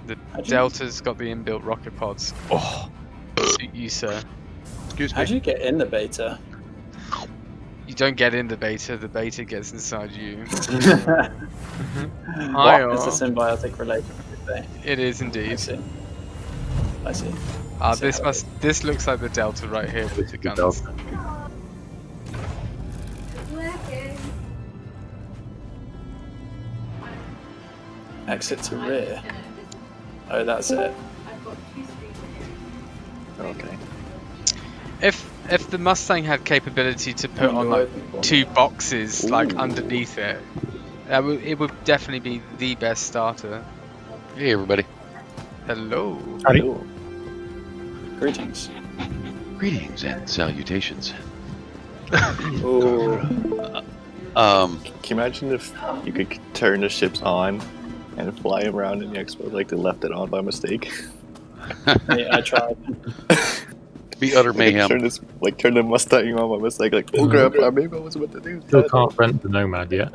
The Delta's got the inbuilt rocket pods. Oh, suit you, sir. Excuse me. How'd you get in the beta? You don't get in the beta gets inside you. It's Hi, a symbiotic relationship there. it is indeed. I see. This looks like the Delta right here with the guns. Exit to rear. Oh, that's it. Okay. If the Mustang had capability to put on like 2 boxes like underneath it, it would definitely be the best starter. Hey everybody. Hello. Howdy. Greetings. Greetings and salutations. Ooh. Can you imagine if you could turn the ships on and fly around in the Expo like they left it on by mistake? I tried. Be utter mayhem. Turn the Mustang on by mistake, like, oh crap, maybe I was about to do that. Still can't rent the Nomad yet.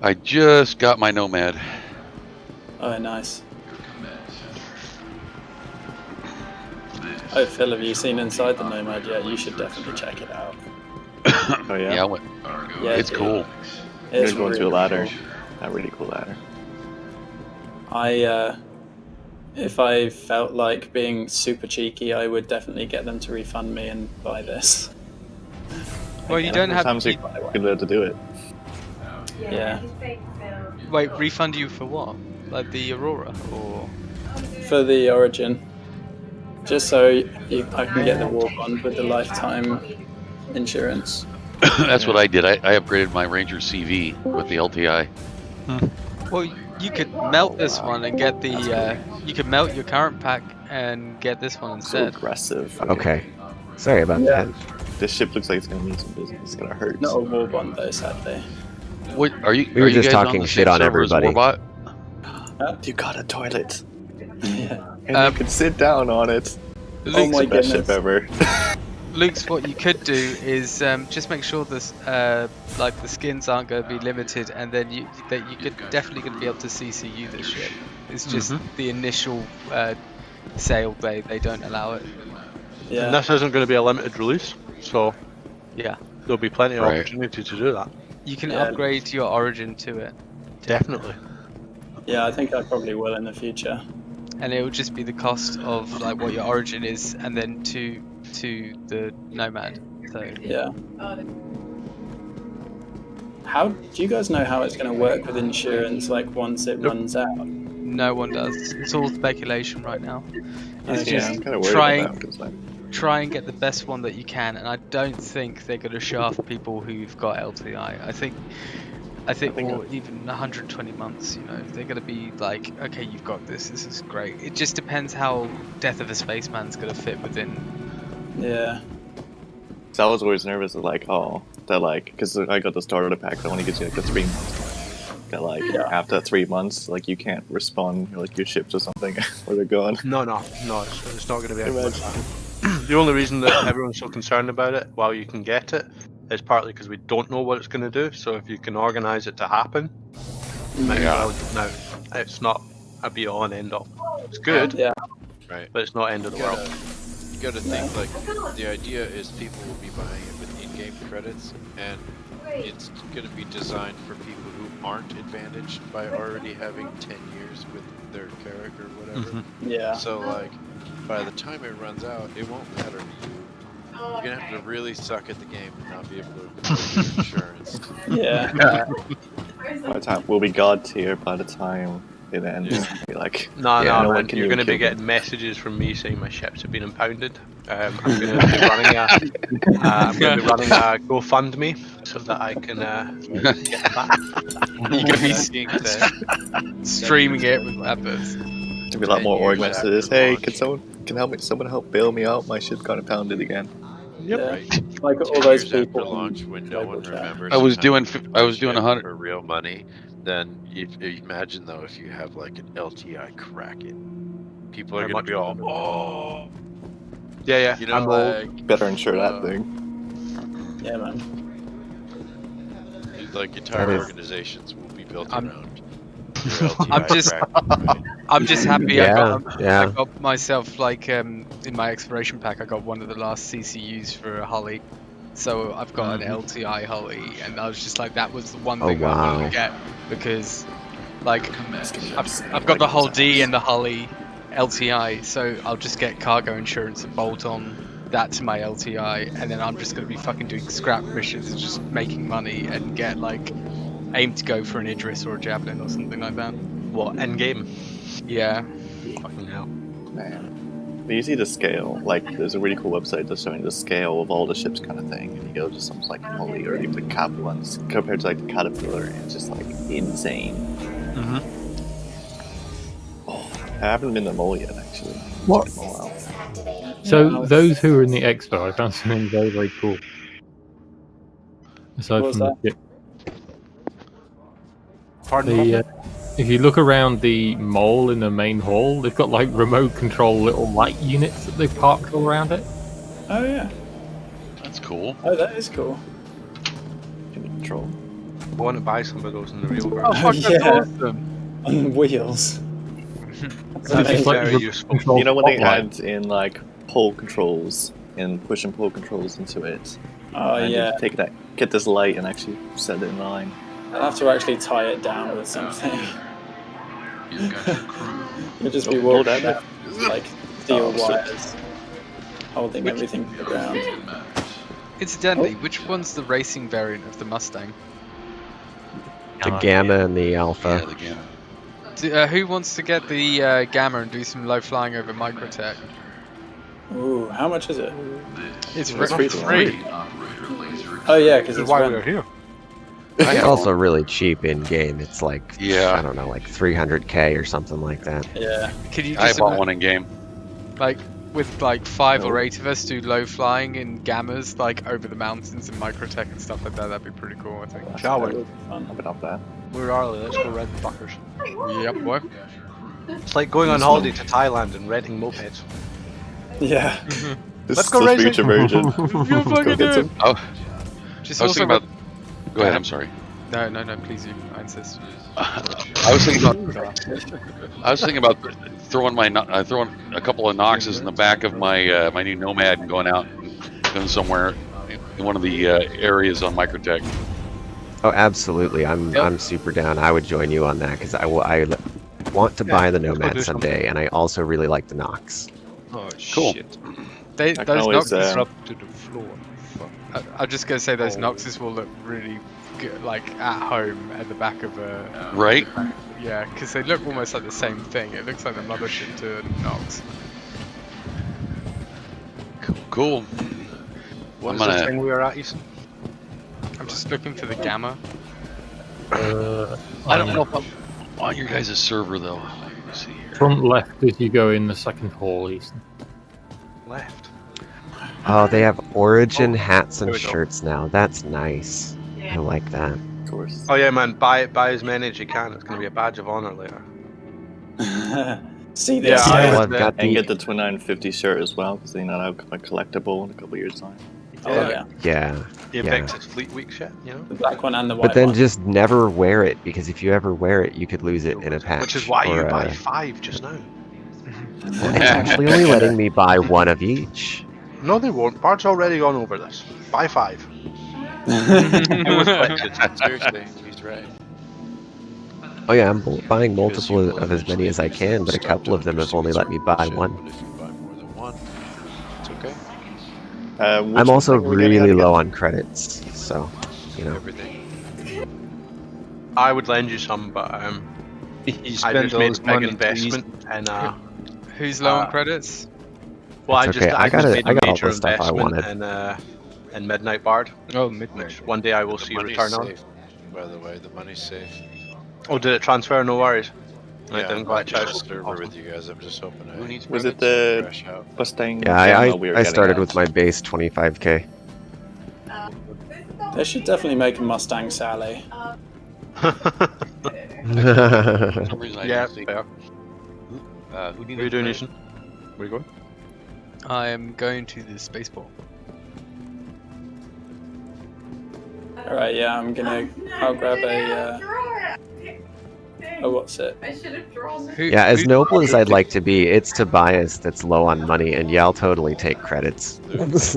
I just got my Nomad. Oh, nice. Oh, Phil, have you seen inside the Nomad yet? You should definitely check it out. Oh yeah? Yeah, I went. Yeah, It's cool. It's You're going really to a ladder. cool. A really cool ladder. If I felt like being super cheeky, I would definitely get them to refund me and buy this. Well, you don't have Sometimes to. you can learn to do it. Yeah. Wait, refund you for what? Like the Aurora, or? For the Origin. Just so I can get the war bond with the lifetime insurance. That's what I did. I upgraded my Ranger CV with the LTI. Well, you could melt this one and get the. You could melt your current pack and get this one So instead. aggressive. Okay. Sorry about that. This ship looks like it's gonna need some business. It's gonna hurt. Not a war bond though, sadly. What are you? We were are you just guys talking on the shit same on server as everybody. Warbot? You got a toilet. Yeah. And you can sit down on it. Oh my It's the best goodness. ship ever. Luke's, what you could do is just make sure this, like the skins aren't going to be limited, and then you could definitely going to be able to CCU this ship. It's just the initial sale they don't allow it. Yeah. And this isn't going to be a limited release, so Yeah, there'll be plenty of Right. opportunity to do that. you can Yeah. upgrade your Origin to it, Definitely. Yeah, I think I probably will in the future. and it will just be the cost of like what your Origin is, and then to the Nomad. So Yeah. How do you guys know how it's going to work with insurance? Like once it runs out. no one does. It's all speculation right now. It's Okay. just I'm kind of worried trying. about that because like, Try and get the best one that you can, and I don't think they're going to shaft people who've got LTI. I think or even 120 months, you know, they're going to be like, okay, you've got this is great. It just depends how Death of a Spaceman's going to fit within. Yeah. so I was always nervous of like, oh, that like, because I got the starter pack that only gives you like the 3 months. That like after 3 months, like you can't respawn like your ships or something, or they're gone. No, it's not going to be anything like Imagine. that. The only reason that everyone's so concerned about it, while you can get it, is partly because we don't know what it's going to do. So if you can organise it to happen, maybe well. No, it's not a be all and end all. It's good, Yeah. Right. but it's not end of the world. You gotta think, like, the idea is people will be buying it with in-game credits, and it's gonna be designed for people who aren't advantaged by already having 10 years with their character or whatever. Yeah. So, like, by the time it runs out, it won't matter to you. You're gonna have to really suck at the game and not be able to afford your insurance. Yeah. By the time we'll be god tier by the time it ends. Yeah. Be like, No, yeah, no, one man, can you're even going to be kill them. getting messages from me saying my ships have been impounded. I'm going to be running a GoFundMe so that I can get back. You're going to be Seeing that. streaming it with adverts. There'll be a lot 10 more years arguments to after this. Hey, launch. can someone help bail me out? My ship got impounded again. Yeah. Right. Like 10 all those years after people. launch, when no one Global chat. remembers. I was the doing time I was doing ship 100. for real money. Then you imagine though if you have like an LTI Kraken, people are How gonna much be all, is it? oh, Yeah, you know, I'm old. like Better insure that thing. Yeah, man. like entire That is- organizations will be built I'm- around. your LTI I'm just- track, right? I'm just happy Yeah, I yeah. got myself like in my exploration pack I got one of the last CCUs for a Holly. So I've got an LTI Holly, and I was just like, that was the one Oh, thing I wanted wow. to get because like It's gonna be I've insane, got the like, whole those D hours. and the Holly LTI, so I'll just get cargo insurance and bolt on that to my LTI, and then I'm just gonna be fucking doing scrap missions and just making money and get like aim to go for an Idris or a Javelin or something like that. What, end game? Yeah. Fucking hell. Man. But you see the scale, like, there's a really cool website that's showing the scale of all the ships kind of thing, and you go to something like Holly or even the Cap ones, compared to, like, the Caterpillar, and it's just, like, insane. Mm-hmm. Oh, I haven't been to Mole yet, actually. What? Oh, wow. So those who were in the expo, I found something very, very cool. Aside What was from the ship. Pardon? The, if you look around the mole in the main hall, they've got like remote control little light units that they've parked all around it. Oh yeah. That's cool. Oh, that is cool. Can you control? I want to buy some of those in the real Oh world. fuck, that's yeah. awesome. On wheels. It's just like Very remote useful. control You know when they spotlight. add in, like, pull controls, and push and pull controls into it, Oh and yeah. you take that, get this light and actually set it in line. I'll have to actually tie it down with something. You've got your crew. You'll just be Oh, walking that- down, like steel Oh, so- wires, holding everything to the ground. Incidentally, which one's the racing variant of the Mustang? The Gamma and the Yeah, Alpha. the game. Who wants to get the Gamma and do some low flying over Microtech? Ooh, how much is it? It's It's free. free. Oh yeah, because This is it's why rent. we're here. It's also really cheap in game. It's like, Yeah. I don't know, like 300k or something like that. Yeah. Can you I just bought one in game. like with like 5 or 8 of us do low flying in Gammas like over the mountains and Microtech and stuff like that? That'd be pretty cool, I think. Shall That we? would be fun. I've been up that. Where are they? Let's go rent the fuckers. Yep, what? It's like going on holiday to Thailand and renting mopeds. Yeah. This Let's is go the racing. future version. You Go fucking get do. some. Oh, Just I was also thinking about. Go ahead. I'm sorry. No, please you. I insist. I was thinking about throwing throwing a couple of Noxes in the back of my my new Nomad and going out and going somewhere in one of the areas on Microtech. Oh, absolutely. I'm super down. I would join you on that because I want to buy the let's go Nomad do something. someday, and I also really like the Nox. Oh Cool. shit. I can Those always, Noxes Up to the floor. Fuck. I'm just gonna say those Oh. Noxes will look really good, like at home at the back of a. Right? Yeah, because they look almost like the same thing. It looks like the mothership to a Nox. Cool. What I'm is the gonna- thing we were at, Ethan? I'm just looking for the Gamma. I don't know if I'm on your guys' server though. Let's see here. Front left as you go in the second hall, Easton. Left. Oh, they have Origin Oh, hats and there we go. shirts now. That's nice. I like that. Of course. Oh yeah, man. Buy as many as you can. It's gonna be a badge of honor later. See this? Yeah, I Oh, was I've got And the get the 2950 shirt as well, because then that'll become a collectible in a couple of years' time. Oh yeah. yeah. The Yeah. Invictus Fleet Week shit, you know. The black one and the white But then one. just never wear it because if you ever wear it, you could lose it in a patch. Which is why you or, buy 5 just now. It's actually only letting me buy one of each. No, they won't. Bart's already gone over this. Buy 5. Seriously, he's right. Oh yeah, I'm buying Because you multiple will of as many eventually as I can, but a start couple to of them have understand only let me buy shit, one. But if you buy more than one, it's okay. I'm also We're getting really out low again. on credits, so you know. Everything. I would lend you some, but You I spend just made those a big money investment and Who's low Uh, on credits? well, It's I okay, just I got just it- made I a got all major the stuff I investment wanted. in Midnight Bard, Oh, midnight. which one day I will The see money's return on. safe, by the way. The money's safe. Oh, did it transfer? No worries. I Yeah, didn't I'm glitch not out. just a server with you guys. I'm just hoping Who needs Was it credits? the crash out. Mustang? Yeah, Gamma we were I getting started at? with my base 25k. They should definitely make a Mustang Sally. For some reason I Yeah, didn't see. fair. Who What are you doing, Ethan? Where you going? I am going to the spaceport. Alright, yeah, I'll grab a Oh, what's it? Yeah, as noble as I'd like to be, it's Tobias that's low on money, and yeah, I'll totally take credits.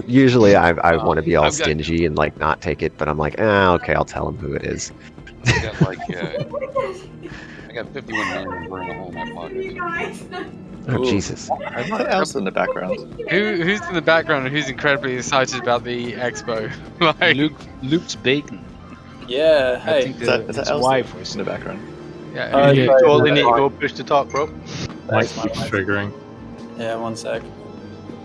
Usually I want to be all I've got- stingy and like not take it, but I'm like, okay, I'll tell him who it is. I got like I got 51 million burning a hole in my pocket. Oh, Ooh. Jesus. What else in the background? Who's in the background and who's incredibly excited about the expo? Like, Luke's bacon. Yeah, I hey. think Is that his Elsa wife was in the background? yeah, You yeah. totally need to go push to talk, bro. Mike's triggering. Yeah, one sec.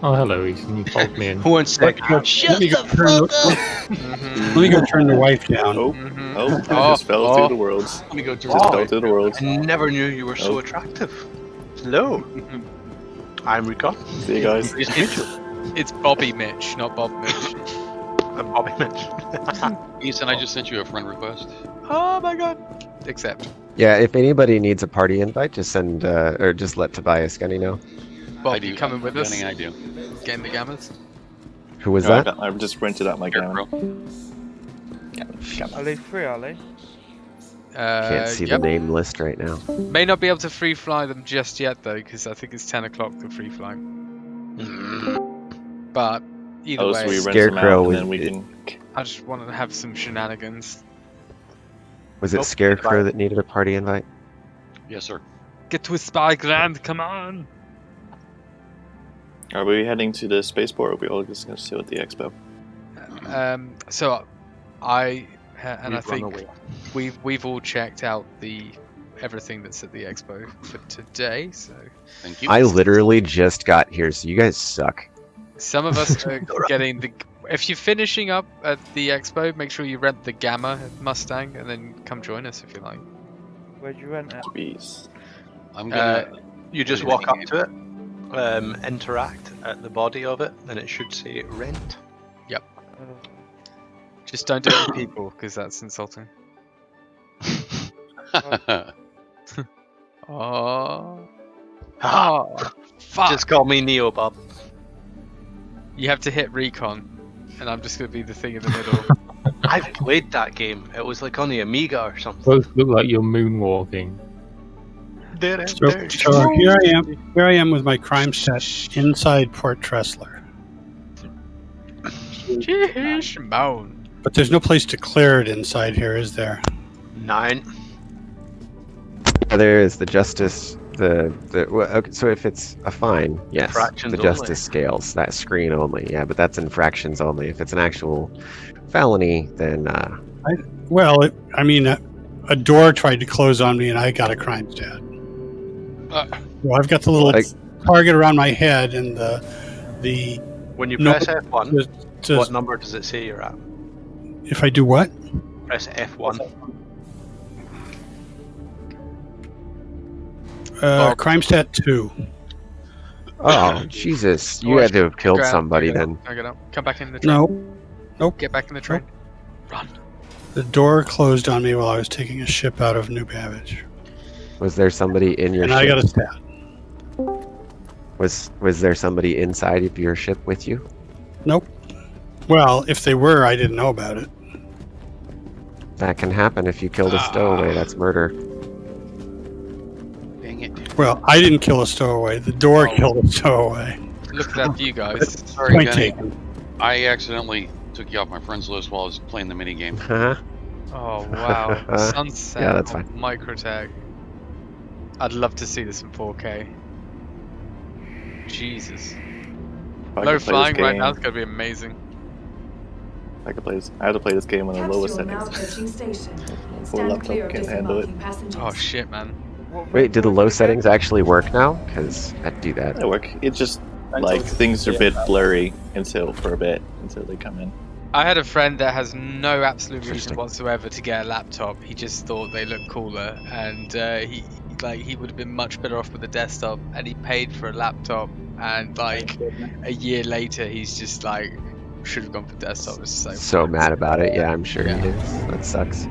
Oh, hello, Ethan. You followed me in. One sec. Let me go turn Mhm. let me go turn the wife down. Oh, Mhm. oh, it Oh, just fell oh. through the worlds. Let me go to Just fell through the worlds. I never knew you were so attractive. Hello. I'm Rico. See you guys. Pleased to meet you. It's Bobby Mitch, not Bob Mitch. I'm Bobby Mitch. Ethan, I just sent you a friend request. Oh my god. Accept. Yeah, if anybody needs a party invite, just send or just let Tobias Gunny know. Bob, I do. you coming with us? I do. Getting the gammas? Who was No, that? I've just rented out my Here, gamma. bro. Are they free, are they? Can't see Yep. the name list right now. May not be able to free fly them just yet though, because I think it's 10 o'clock the free flight. But either Oh, way, so we rent them Scarecrow out and was- then we can. I just want to have some shenanigans. Was it Nope. Scarecrow that needed a party invite? Yes, sir. Get to a spy grand, come on! Are we heading to the spaceport, or are we all just going to sit at the expo? So I and I We've run think away. we've all checked out the everything that's at the expo for today. So Thank you. I literally just got here, so you guys suck. some of us are getting the. If you're finishing up at the expo, make sure you rent the Gamma Mustang and then come join us if you like. Where'd you rent it? Jeez. I'm gonna. You just walk up to it, interact at the body of it, and it should say rent. Just don't do it with people because that's insulting. Oh, fuck! Just call me Neo, Bob. You have to hit recon, and I'm just gonna be the thing in the middle. I've played that game. It was like on the Amiga or something. Both look like you're moonwalking. So here I am with my crime set inside Port Tressler. Sheesh, moan. But there's no place to clear it inside here, is there? 9. There is the justice. Well, okay, so if it's a fine, yes, Infractions the only. justice scales. That screen only, yeah, but that's infractions only. If it's an actual felony, then Well, a door tried to close on me and I got a crime stat. Well, I've got the little Like- target around my head and the When you No, press F1, says, what number does it say you're at? if I do what? Press F1. Crime stat 2. oh Jesus, you had to have killed Grab- somebody pick it up, then. pick it up. Come back in the train. No, Get back in the train. Run. the door closed on me while I was taking a ship out of New Babbage. Was there somebody in your And ship? I got a stat. Was there somebody inside of your ship with you? Nope. Well, if they were, I didn't know about it. That can happen if you killed a stowaway. That's murder. Dang it. Well, I didn't kill a stowaway. The door killed a stowaway. Look at that view, guys. Sorry, Point Gunny. taken. I accidentally took you off my friends list while I was playing the minigame. Huh? Oh wow, sunset. Yeah, that's on fine. Microtech. I'd love to see this in 4K. Jesus. If I Low could play flying this right game- now is gonna be amazing. I could play this. I had to play this game on the lowest Capsule now settings. approaching station. Full Stand laptop clear of can't handle it. disembarking passengers. Oh shit, man. Wait, do the low settings actually work now? Because I'd do that. It work. It just Until like it's- things are a yeah. bit blurry until they come in. I had a friend that has no absolute reason Interesting. whatsoever to get a laptop. He just thought they looked cooler, and he would have been much better off with a desktop. And he paid for a laptop, and like a year later, he's just like, should have gone for desktop. It's So mad about it. Yeah, I'm sure Yeah. he is. That sucks.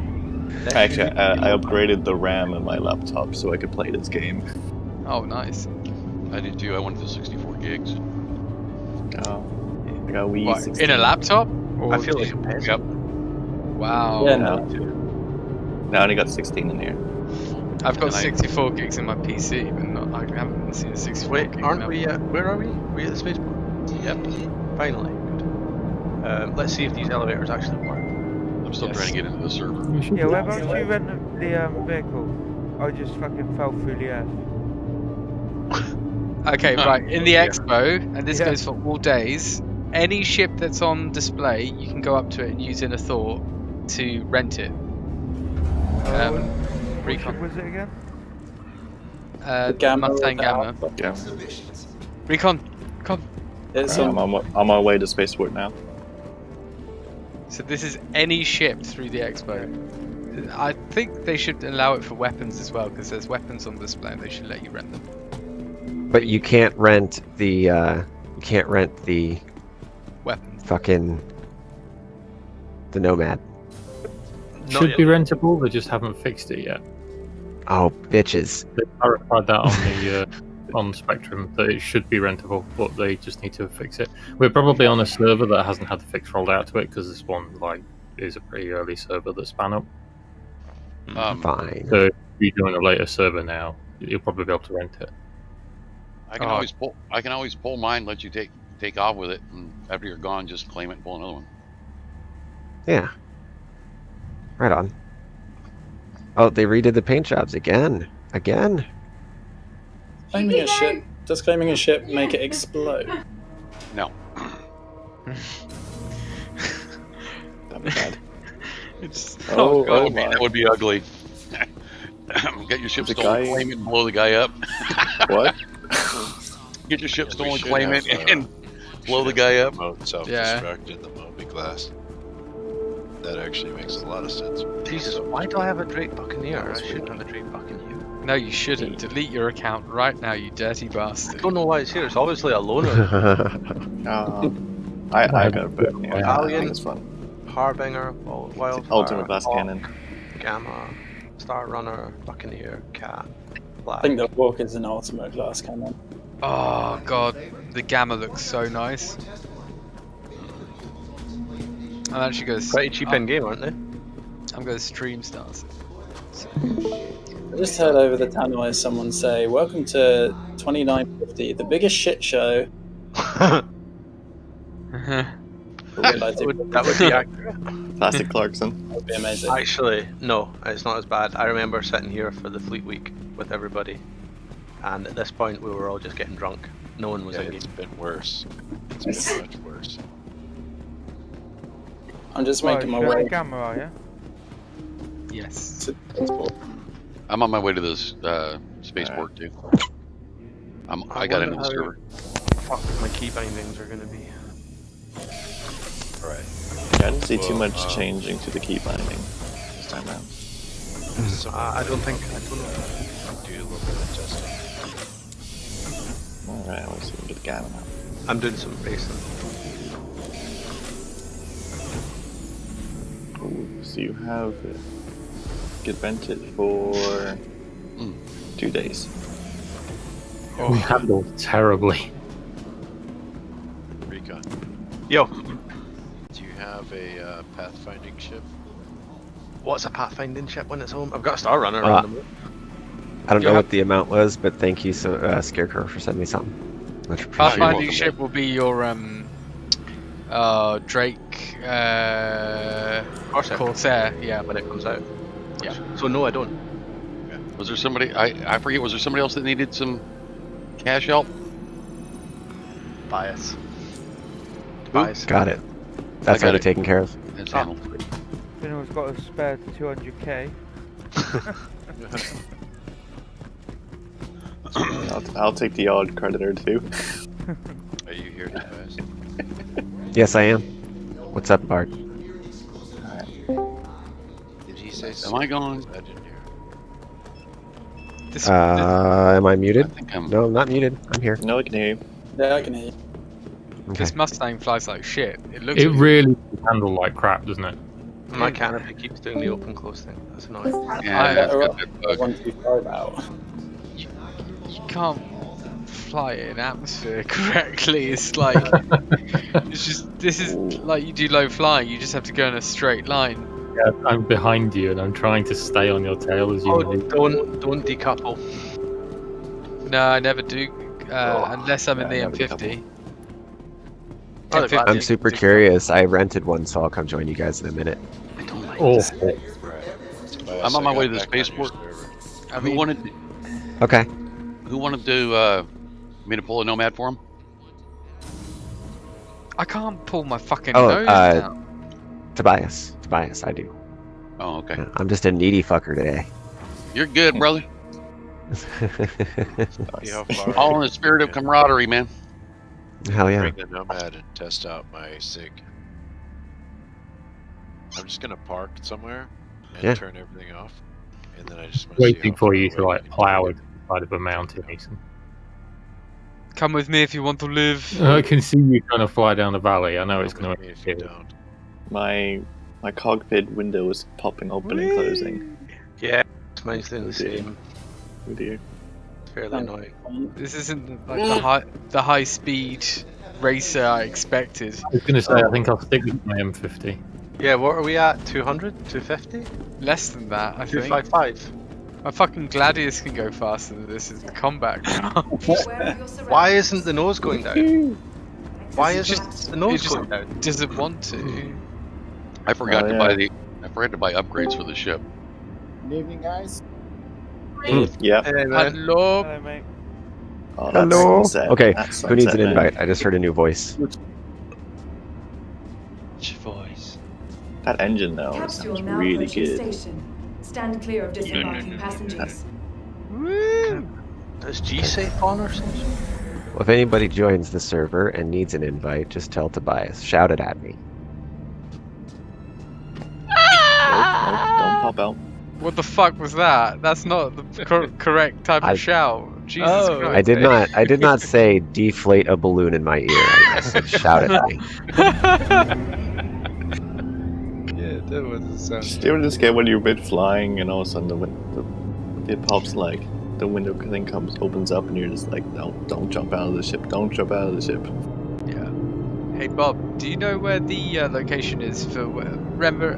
Actually, I upgraded the RAM in my laptop so I could play this game. Oh, nice. I did too. I went to 64 gigs. Oh, I got Wii. What, 16. in a laptop? Or I feel like a peasant. Wow. Yeah, No, no. I only got 16 in here. I've got And 64 gigs in my PC, but not, I haven't seen a 64 Wait, gig. aren't now. we? Where are we? We at the spaceport? Yep. Finally. Good. Let's see if these elevators actually work. I'm still trying to get into the server. You should Yeah, be- whereabouts you rent the vehicle? I just fucking fell through the earth. Okay, right. In the Yeah. Expo, and this Yeah. goes for all days, any ship that's on display, you can go up to it and use Inner Thought to rent it. What Recon. ship was it again? The Gamma Mustang or the Gamma. Alpha? Yeah. Recon, come. It's I'm on my way to spaceport now. So this is any ship through the Expo. I think they should allow it for weapons as well, because there's weapons on display and they should let you rent them. But you can't rent the Weapons. fucking the Nomad. Should be rentable. They just haven't fixed it yet. Oh, bitches. They clarified that on the on Spectrum that it should be rentable, but they just need to fix it. We're probably on a server that hasn't had the fix rolled out to it because this one is a pretty early server that span up. Fine. So if you're doing a later server now, you'll probably be able to rent it. I can always pull mine, let you take off with it, and after you're gone, just claim it and pull another one. Yeah. Right on. Oh, they redid the paint jobs again. Again? Claiming a ship. Does claiming a ship make it explode? No. That'd be bad. Oh, that would be ugly. Get your ship The stolen, guy- claim it, and blow the guy up. What? Get your ship We stolen, should claim have, it, and blow the guy up. Self-destruct in the Moby class. That actually makes a lot of sense. Jesus, why do I have a Drake Buccaneer? I shouldn't have a Drake Buccaneer. No, you shouldn't. Delete your account right now, you dirty I bastard. don't know why it's here. It's obviously a loaner. I got a bit. Yeah, I Italian. think it's fun. Harbinger, Wildfire, Ultimate Blast Hawk, Cannon. Gamma, Star Runner, Buccaneer, Cat, Black. I think the Hawk is an ultimate glass cannon. Oh god, the Gamma looks so nice. I'm actually going to Pretty cheap in game, aren't they? I'm going to stream stars. I just heard over the tannoy someone say, "Welcome to 2950, the biggest shit show." that would be accurate. Classic Clarkson. That would be amazing. Actually, no, it's not as bad. I remember sitting here for the Fleet Week with everybody, and at this point we were all just getting drunk. No one was Yeah, engaged. it's been worse. It's been much worse. I'm just making my way Gamma, are you? Yes. to transport. I'm on my way to this spaceport too. I got into the server. Fuck my key bindings are gonna be. Right. Yeah, I didn't see too much changing to the key binding this time around. I don't think. Do a little bit of testing. Alright, let's see if we can get the Gamma now. I'm doing some racing. Ooh, so you have get rented for 2 days. We handled terribly. Recon. Yo, Do you have a pathfinding ship? what's a pathfinding ship when it's home? I've got a Star Runner around the moon. I don't You know have- what the amount was, but thank you, Scarecrow, for sending me something. Much appreciated. Pathfinding welcome. ship will be your Drake Corsair, yeah. When it comes out. Yeah. So no, I don't. Was there somebody? I forget. Was there somebody else that needed some cash help? Bias. Bias. Got it. That's got already it. taken care of. That's Oh. handled. If anyone's got a spare 200k, I'll take the odd creditor too. Are you here, guys? Yes, I am. What's up, Bart? Did he say Am something? I gone? I didn't hear. This, Am I I muted? think I'm. No, I'm not muted. I'm here. No, I can hear you. Yeah, I can hear you. Okay. this Mustang flies like shit. It looks It really handled like crap, doesn't it? My canopy keeps doing the open close thing. That's annoying. Yeah, it's got that bug. 125 out. you can't fly it in atmosphere correctly. It's like it's just this is like you do low flying. You just have to go in a straight line. Yeah, I'm behind you and I'm trying to stay on your tail as you Oh, move. don't decouple. No, I never do, unless I'm in the Yeah, never M50. Oh, they're glad I'm you super decouple. curious. I rented one, so I'll come join you guys in a minute. I don't like Oh, this. Right. Tobias, I'm on I my got way to the back on your spaceport. server. I Who mean, wanted Okay. me to pull a nomad for him? I can't pull my fucking Oh, nose down. Tobias, I do. Oh, okay. Yeah, I'm just a needy fucker today. You're good, brother. See how far All in the spirit of camaraderie, man. Hell yeah. bring the Nomad and test out my SIG. I'm just gonna park somewhere and Yeah. turn everything off, and then I just want to see waiting how for far you to away like we can plow take it side of a mountain, Ethan. Come with me if you want to live. I can see you trying to fly down the valley. I know it. it's Come going with to me if you interfere. don't. My cockpit window is popping open and closing. Yeah, mine's doing the Okay. same. Oh dear. It's fairly annoying. This isn't like the high speed racer I expected. I was going to say, I think I'll stick with my M50. Yeah, what are we at? 200? 250? Less than that, I think. 255? My fucking Gladius can go faster than this. It's the combat craft. Why isn't the nose going down? Why It isn't just- the nose it just- going down? Doesn't want to. I forgot Oh, to yeah. buy upgrades for the ship. Good evening, guys. Yeah. Hey, man. Hello. Hello, mate. Oh, that's Hello. sunset. Okay, That's who needs an sunset, man. invite? I just heard a new voice. Voice. That engine though Capsule sounds now really approaching good. station. Stand clear of disembarking passengers. Is G-Safe on or something? Well, if anybody joins the server and needs an invite, just tell Tobias. Shout it at me. Nope, don't pop out. What the fuck was that? That's not the correct type of shout. Jesus Christ. I did not say deflate a balloon in my ear. I said shout it at me. Yeah, that was sound. Do you ever just get when you're mid flying and all of a sudden it pops like the window thing opens up and you're just like, no, don't jump out of the ship, don't jump out of the ship. Yeah. Hey Bob, do you know where the location is for? Remember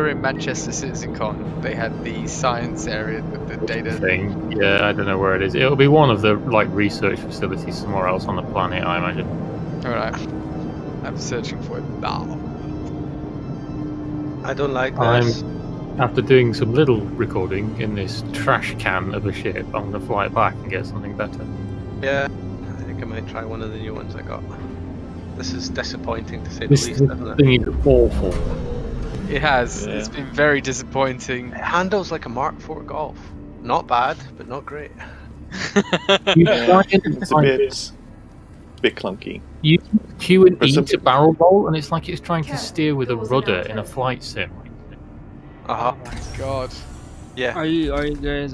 in Manchester CitizenCon they had the science area with the data. Thing. Yeah, I don't know where it is. It'll be one of the like research facilities somewhere else on the planet, I imagine. All right. I'm searching for it now. I don't like this. After doing some little recording in this trash can of a ship, I'm going to fly it back and get something better. Yeah, I think I might try one of the new ones I got. This is disappointing to say the This least, isn't it? thing is awful. It has. Yeah. It's been very disappointing. It handles like a Mark IV Golf. Not bad, but not great. You Yeah, try and it's a bit clunky. You Q and But E some- to barrel roll, and it's like it's trying to steer with a rudder in a flight sim. Uh-huh. Oh my god. Yeah. Are you guys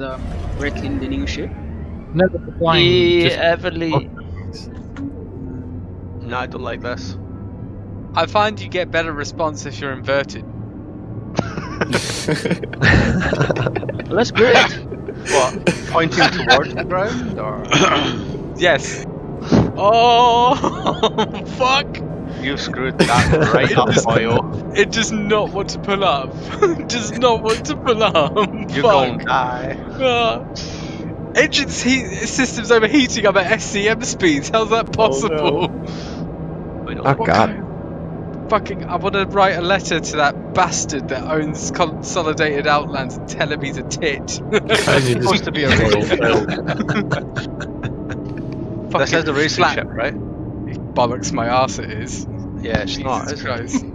wrecking the new ship? No, the flying just heavily. No, I don't like this. I find you get better response if you're inverted. Well, that's great. What? Pointing towards the ground? Or Yes. Oh fuck! you screwed that right up, boyo. It does not want to pull up. It does not want to pull up. You're Fuck. gonna die. Ah. Engine systems overheating up at SCM speeds. How's that possible? Oh god. Fucking, I want to write a letter to that bastard that owns Consolidated Outlands and tell him he's a tit. It's supposed to be a racing ship. This is a racing ship, right? Bollocks my arse it is. Yeah, it's Jesus not, is it? Christ.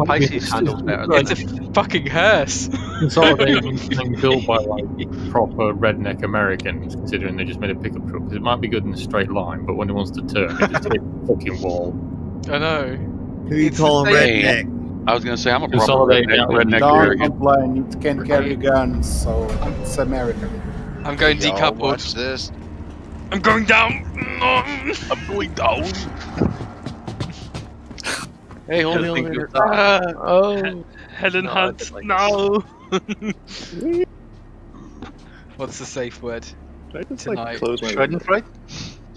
Pisces handles better than It's a fucking hearse. Consolidating being built by like proper redneck Americans, considering they just made a pickup truck. 'Cause it might be good in a straight line, but when it wants to turn, it just hits the fucking wall. I know. Who you It's calling the redneck? I was gonna say I'm a proper Consolidating redneck Don't American. complain. You can carry guns, so it's American. I'm going Y'all decoupled. watch this. I'm going down. I'm going down. Hey, hold me Helping over here. yourself. Oh, Helen No, I Hunt. didn't like No. What's the safe word? I just Tonight. like close my Schadenfreude?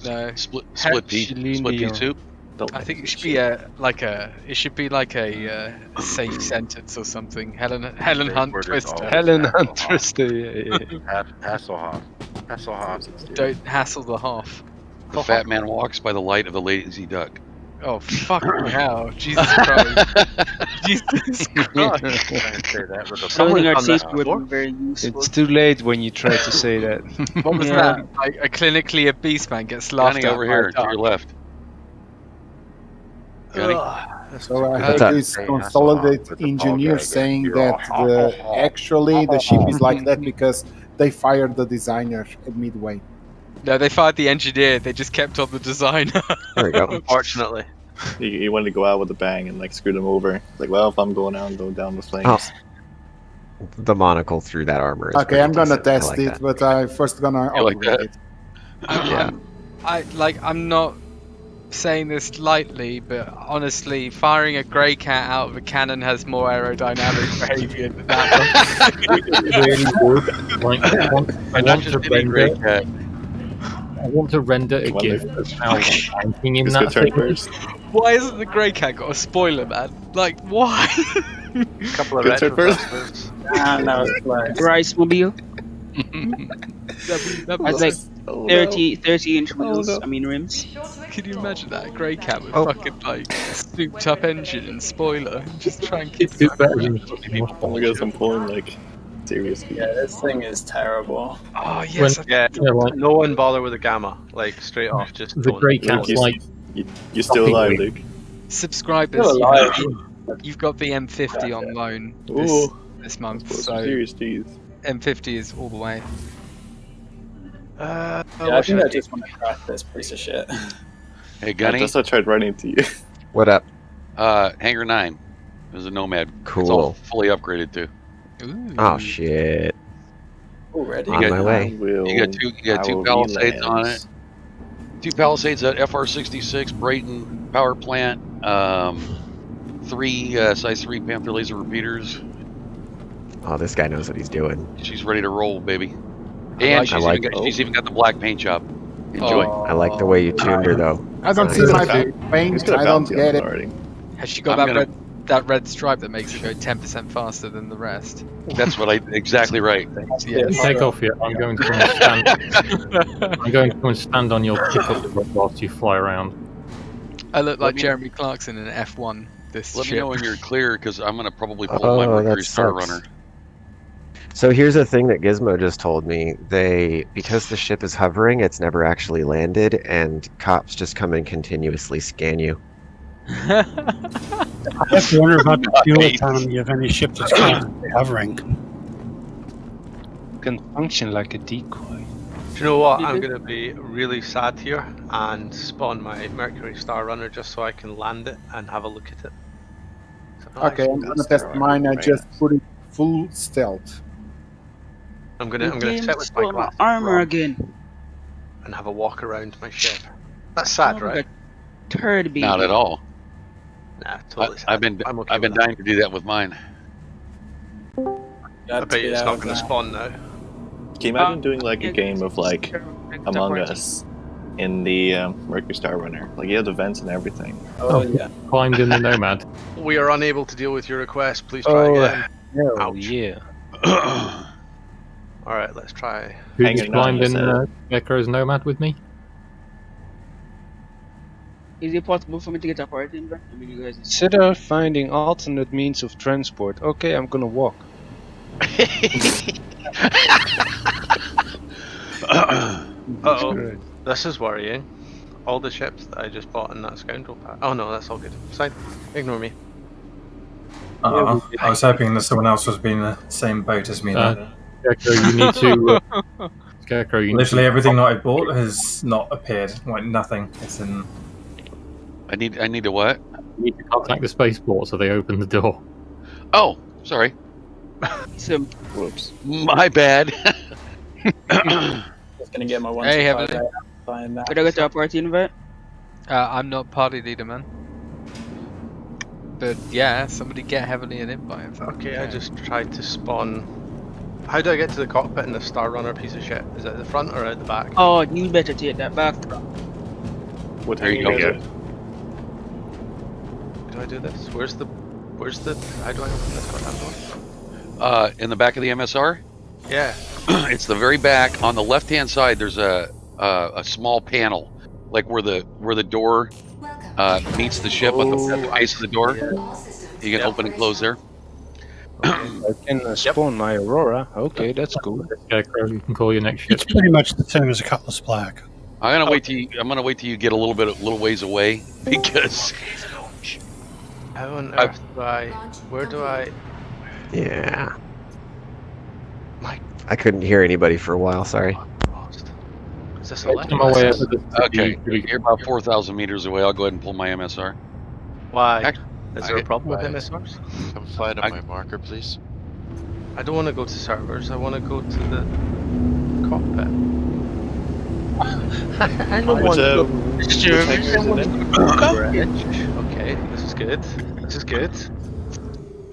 No. Split pea soup. I think it should be it should be like a safe sentence or something. Helen Hunt Twister. Helen Hunt Twister. Yeah. Hasselhoff. Don't hassle the half. The fat man walks by the light of the lazy duck. Oh fucking hell! Jesus Christ! Jesus Christ! It's too late when you try to say that. What was that? Like a clinically obese man gets laughed at over here to your left. So I heard this consolidate engineer saying that actually the ship is like that because they fired the designer at midway. No, they fired the engineer. They just kept on the designer. There we go. Unfortunately. He wanted to go out with a bang and like screw them over. Like, well, if I'm going out and going down the flames. Oh. The monocle through that armor. Is Okay, I'm gonna decent. test like it, that. but I first gonna upgrade it. I'm not saying this lightly, but honestly, firing a grey cat out of a cannon has more aerodynamic behavior than that. I want to render a GIF of how tanking in that thing. Why hasn't the grey cat got a spoiler, man? Like, why? A couple of retrofits. No, Rice Mobile. That's like 30-inch wheels. I mean rims. Can you imagine that? A grey cat with fucking like souped up engine and spoiler, just try and keep it Oh my god, I'm pulling like seriously. Yeah, this thing is terrible. Oh yes. No one bother with the gamma. Like straight off, just The don't. grey cat's like. You're still alive, Luke. Subscribers, you've got the M50 on loan this month, so serious, geez. M50 is all the way. Yeah, I think I just want to crack this piece of shit. Hey, Gunny. I tried running to you. What up? Hangar 9. There's a Nomad. Cool. It's all fully upgraded too. Ooh. Oh shit! Already? On my way. You got two Palisades on it. 2 Palisades at FR66 Brayton power plant. 3 size 3 Panther laser repeaters. Oh, this guy knows what he's doing. She's ready to roll, baby. And she's even got the black paint job. Enjoy. I like the way you tuned her, though. I don't see my paint. I don't get it. Has she got that red stripe that makes it go 10% faster than the rest? That's what exactly right. Take off here. I'm going to come and stand. I'm going to come and stand on your pickup whilst you fly around. I look like Jeremy Clarkson in an F1. Let me know when you're clear, because I'm going to probably pull my Mercury Star Runner. So here's a thing that Gizmo just told me. Because the ship is hovering, it's never actually landed, and cops just come and continuously scan you. I have to wonder about the fuel economy of any ship that's constantly hovering. Can function like a decoy. Do you know what? I'm going to be really sad here and spawn my Mercury Star Runner just so I can land it and have a look at it. Okay, I'm gonna test mine. I just put it full stealth. I'm gonna sit with my glass armor again and have a walk around my ship. That's sad, right? Not at all. Nah, totally sad. I've been dying to do that with mine. I bet you it's not going to spawn now. Can you imagine doing like a game of like Among Us in the Mercury Star Runner? Like you have the vents and everything. Oh yeah. Climbed in the Nomad. We are unable to deal with your request. Please try again. Oh yeah. All right, let's try. Who just climbed in Echo's Nomad with me? Is it possible for me to get a party in? I mean, you guys. Consider finding alternate means of transport. Okay, I'm gonna walk. Uh-oh. This is worrying. All the ships that I just bought in that scoundrel pack. Oh no, that's all good. Fine. Ignore me. I was hoping that someone else was in the same boat as me. Scarecrow, you need to. Scarecrow, you Literally everything that I bought has not appeared. Like nothing. It's in. I need to what? You need to contact the spaceport so they open the door. Oh, sorry. Whoops. My bad. Just gonna get my one. Hey, Heavenly. Could I get a party invite? I'm not party leader, man. But yeah, somebody get Heavenly an invite. Okay, I just tried to spawn. How do I get to the cockpit in the Star Runner piece of shit? Is it at the front or at the back? Oh, you better take that back. What there you go. do I do this? Where's the? How do I open this goddamn door? In the back of the MSR, Yeah. it's the very back. On the left-hand side, there's a small panel, like where the door meets the ship at the base of the door. You can open and close there. I can spawn my Aurora. Okay, that's cool. Scarecrow, you can call your next ship. It's pretty much the same as a Cutlass Black. I'm gonna wait till you get a little ways away because. How on earth do I? Where do I? Yeah. I couldn't hear anybody for a while. Sorry. Is this a left? Okay, you're about 4,000 meters away. I'll go ahead and pull my MSR. Why? Is there a problem with MSRs? Come fly to my marker, please. I don't want to go to servers. I want to go to the cockpit. I don't want to go to servers. I want to go to the cockpit. Okay, this is good. This is good.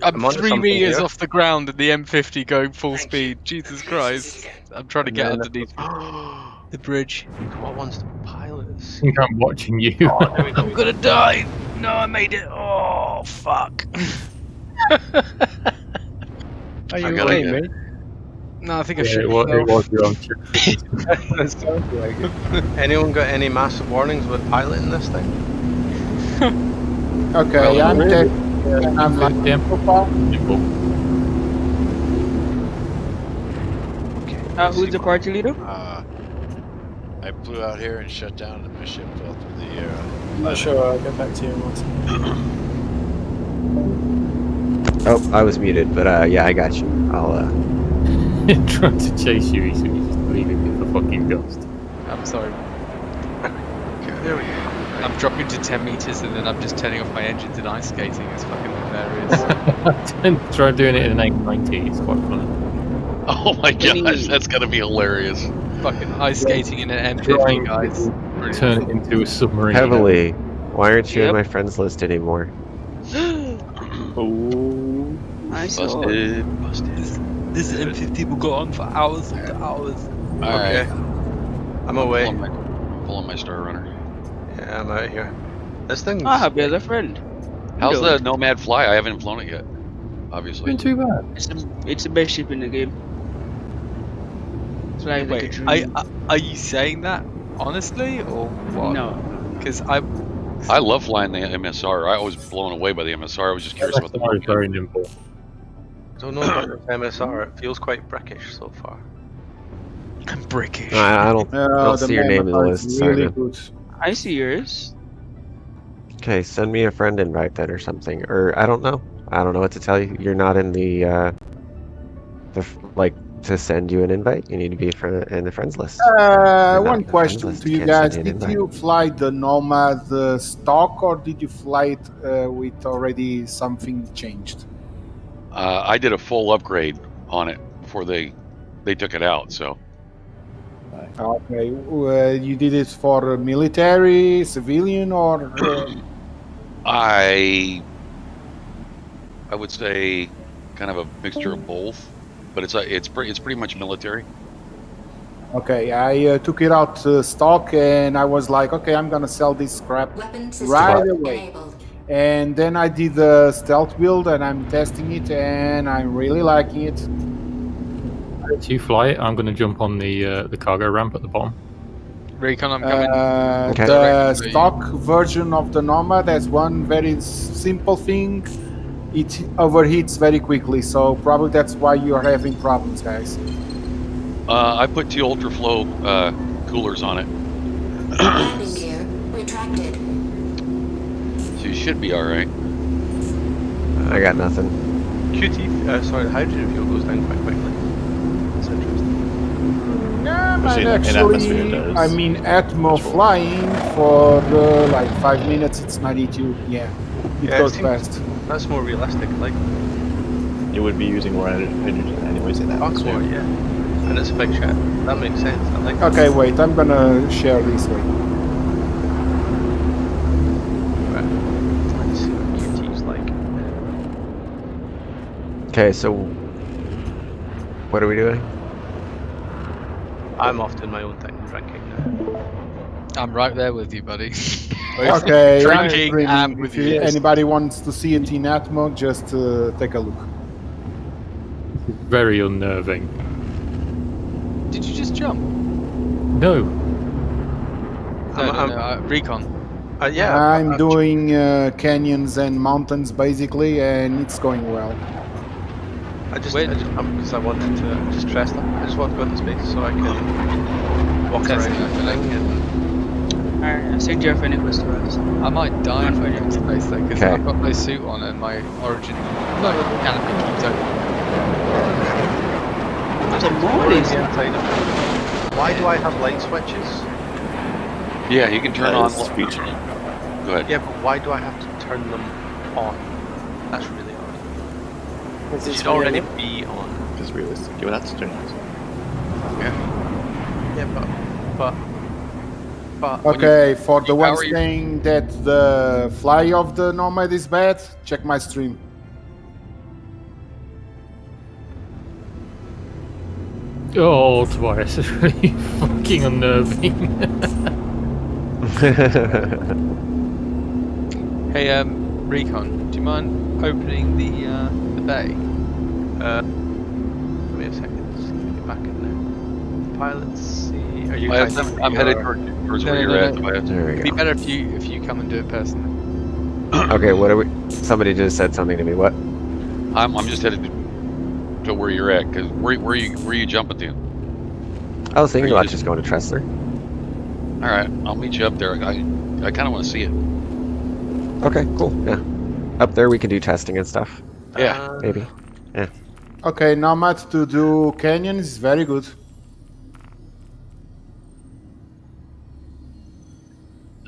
I'm 3 meters off the ground in the M50 going full speed. Jesus Christ. I'm trying to get underneath the bridge. What wants to pilot us? I think I'm watching you. I'm gonna die. No, I made it. Oh, fuck. Are you okay, mate? No, I think I Yeah, should. it was your own ship. That sounds like it. Anyone got any massive warnings with piloting this thing? Okay, I'm dead. I'm like who's the party leader? I flew out here and shut down, and my ship fell through the air. I'm not sure. I'll get back to you once. Oh, I was muted, but yeah, I got you. I'll trying to chase you, he's just leaving me for fucking ghost. I'm sorry. Okay, there we go. I'm dropping to 10 meters and then I'm just turning off my engines and ice skating. It's fucking hilarious. Try doing it in an 890, it's quite funny. Oh my gosh, that's gonna be hilarious. Fucking ice skating in an M50, guys. Brilliant. Turn it into a submarine. heavily. Why aren't you in my friends list anymore? Oh, I saw. Busted. This M50 will go on for hours and hours. Okay. I'm away. Pulling my Star Runner. Yeah, I'm out here. This thing. I have you as a friend. How's the Nomad fly? I haven't flown it yet. Obviously. Been too bad. It's the best ship in the game. It's like a dream. Are you saying that honestly or what? No. Because I love flying the MSR. I was blown away by the MSR. I was just curious about the MSR is very nimble. I don't know about this MSR. It feels quite brickish so far. I'm brickish. I don't see your name in the list. Sorry, man. I see yours. Okay, send me a friend invite then or something. Or I don't know. I don't know what to tell you. You're not in the like to send you an invite. You need to be in the friends list. One question to you guys: did you fly the Nomad stock, or did you fly it with already something changed? I did a full upgrade on it before they took it out. So. Okay, you did it for military, civilian, or? I would say kind of a mixture of both, but it's pretty much military. Okay, I took it out stock and I was like, okay, I'm gonna sell this crap right away. And then I did the stealth build and I'm testing it and I'm really liking it. If you fly it, I'm going to jump on the cargo ramp at the bottom. Recon, I'm coming. The stock version of the Nomad has one very simple thing. It overheats very quickly, so probably that's why you are having problems, guys. I put 2 ultraflow coolers on it. Landing gear retracted. So you should be alright. I got nothing. Sorry, the hydrogen fuel goes down quite quickly. That's interesting. Yeah, actually, I mean, Atmo flying for like 5 minutes, it's 92. Yeah, it goes fast. That's more realistic, like. You would be using more hydrogen anyways in that. More, yeah. And it's a big ship. That makes sense. I like that. Okay, wait, I'm gonna share this way. Right. Let's see what QT's like. Okay, so what are we doing? I'm off doing my own thing, drinking now. I'm right there with you, buddy. Okay, I'm Drinking streaming. and with If you. anybody wants to see it in Atmo, just take a look. Very unnerving. Did you just jump? No. No, recon. Yeah. I'm doing canyons and mountains basically, and it's going well. I just because I wanted to just stress that. I just want to go into space so I can walk Test around. it, I feel like. Alright, I'll send you a friend request to us. I might die if I go into space though, because Okay. I've got no suit on and my origin canopy keeps open. It's a morning. Why do I have light switches? Yeah, you can turn on. Speech. Go ahead. Yeah, but why do I have to turn them on? That's really odd. They should already be on. Because realistic, you would have to turn it on. Yeah, but. Okay, for the ones saying that the fly of the Nomad is bad, check my stream. Oh, Tobias is really fucking unnerving. Hey, recon, do you mind opening the bay? Give me a second. Just get back in there. Pilots, see. Are you? I'm headed towards where you're at. Tobias. There we It'd be go. better if you come and do it personally. Okay, what are we? Somebody just said something to me. What? I'm just headed to where you're at. Cause where you jumping to? I was thinking about just going to Tressler. All right, I'll meet you up there. I kind of want to see it. Okay, cool. Yeah, up there we can do testing and stuff. Yeah, maybe. Yeah. Okay, Nomad to do canyons is very good.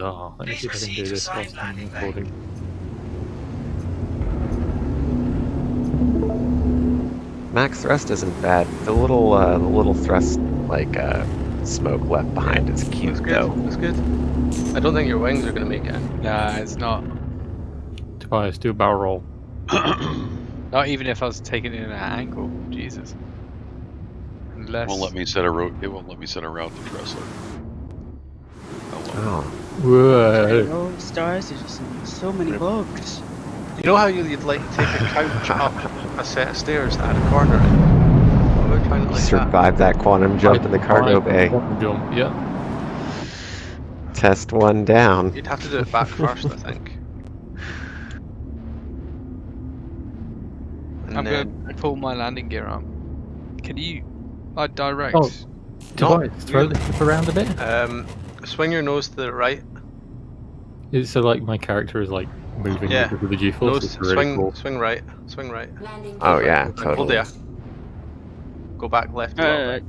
Oh, let me see if I can do this whilst I'm recording. Max thrust isn't bad. The little thrust smoke left behind is cute That's good. though. That's good. I don't think your wings are going to make it. Nah, it's not. Tobias, do a barrel roll. Not even if I was taking it in an angle. Jesus. Unless. it won't let me set a route. It won't let me set a route to Tressler. Oh. Whoa. Oh, stars, there's just so many bugs. You know how you'd like take a couch up a set of stairs that had a corner in? What about trying it like Survive that quantum jump in the cargo bay. Quantum jump, yeah. Test one down. You'd have to do it back first, I think. I'm going to pull my landing gear up. Can you, direct? Oh, Tobias, throw the ship around a bit. Swing your nose to the right. So like my character is like moving Yeah. because of the GeForce. Nose, It's really swing, cool. swing right. Swing right. Oh yeah, Hold totally. there. Go back left. A little bit.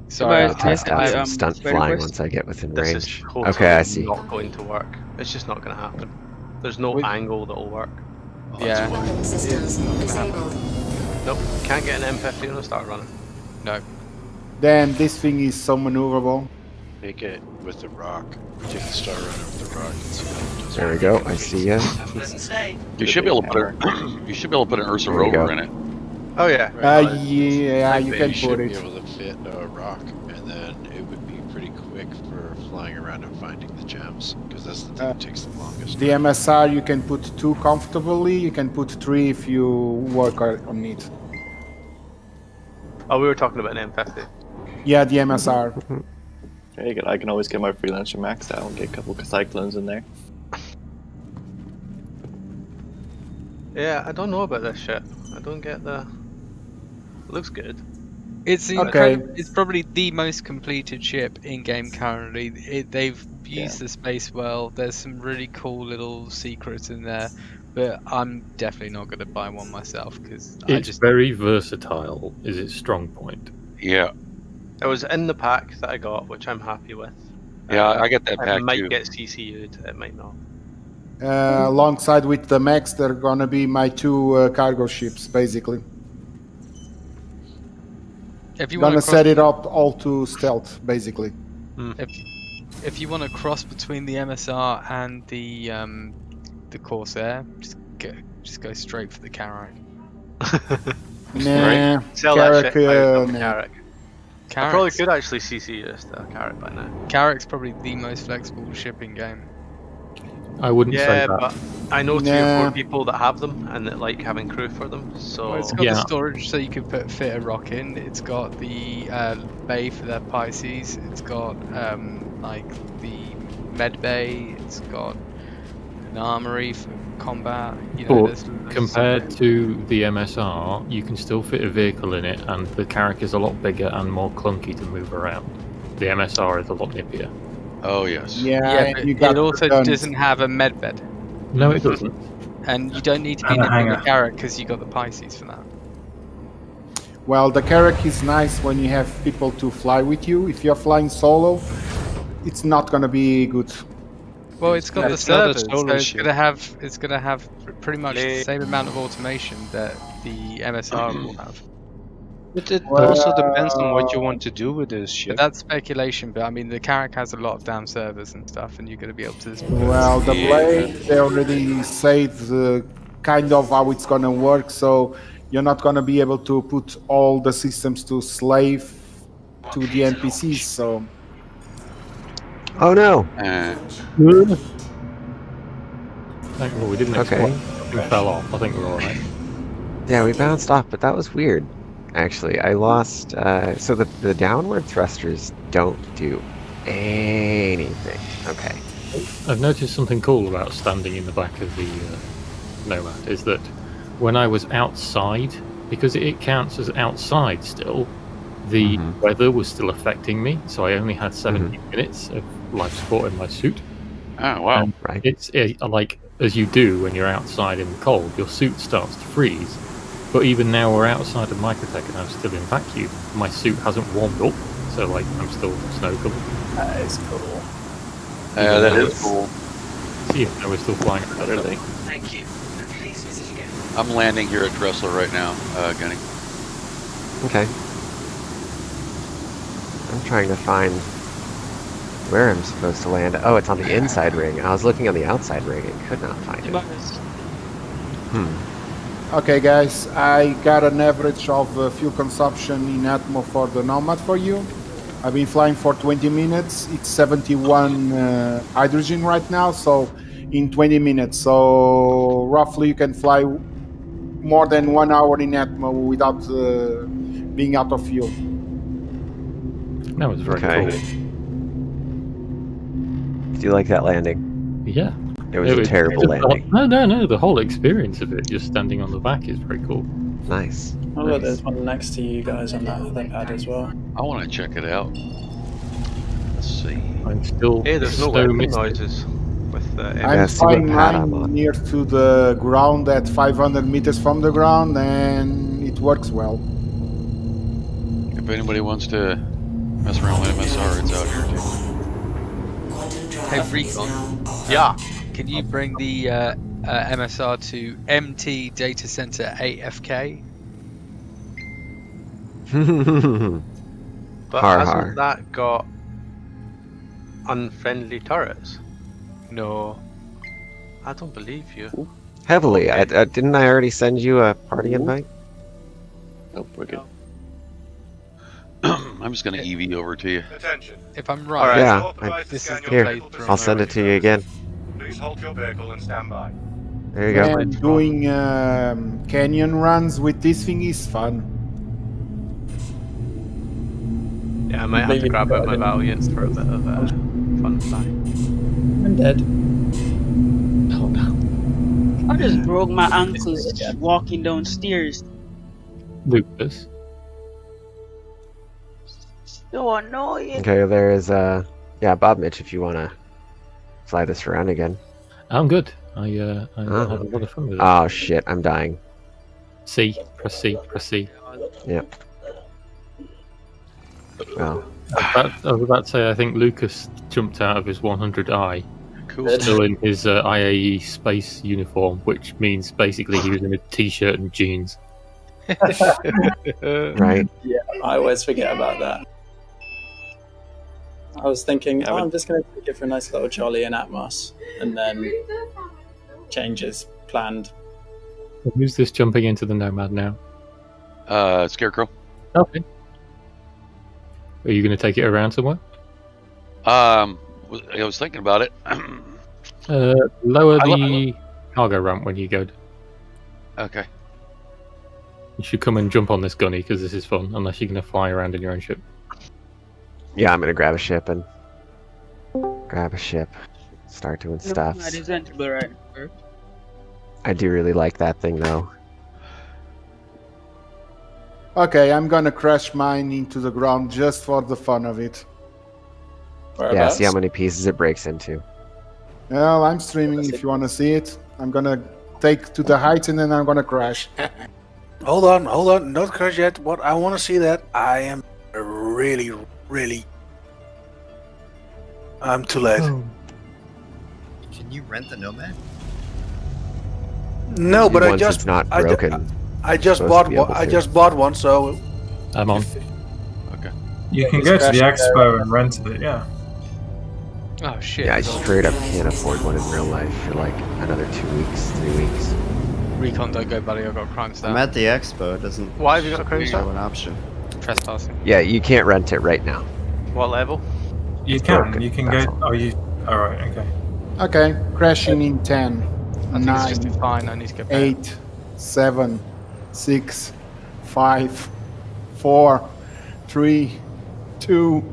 Sorry, I'll test out some stunt spread flying request. once I get within This range. is totally Okay, I see. not going to work. It's just not going to happen. There's no angle that'll work. Yeah. Weapon systems disabled. Nope. Can't get an M50 and start running. No. Damn, this thing is so maneuverable. Take it with the rock. Take the Star Runner with the rock and see what it does. There we go. I see ya. You should be able to put you should be able to put an Ursa There you rover go. in it. Oh yeah. Yeah, you can You should put be it. able to fit a rock, and then it would be pretty quick for flying around and finding the gems, because that's the thing that takes the longest. The MSR you can put 2 comfortably. You can put 3 if you work on it. Oh, we were talking about an M50. Yeah, the MSR. Very good. I can always get my freelancer maxed out and get a couple of cyclones in there. Yeah, I don't know about this shit. I don't get the. It looks good. It's Okay. It's probably the most completed ship in game currently. They've used the space well. There's some really cool little secrets in there, but I'm definitely not going to buy one myself because I It's just. very versatile. Is its strong point? Yeah, It was in the pack that I got, which I'm happy with. yeah, I got that It pack might too. get CCU'd, it might not. Alongside with the Max, they're gonna be my 2 cargo ships, basically. If you want Gonna to set it up all to stealth, basically. if you want to cross between the MSR and the Corsair, just go straight for the Carrack. Nah, Sell that Carrack, shit out of nah. Carrack. I probably could actually CC this Carrot by now. Carrot's probably the most flexible shipping game. I wouldn't say Yeah, that. but I know 3 or 4 people that have them and that like having crew for them. So Well, it's got the storage so you could fit a rock in. It's got the bay for their Pisces. It's got like the med bay. It's got an armory for combat. You know, But compared to the MSR, you can still fit a vehicle in it, and the Carrack is a lot bigger and more clunky to move around. The MSR is a lot nippier. Oh yes. Yeah, but it also doesn't have a med bed. No, it doesn't. And you don't need to be in the Carrack because you got the Pisces for that. Well, the Carrack is nice when you have people to fly with you. If you're flying solo, it's not going to be good. Well, it's got the servers, so it's gonna have pretty much the same amount of automation that the MSR will have. But it also depends on what you want to do with this ship. But that's speculation. But I mean, the Carrack has a lot of damn servers and stuff, and you're gonna be able to. Well, the Blade, they already said kind of how it's gonna work, so you're not gonna be able to put all the systems to slave to the NPCs. So. Oh no! Well, we didn't explode. We fell off. I think we're alright. Yeah, we bounced off, but that was weird. Actually, I lost. So the downward thrusters don't do anything. Okay. I've noticed something cool about standing in the back of the Nomad is that when I was outside, because it counts as outside still, the weather was still affecting me, so I only had 17 minutes of life support in my suit. Oh wow! Right. It's like as you do when you're outside in the cold, your suit starts to freeze. But even now we're outside of Microtech and I'm still in vacuum. My suit hasn't warmed up, so like I'm still snow covered. That is cool. Yeah, that is cool. See, we're still flying around. Really? Thank you. Please visit again. I'm landing here at Dressler right now, Gunny. Okay. I'm trying to find where I'm supposed to land. Oh, it's on the inside ring. I was looking on the outside ring and could not find it. Okay, guys, I got an average of fuel consumption in Atmo for the Nomad for you. I've been flying for 20 minutes. It's 71 hydrogen right now, so in 20 minutes. So roughly you can fly more than 1 hour in Atmo without being out of fuel. That was very cool. Did you like that landing? Yeah. It was a terrible landing. No. The whole experience of it, just standing on the back, is very cool. Nice. Oh, look, there's one next to you guys on that other pad as well. I want to check it out. Let's see. I'm still. Hey, there's no weapon noises with the. I'm flying mine near to the ground at 500 meters from the ground, and it works well. If anybody wants to mess around with MSR, it's out here too. Hey, Recon. Yeah. Can you bring the MSR to MT Data Center 8FK? But hasn't that got unfriendly turrets? No. I don't believe you. Heavily. Didn't I already send you a party invite? Nope, we're good. I'm just going to EV over to you. Attention. If I'm right, yeah. this is the Here, playthrough. I'll send it to you again. Please hold your vehicle and stand by. There you go. And doing canyon runs with this thing is fun. Yeah, I might have to grab out my Valiants for a bit of fun time. I'm dead. Oh no. I just broke my ankles walking downstairs. Lucas. So annoying. Okay, there is yeah, Bob Mitch, if you want to fly this around again. I'm good. I had a lot of fun with it. Oh shit, I'm dying. C, press C, press C. Yep. Well. I was about to say, I think Lucas jumped out of his 100i. Cool. Still in his IAE space uniform, which means basically he was in a t-shirt and jeans. Right. Yeah, I always forget about that. I was thinking, I'm just going to take it for a nice little jolly in Atmos, and then changes planned. Who's this jumping into the Nomad now? Scarecrow. Okay. Are you going to take it around somewhere? I was thinking about it. Lower the cargo ramp when you go. Okay. You should come and jump on this gunny because this is fun, unless you're going to fly around in your own ship. Yeah, I'm gonna grab a ship and start doing stuff. That is enterable, right? I do really like that thing though. Okay, I'm gonna crash mine into the ground just for the fun of it. Yeah, see how many pieces it breaks into. Well, I'm streaming if you want to see it. I'm gonna take to the heights and then I'm gonna crash. Hold on, not crash yet. What I want to see that I am really. I'm too late. Can you rent the Nomad? No, but Once it's not broken. I just bought one. I just bought one, so I'm on. Okay. You can go to the Expo and rent it, yeah. Oh shit. Yeah, I straight up can't afford one in real life for like another 2 weeks, 3 weeks. Recon, don't go, buddy. I've got a crime stat. I'm at the Expo. It doesn't. Why have you got a crime show stat? an option? Trespassing. Yeah, you can't rent it right now. What level? You can. You can go. Oh, you. All right. Okay. Okay, crashing in 10, I think 9, it's just fine. I need to get back. 8, 7, 6, 5, 4, 3, 2,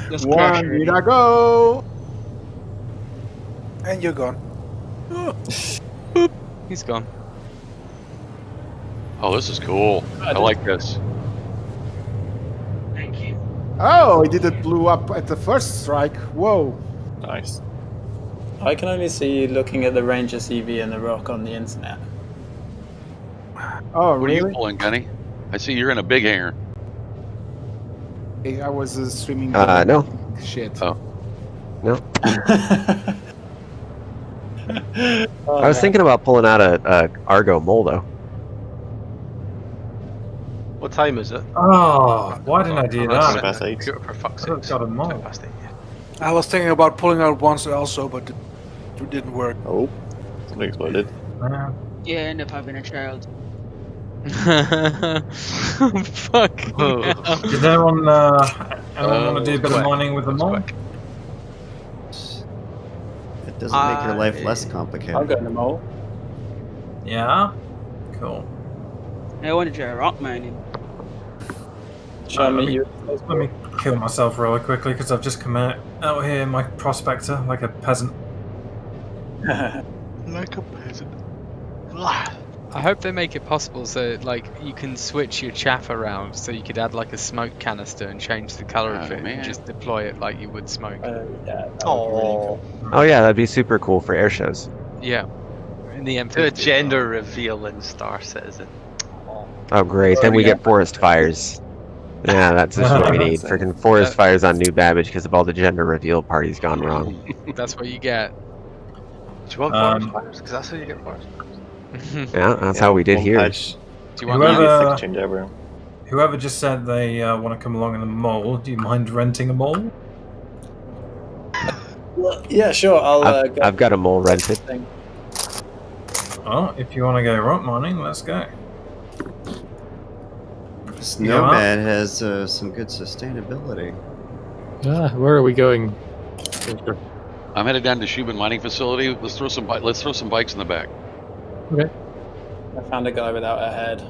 Just crash 1. already. Here I go. and you're gone. He's gone. Oh, this is cool. I like this. Oh, it blew up at the first strike. Whoa. Nice. I can only see you looking at the Ranger CV and the Rock on the internet. Oh, What are you really? pulling, Gunny? I see you're in a big hangar. I was streaming. No. Shit. Oh. No. I was thinking about pulling out a Argo mole though. What time is it? Oh, why didn't I do that? Past 8. For fuck's I've sake. got a mole. Past 8, yeah. I was thinking about pulling out once also, but it didn't work. Oh, something exploded. Yeah, I end up having a child. Fuck. Did anyone want to do a bit of mining with the mole? It doesn't make your life less complicated. I'll go in the mole. Yeah. Cool. I want to try rock mining. Show me you. Let me kill myself really quickly because I've just come out here, my prospector, like a peasant. Like a peasant. I hope they make it possible so like you can switch your chaff around, so you could add like a smoke canister and change the color of it and just deploy it like you would smoke. Yeah, that would be really Oh. cool. Oh yeah, that'd be super cool for air shows. Yeah. In the Do a M50. gender reveal in Star Citizen. Oh great, then we get forest fires. Yeah, that's just what we need. Freaking forest fires on New Babbage because of all the gender reveal parties gone wrong. That's what you get. Do you want forest fires? Because that's how you get forest fires. Yeah, that's how we did here. Patch. Do you want Whoever, change ever. Whoever just said they want to come along in the mole, do you mind renting a mole? Yeah, sure. I've got a mole rented. Oh, if you want to go rock mining, let's go. This Nomad has some good sustainability. Where are we going? I'm headed down to Shubin Mining Facility. Let's throw some bikes in the back. Okay. I found a guy without a head.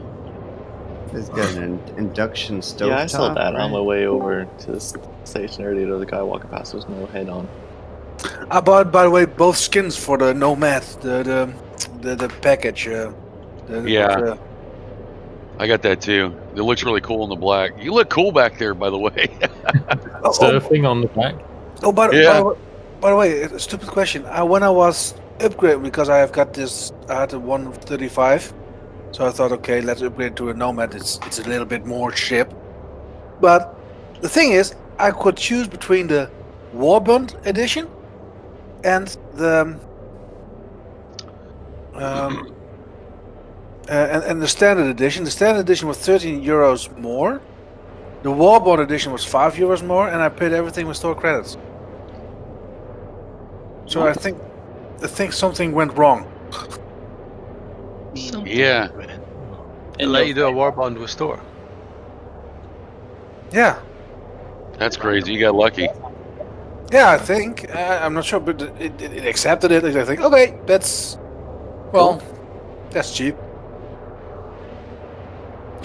He's got an induction stove. Yeah, I saw that on my way over to the station earlier. There was a guy walking past with no head on. I bought, by the way, both skins for the Nomad, the package. Yeah. I got that too. It looks really cool in the black. You look cool back there, by the way. Surfing on the back. Oh, by the way, a stupid question. When I was upgrading, because I had a 135, so I thought, okay, let's upgrade to a Nomad. It's a little bit more ship. But the thing is, I could choose between the Warband edition and the and the standard edition. The standard edition was €13 more. The Warband edition was €5 more, and I paid everything with store credits. So I think something went wrong. Yeah. They let you do a war bond with store. Yeah. That's crazy. You got lucky. Yeah, I think. I'm not sure, but it accepted it. I think, okay, that's... Well, that's cheap.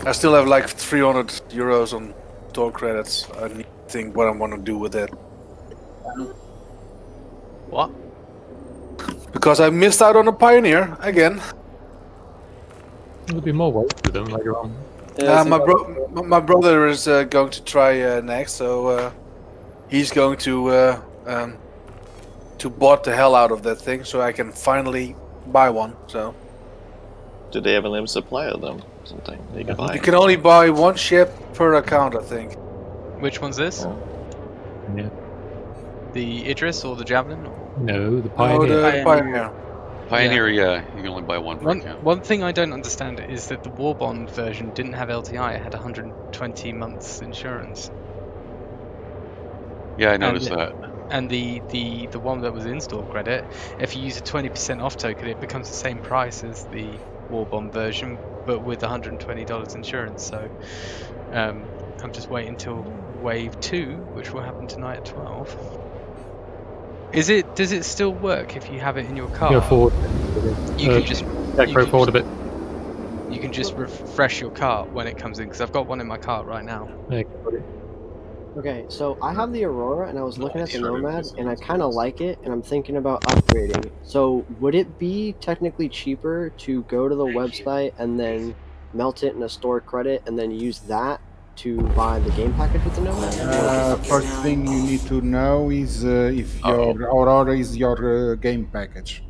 I still have like 300 euros on store credits. I need to think what I want to do with that. What? Because I missed out on a Pioneer again. There'll be more ways with them later on. My brother is going to try next, so he's going to bot the hell out of that thing, so I can finally buy one. So. Do they have a limited supply of them? Something they can buy. You can only buy one ship per account, I think. Which one's this? Yeah. The Idris or the Javelin? No, the Pioneer. The Pioneer. Pioneer, yeah, you can only buy one per account. One thing I don't understand is that the War Bond version didn't have LTI. It had 120 months insurance. Yeah, I noticed that. And the one that was in-store credit, if you use a 20% off token, it becomes the same price as the War Bond version, but with $120 insurance. So I'm just waiting until Wave 2, which will happen tonight at 12. Does it still work if you have it in your car? Go forward. You can just go forward a bit. You can just refresh your cart when it comes in, because I've got one in my cart right now. Okay, so I have the Aurora, and I was looking at the Nomad, and I kind of like it, and I'm thinking about upgrading. So would it be technically cheaper to go to the website and then melt it in a store credit, and then use that to buy the game package with the Nomad? First thing you need to know is if your Aurora is your game package.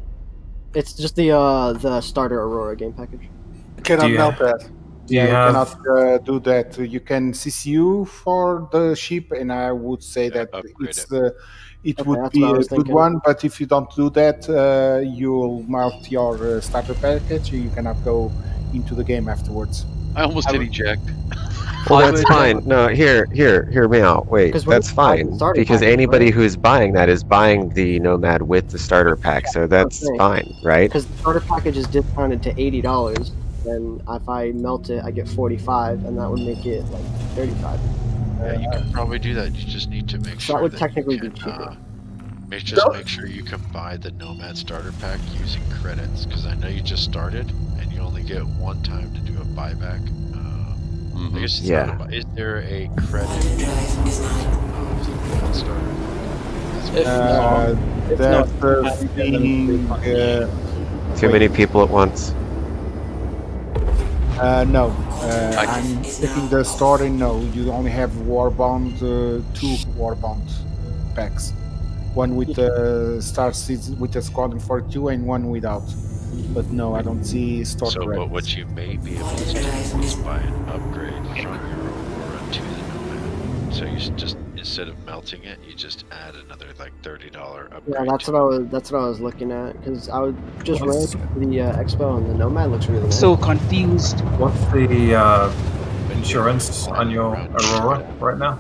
It's just the starter Aurora game package. You cannot melt that. You cannot do that. You can CCU for the ship, and I would say that it would be a good one. But if you don't do that, you'll melt your starter package. You cannot go into the game afterwards. I almost did eject. Well, that's fine. No, hear me out. Wait, that's fine. Because anybody who's buying that is buying the Nomad with the starter pack, so that's fine, right? Because the starter package is discounted to $80, and if I melt it, I get 45, and that would make it like 35. Yeah, you can probably do that. You just need to make sure that would technically be cheaper. Make sure you can buy the Nomad starter pack using credits, because I know you just started and you only get one time to do a buyback. I guess it's not about, is there a credit of the Nomad starter pack? Too many people at once. No, I'm checking the story. No, you only have Warbond, 2 Warbond packs. One with the Star Seeds with the Squadron 42 and one without. But no, I don't see store credits. But what you may be able to do is buy an upgrade from your Aurora to the Nomad. So you just, instead of melting it, you just add another like $30 upgrade. Yeah, that's what I was looking at, because I would just run the Expo, and the Nomad looks really nice. So confused. What's the insurance on your Aurora right now?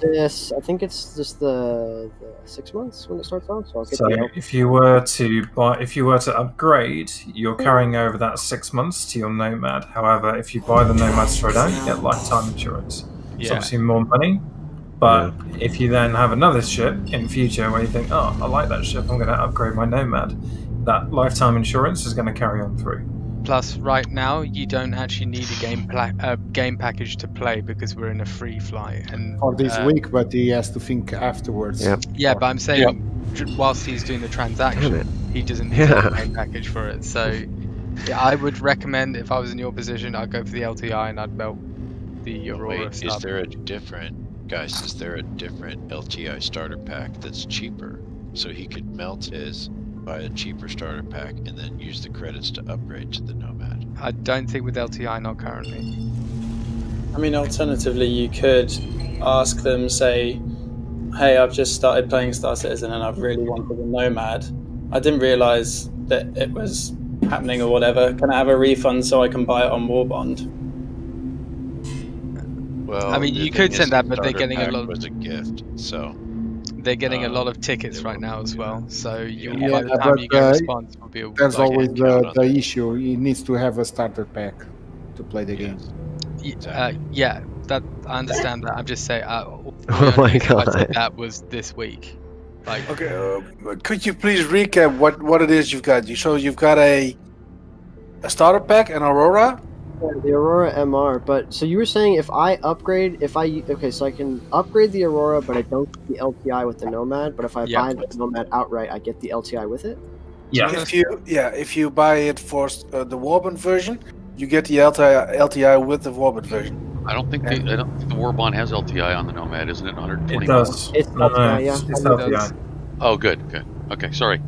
Yes, I think it's just the 6 months when it starts on. So, if you were to upgrade, you're carrying over that 6 months to your Nomad. However, if you buy the Nomad straight out, you get lifetime insurance. It's obviously more money, but if you then have another ship in future where you think, oh, I like that ship, I'm going to upgrade my Nomad, that lifetime insurance is going to carry on through. Plus, right now you don't actually need a game package to play, because we're in a free flight. And for this week, but he has to think afterwards. Yeah, but I'm saying whilst he's doing the transaction, he doesn't need a game package for it. So, yeah, I would recommend, if I was in your position, I'd go for the LTI and I'd melt the Aurora. Wait, is there a different LTI starter pack that's cheaper? So he could melt his, buy a cheaper starter pack, and then use the credits to upgrade to the Nomad. I don't think with LTI, not currently. I mean, alternatively, you could ask them, say, hey, I've just started playing Star Citizen and I've really wanted a Nomad. I didn't realise that it was happening or whatever. Can I have a refund so I can buy it on Warbond? Well, I mean, you could send that, but they're getting a lot of... was a gift, so... They're getting a lot of tickets right now as well, so by the time you get a response, will be there's always the issue. He needs to have a starter pack to play the game. Yeah, that I understand that. I'm just saying. Oh my God. That was this week. Like, Okay, could you please recap what it is you've got? So you've got a starter pack, an Aurora. Yeah, the Aurora MR. But so you were saying if I upgrade, so I can upgrade the Aurora, but I don't get the LTI with the Nomad. But if I buy the Nomad outright, I get the LTI with it. Yeah. If you buy it for the Warband version, you get the LTI with the Warband version. I don't think the Warbond has LTI on the Nomad, isn't it? 120. It does. It's LTI, yeah. It's LTI. Oh, good. Okay, sorry.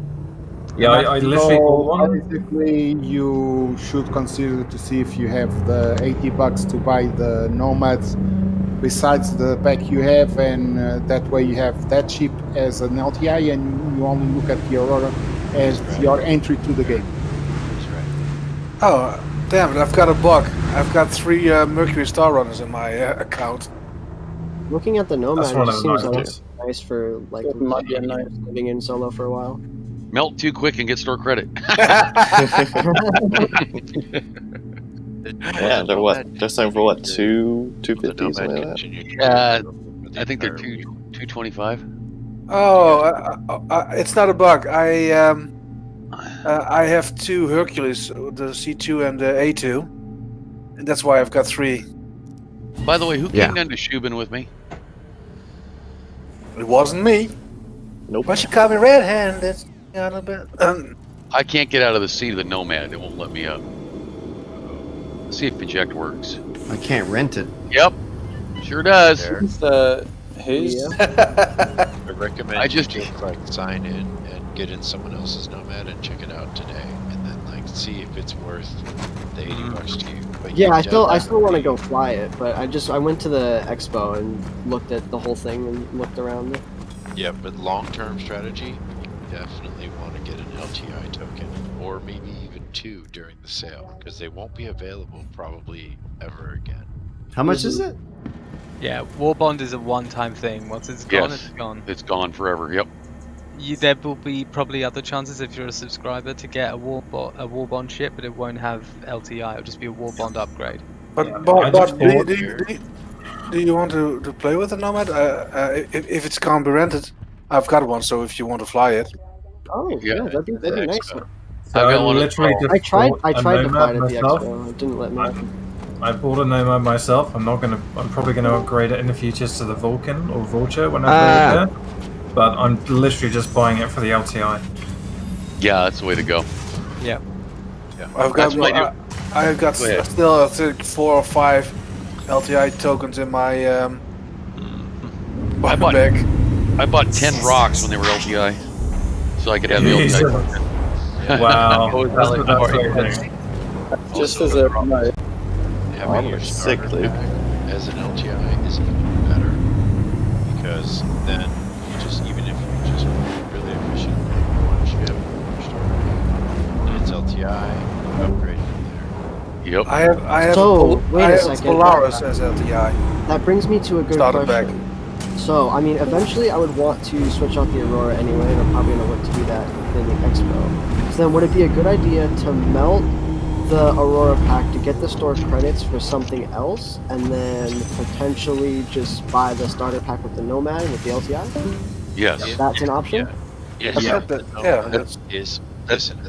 Yeah, I literally bought one. Basically, you should consider to see if you have the $80 to buy the Nomads besides the pack you have, and that way you have that chip as an LTI, and you only look at the Aurora as your entry to the game. That's right. Oh, damn it! I've got a bug. I've got 3 Mercury Star Runners in my account. Looking at the Nomad, one it of seems the like nice nice for like might be a nice. living in solo for a while. Melt too quick and get store credit. Yeah, they're what? They're selling for what? 250 something like that. I think they're 225. Oh, it's not a bug. I have 2 Hercules, the C2 and the A2, and that's why I've got 3. By the way, who came down to Shubin with me? It wasn't me. Nope. But she caught me red-handed. A little bit. I can't get out of the seat of the Nomad. It won't let me up. Let's see if eject works. I can't rent it. Yep, sure does. Who's I recommend I just like sign in and get in someone else's Nomad and check it out today, and then like see if it's worth the $80 to you. But Yeah, I still want to go fly it, but I went to the Expo and looked at the whole thing and looked around it. Yeah, but long-term strategy, you definitely want to get an LTI token, or maybe even 2 during the sale, because they won't be available probably ever again. How much is it? Yeah, Warbond is a one-time thing. Once it's gone, Yes, it's gone. it's gone forever. Yep. There will be probably other chances if you're a subscriber to get a Warbond ship, but it won't have LTI. It'll just be a Warbond upgrade. But do you want to play with the Nomad? If it's can't be rented, I've got one. So if you want to fly it, yeah, that'd be nice. I literally just I tried bought a to fly it Nomad at the myself. Expo. It didn't let me. I bought a Nomad myself. I'm probably gonna upgrade it in the future to the Vulcan or Vulture when I go there. But I'm literally just buying it for the LTI. Yeah, that's the way to go. Yeah. I've got still I think 4 or 5 LTI tokens in my bag. I bought 10 rocks when they were LTI, so I could have the LTI. Wow. Just as a note. Having your starter pack as an LTI is even better, because then you just, even if you just really efficient like one ship, starter pack, it's LTI, upgrade from there. Yep. I have Polaris as LTI. That brings me to a good Starter question. So, I mean, eventually I would want to switch out the Aurora anyway, and I'm probably going to look to do that in the Expo. So then would it be a good idea to melt the Aurora pack to get the store credits for something else, and then potentially just buy the starter pack with the Nomad with the LTI? Yes. That's an option? Yes.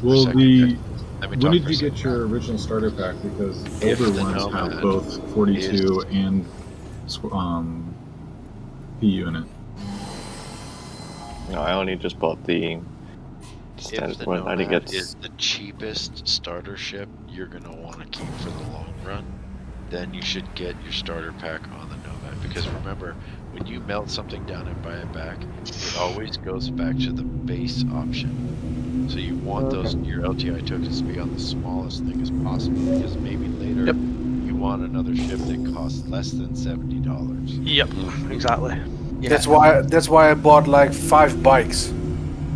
Well, when did you get your original starter pack? Because older ones have both 42 and PU in it. No, I only just bought the If the Nomad is the cheapest starter ship you're going to want to keep for the long run, then you should get your starter pack on the Nomad. Because remember, when you melt something down and buy it back, it always goes back to the base option. So you want your LTI tokens to be on the smallest thing as possible, because maybe later you want another ship that costs less than $70. Yep, exactly. Yeah. That's why I bought like 5 bikes.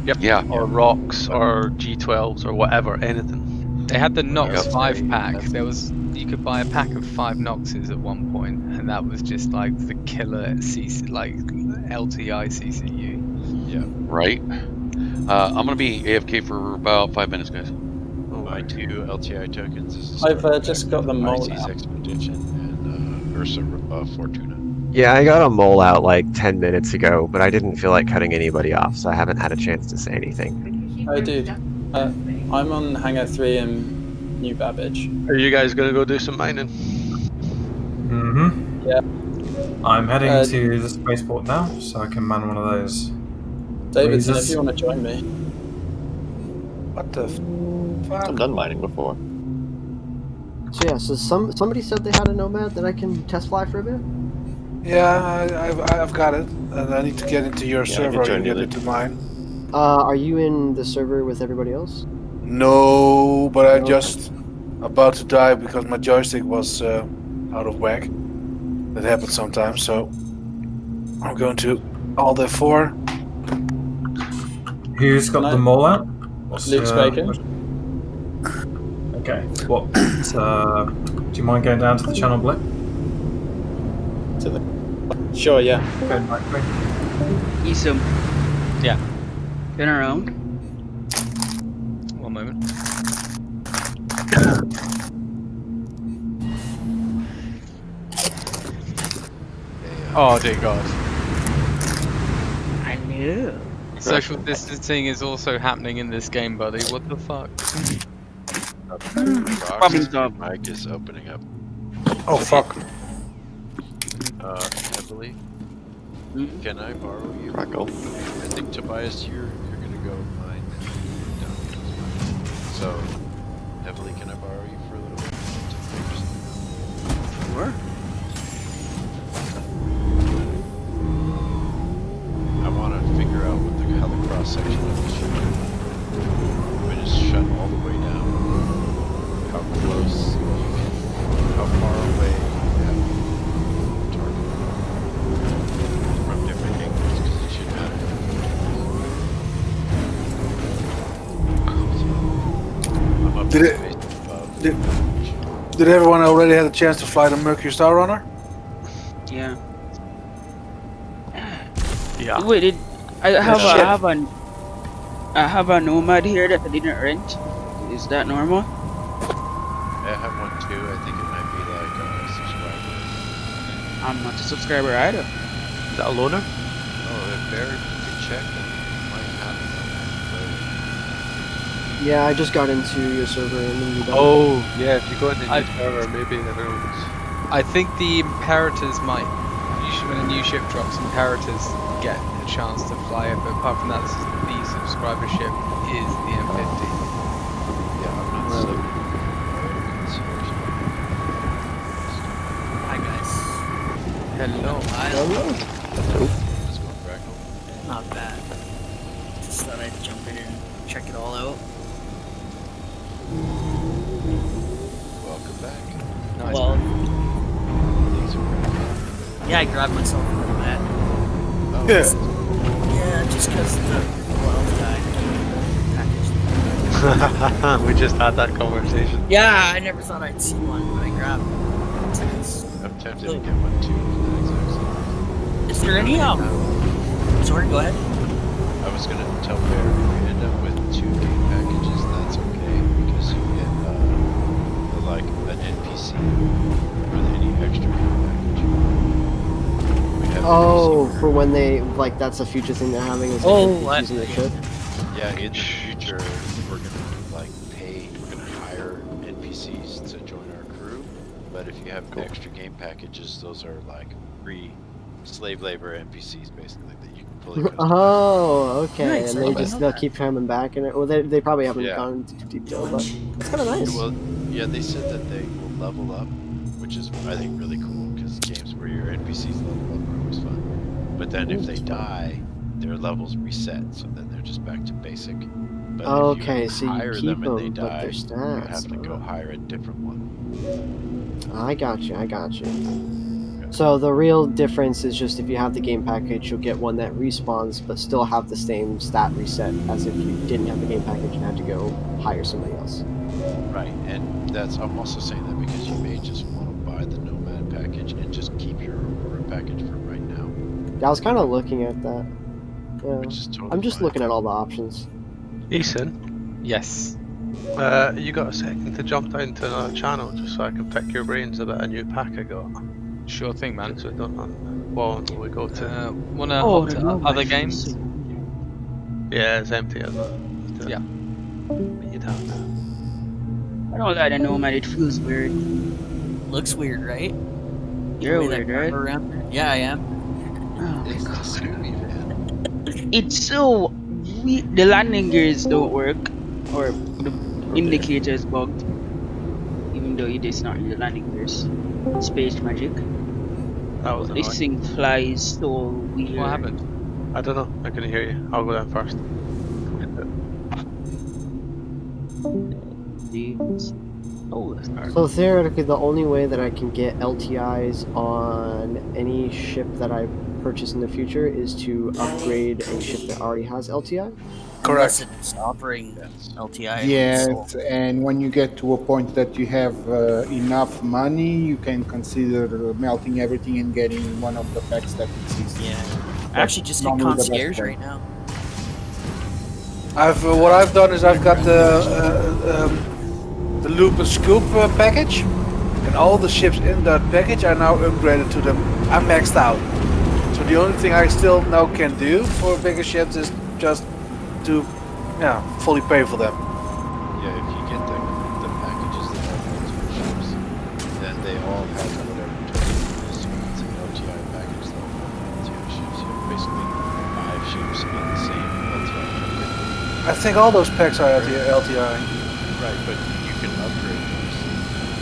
Yep. Yeah. Or rocks or G12s or whatever, anything. They had the Nox 5 pack. You could buy a pack of 5 Noxes at one point, and that was just like the killer LTI CCU. Yeah. Right. I'm gonna be AFK for about 5 minutes, guys. My 2 LTI tokens is I've just got the mold Expedition and Ursa Fortuna. Yeah, I got a mole out like 10 minutes ago, but I didn't feel like cutting anybody off, so I haven't had a chance to say anything. Oh, dude. I'm on Hangar 3 in New Babbage. Are you guys gonna go do some mining? Mm-hmm. Yeah. I'm heading to the spaceport now, so I can man one of those. Davidson, if lasers. you want to join me. What the fuck? I've done mining before. So yeah, so somebody said they had a Nomad that I can test fly for a bit. Yeah, I've got it, and I need to get into your server and get into mine. Are you in the server with everybody else? No, but I'm Okay. just about to die because my joystick was out of whack. That happens sometimes, so I'm going to all the 4. Who's got the mole out? Luke Spaker. Okay. What? Do you mind going down to the channel blip? To the. Sure, yeah. Okay, right, Isum. Yeah. Been around. One moment. Oh dear God. I knew. Social distancing is also happening in this game, buddy. What the fuck? Rox's mic is opening up. Oh fuck. Heavily. Can I borrow you? Crackle. I think Tobias, you're gonna go mine down mine. So, Heavily, can I borrow you for a little bit? Sure. I want to figure out what how the cross section of this should be. When it's shut all the way down, how close you can, how far away you have the target from different angles, because it should matter. I'm up Did to it? space above. Did everyone already have a chance to fly the Mercury Star Runner? Yeah. Yeah. Wait, I Shit. have a Nomad here that I didn't rent. Is that normal? I have one too. I think it might be like a subscriber. I'm not a subscriber either. Is that a loaner? Oh, if Barry could check, then you might have it. Yeah, I just got into your server and then you got Oh, yeah, if you go into the server, maybe everyone's... I think the Imperators might. When a new ship drops, Imperators get a chance to fly it, but apart from that, the subscriber ship is the M50. Yeah, I'm not so. Hi guys. Hello. Let's go Crackle. Not bad. Just thought I'd jump in and check it all out. Welcome back. Nice. Well, These are pretty good. yeah, I grabbed myself a little bit. Oh, Yeah, just because the LTI package. We just had that conversation. Yeah, I never thought I'd see one, but I grabbed it. I'm tempted to get one too for that exact same. Is there any Sorry, go ahead. I was gonna tell Bear if we end up with 2 game packages, that's okay because you get like an NPC or any extra game package. We have Oh, for when they like that's a future thing they're having is like using the ship. Yeah, in the future we're gonna hire NPCs to join our crew, but if you have extra game packages, those are like free slave labor NPCs basically that you can fully customize. Oh, okay, Nice, and I they didn't just know they'll that. keep coming back, and well, they probably haven't Yeah. gone into detail, but it's kind of nice. Well, yeah, they said that they will level up, which is I think really cool because games where your NPCs level up are always fun. But then if they die, their levels reset, so then they're just back to basic. But Okay, if so you you hire keep them and they them, but die, their you stats. have to go hire a different one. I got you. So the real difference is just if you have the game package, you'll get one that respawns, but still have the same stat reset as if you didn't have the game package and had to go hire somebody else. Right, and that's I'm also saying that because you may just want to buy the Nomad package and just keep your Aurora package for right now. Yeah, I was kind of looking at that. Yeah. Which is totally I'm just fine. looking at all the options. Ethan, Yes. you got a second to jump down to another channel just so I can pick your brains about a new pack I got? Sure thing, man. So we don't know. Well, we go to. Wanna Oh, hop the to Nomad other feels games? so- Yeah, it's empty as well. Yeah. What you'd have now. I don't like the Nomad. It feels weird. Looks weird, right? You're The way weird, that right? camera around there. Yeah, I am. Oh my It's the god. Scooby van. It's so weird. The landing gears don't work, or the indicator is bugged, even though it is not really landing gears. Space magic. That was This annoying. thing flies so weird. What happened? I don't know. I couldn't hear you. I'll go down first. Oh, that's not. So theoretically, the only way that I can get LTIs on any ship that I purchase in the future is to upgrade a ship that already has LTI. Unless it's offering LTI. Yes, and when you get to a point that you have enough money, you can consider melting everything and getting one of the packs that exists. Yeah. That's I actually just hit normally the best concierge way. right now. What I've done is I've got the loop and scoop package, and all the ships in that package are now upgraded to them. I'm maxed out, so the only thing I still now can do for bigger ships is just to, fully pay for them. Yeah, if you get the packages that have multiple ships, then they all have whatever token is. It's an LTI package that will have LTI ships. You have basically 5 ships on the same LTI token. I think all those packs are LTI. Right, but you can upgrade those.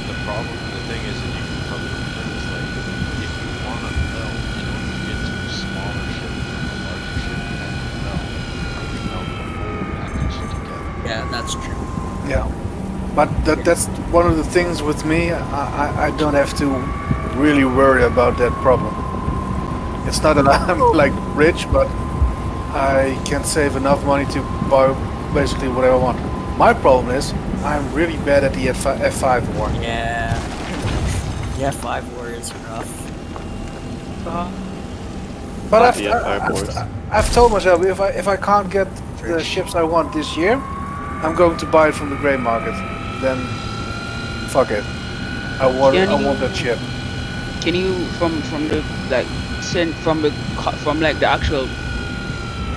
The problem, the thing is that you can upgrade things like if you want to melt in order to get to a smaller ship from a larger ship, you have to melt. You melt the whole package together. Yeah, that's true. Yeah, but that's one of the things with me. I don't have to really worry about that problem. It's not that I'm like rich, but I can save enough money to buy basically whatever I want. My problem is I'm really bad at the F5 war. Yeah. The F5 war is rough. But I've told myself if I can't get the ships I want this year, I'm going to buy it from the grey market. Then fuck it. I want that ship. Can you from the like send from like the actual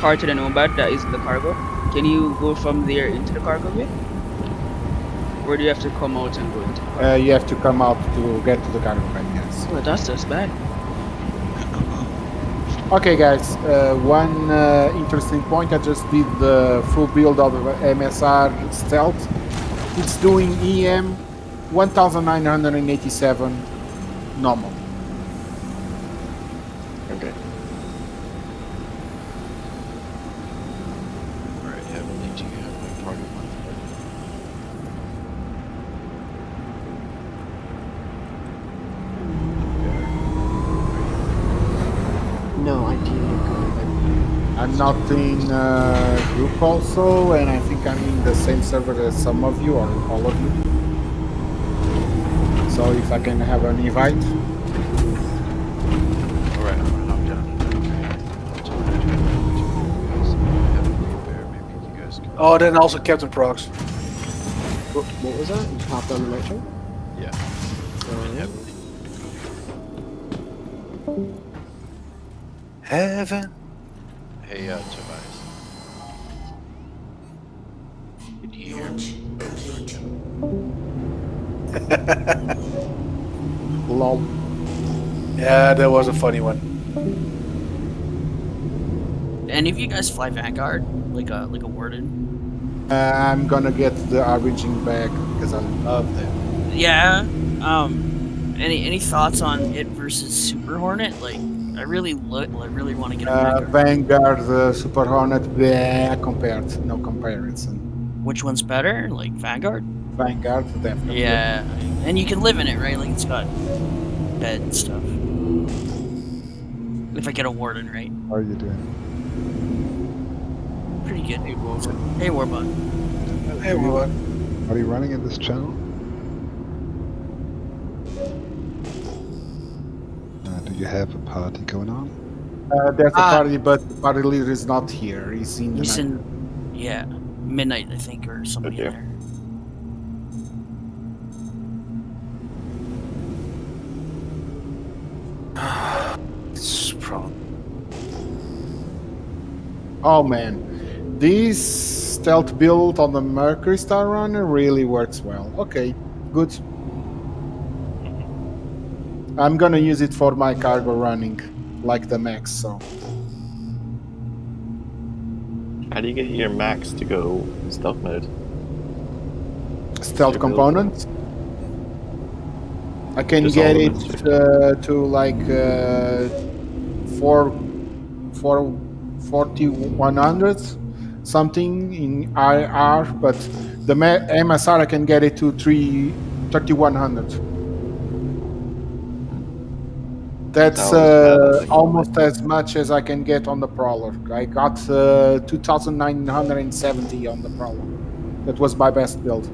part of the Nomad that is the cargo? Can you go from there into the cargo bay? Or do you have to come out and go into You have to come out to get to the cargo bay, yes. Oh, that's just bad. Okay, guys, one interesting point. I just did the full build of MSR Stealth. It's doing EM 1987 normal. Okay. Alright, Heavenly, do you have my party one? No, I did. I'm not in group also, and I think I'm in the same server as some of you or all of you. So if I can have an invite. Alright, I'm gonna hop down. Oh, then also Captain Prox. What was that? You hopped on the night train? Yeah. Heaven. Hey, Tobias. Did you hear me? Lol. Yeah, that was a funny one. Any of you guys fly Vanguard? Like a warden? I'm gonna get the origin back because I love them. Yeah. Any thoughts on it versus Super Hornet? Like, I really want to get a Vanguard. Vanguard, Super Hornet, compared, no comparison. Which one's better? Like Vanguard? Vanguard, definitely. Yeah, and you can live in it, right? Like it's got bed and stuff. If I get a warden, right? How are you doing? Pretty good. Hey, Warbot. Hey, Warbot. Are you running in this channel? Do you have a party going on? There's a party, but the party leader is not here. He's in the night. Yeah, midnight, I think, or something in there. Oh man, this stealth build on the Mercury Star Runner really works well. Okay, good. I'm gonna use it for my cargo running, like the Max. So. How do you get your Max to go in stealth mode? Stealth components. I can Just get all it of them? to like 4100 something in IR, but the MSR I can get it to 3100. That's almost as much as I can get on the Prowler. I got 2970 on the Prowler. That was my best build.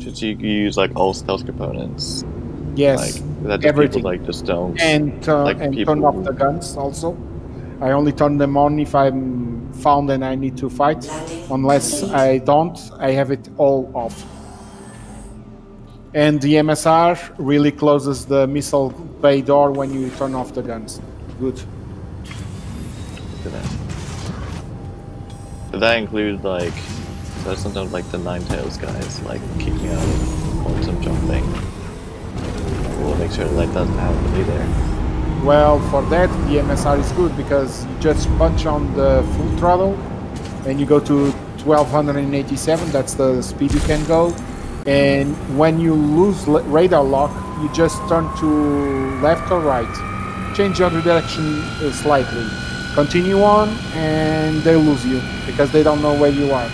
Should you use like all stealth components? Yes, like, that just everything. People like just don't. And turn off the guns also. I only turn them on if I'm found and I need to fight. Unless I don't, I have it all off. And the MSR really closes the missile bay door when you turn off the guns. Good. Did that include like? So sometimes like the Ninetales guys like kick me out of quantum jumping. We'll make sure that doesn't happen either. Well, for that the MSR is good because you just punch on the full throttle and you go to 1287. That's the speed you can go. And when you lose radar lock, you just turn to left or right. Change your direction slightly. Continue on, and they lose you because they don't know where you are.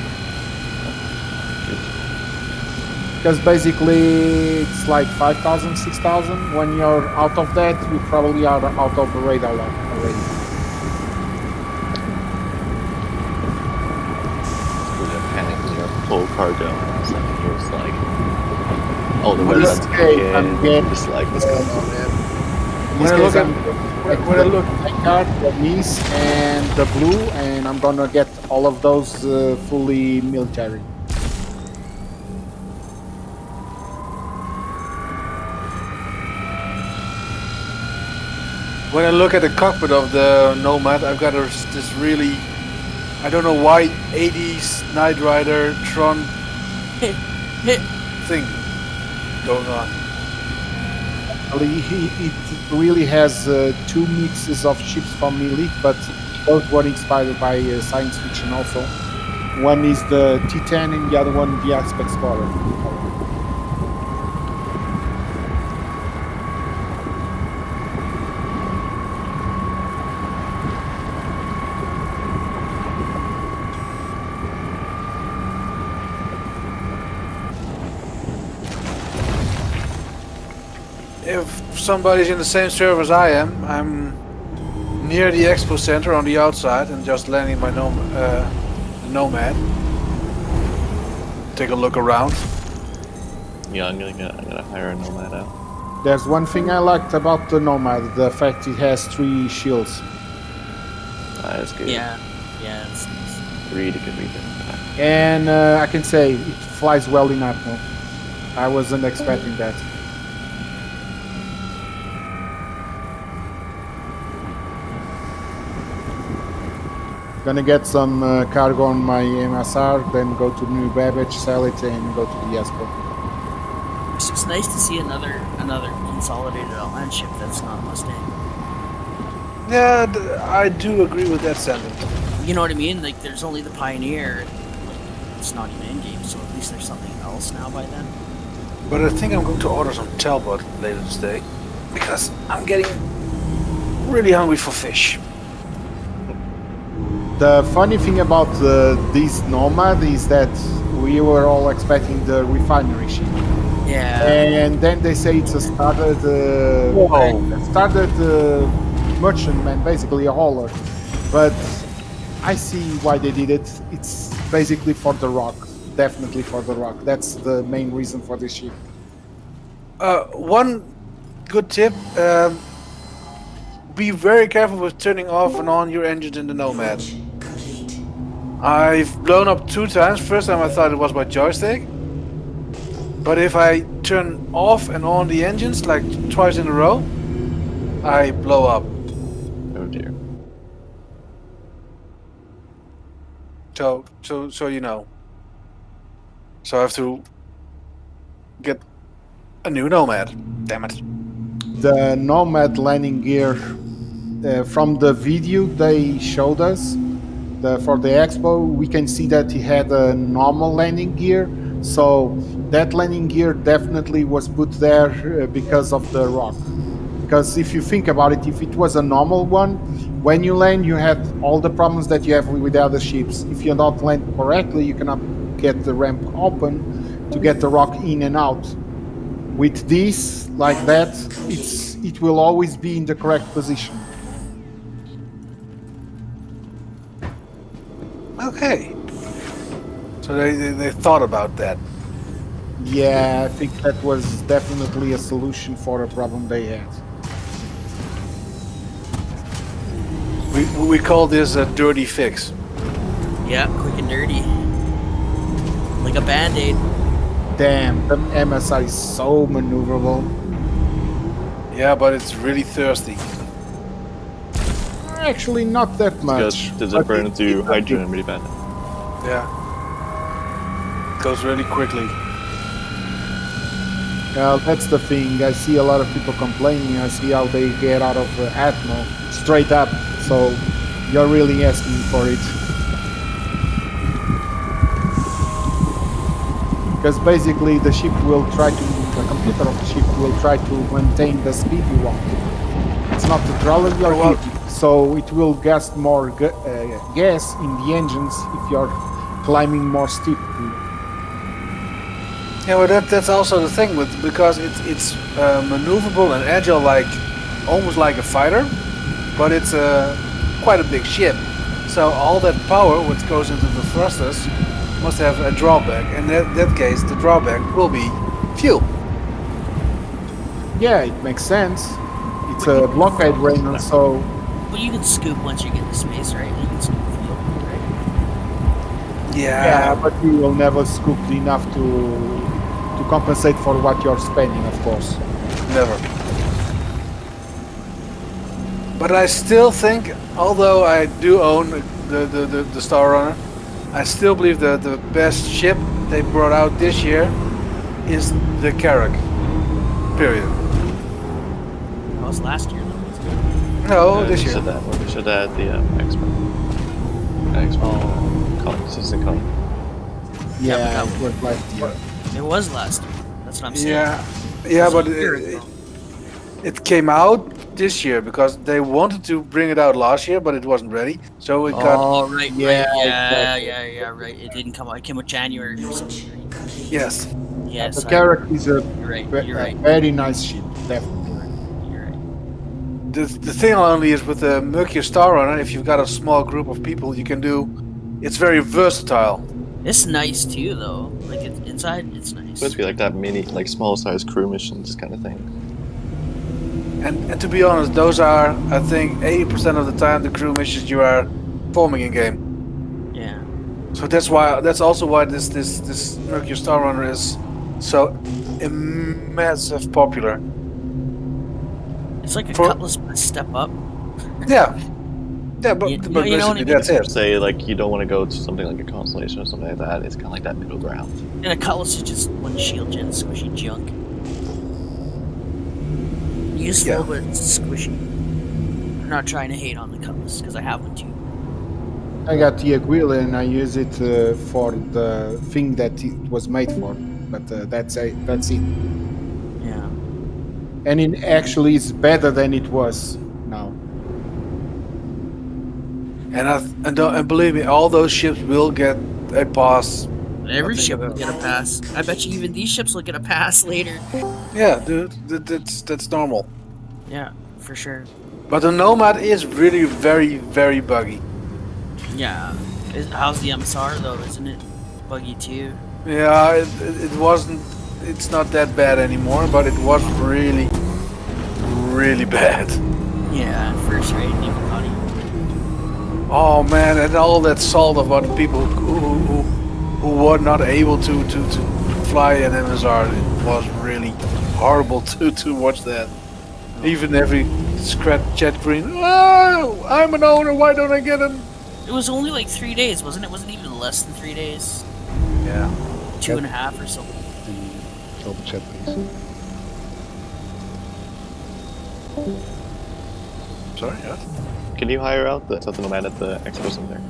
Because basically it's like 5,000, 6,000. When you're out of that, you probably are out of the radar lock already. Panic when you're full cargo and something you're like, all the When rest I'm getting just like what's going on, man. When I look at the Nice and the blue, and I'm gonna get all of those fully military. When I look at the cockpit of the Nomad, I've got this really, I don't know why, 80s Knight Rider Tron thing going on. It really has two mixes of ships from Elite, but both were inspired by science fiction also. One is the Titan and the other one the Aspect Explorer. If somebody's in the same server as I am, I'm near the Expo Center on the outside and just landing my Nomad. Take a look around. Yeah, I'm gonna hire a Nomad out. There's one thing I liked about the Nomad, the fact it has 3 shields. That's good. Yeah, it's nice. Really good reason. And I can say it flies well in Atmo. I wasn't expecting that. Gonna get some cargo on my MSR, then go to New Babbage, sell it, and go to the Expo. It's nice to see another consolidated outland ship that's not Mustang. Yeah, I do agree with that sentiment. You know what I mean? Like, there's only the Pioneer. It's not even in game, so at least there's something else now by then. But I think I'm going to order some Talbot later this day because I'm getting really hungry for fish. The funny thing about this Nomad is that we were all expecting the refinery ship. Yeah. And then they say it's a started merchantman, basically a hauler. But I see why they did it. It's basically for the rock. Definitely for the rock. That's the main reason for this ship. One good tip. Be very careful with turning off and on your engines in the Nomad. I've blown up 2 times. First time I thought it was my joystick. But if I turn off and on the engines like twice in a row, I blow up. Oh dear. So you know. So I have to get a new Nomad. Damn it. The Nomad landing gear from the video they showed us for the Expo, we can see that he had a normal landing gear. So that landing gear definitely was put there because of the rock. Because if you think about it, if it was a normal one, when you land, you have all the problems that you have with other ships. If you don't land correctly, you cannot get the ramp open to get the rock in and out. With this, like that, it will always be in the correct position. Okay. So they thought about that. Yeah, I think that was definitely a solution for a problem they had. We call this a dirty fix. Yeah, quick and dirty. Like a band-aid. Damn, the MSI is so maneuverable. Yeah, but it's really thirsty. Actually, not that much. Does it burn into hydrogen really bad? Yeah. It goes really quickly. Well, that's the thing. I see a lot of people complaining. I see how they get out of Atmo straight up. So you're really asking for it. Because basically the computer of the ship will try to maintain the speed you want. It's not the throttle you're hitting, so it will gas more gas in the engines if you're climbing more steeply. Yeah, well, that's also the thing because it's maneuverable and agile, almost like a fighter, but it's quite a big ship. So all that power, which goes into the thrusters, must have a drawback, and in that case, the drawback will be fuel. Yeah, it makes sense. It's a blockade rainer, so. But you can scoop once you get to space, right? You can scoop fuel, right? Yeah, but you will never scoop enough to compensate for what you're spending, of course. Never. But I still think, although I do own the Star Runner, I still believe that the best ship they brought out this year is the Carrack. Period. That was last year, though. No, this year. We said that at the Expo. Assistant color. Yeah, it was last year. It was last year. That's what I'm saying. Yeah, but it came out this year because they wanted to bring it out last year, but it wasn't ready. So it got. Oh, right. Right. It didn't come out. It came out January or something. Right? Yes. Yes. The Carrack is a right. very nice ship, definitely. The thing only is with the Mercury Star Runner, if you've got a small group of people, you can do. It's very versatile. It's nice too, though. Like inside, it's nice. It's supposed to be like that mini, small size crew missions kind of thing. And to be honest, those are, I think, 80% of the time the crew missions you are performing in game. Yeah. So that's also why this Mercury Star Runner is so massive popular. It's like a Cutlass step up. Yeah, but basically that's it. Say you don't want to go to something like a Constellation or something like that. It's kind of like that middle ground. And a Cutlass is just one shield gen squishy junk. Useful, but squishy. I'm not trying to hate on the Cutlass because I have one too. I got the Aguila and I use it for the thing that it was made for, but that's it. Yeah. And it actually is better than it was now. And believe me, all those ships will get a pass. Every ship will get a pass. I bet you even these ships will get a pass later. Yeah, dude, that's normal. Yeah, for sure. But the Nomad is really very, very buggy. Yeah. How's the MSR though? Isn't it buggy too? Yeah, it wasn't. It's not that bad anymore, but it was really, really bad. Yeah, first rate difficulty. Oh man, and all that salt about the people who were not able to fly an MSR. It was really horrible to watch that. Even Scratch Jet Green. Oh, I'm an owner. Why don't I get him? It was only like 3 days, wasn't it? Wasn't even less than 3 days. Yeah. 2.5 or something. Double chat, please. Sorry, yeah. Can you hire out the Nomad at the Expo Center?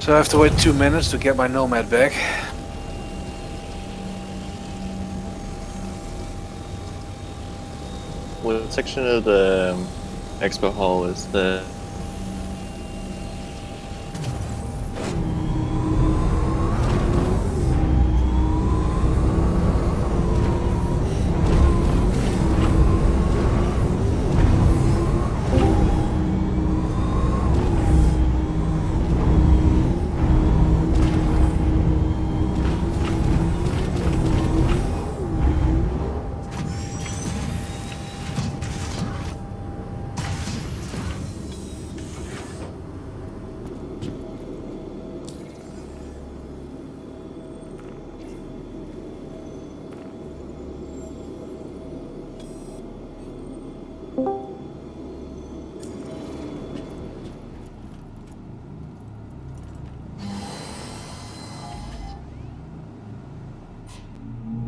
So I have to wait 2 minutes to get my Nomad back. What section of the Expo Hall is the...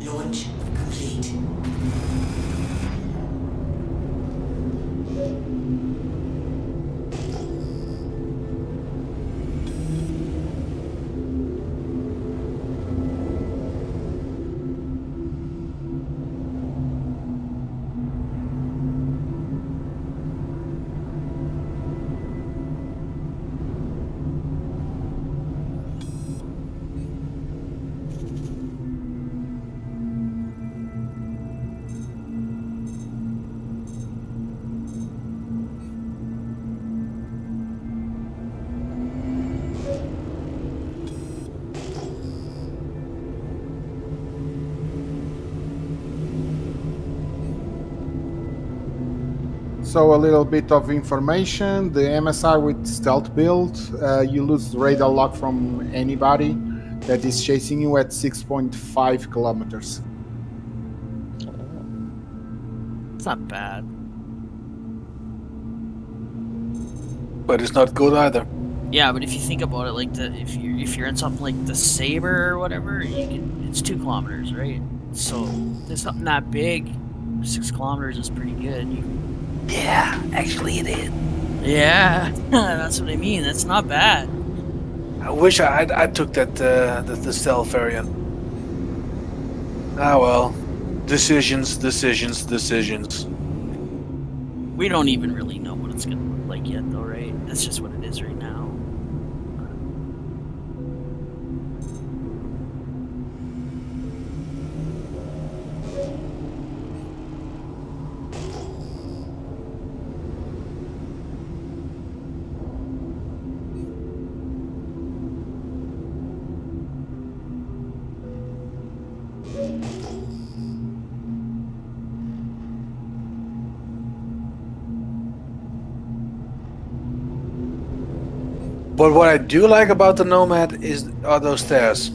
Launch complete. So a little bit of information, the MSI with stealth build, you lose radar lock from anybody that is chasing you at 6.5 kilometers. It's not bad. But it's not good either. Yeah, but if you think about it, like if you're in something like the Saber or whatever, it's 2 kilometers, right? So there's something that big. 6 kilometers is pretty good. Yeah, actually it is. Yeah, that's what I mean. That's not bad. I wish I took that the stealth variant. Ah well, decisions. We don't even really know what it's gonna look like yet, though, right? That's just what it is right now. But what I do like about the Nomad are those stairs.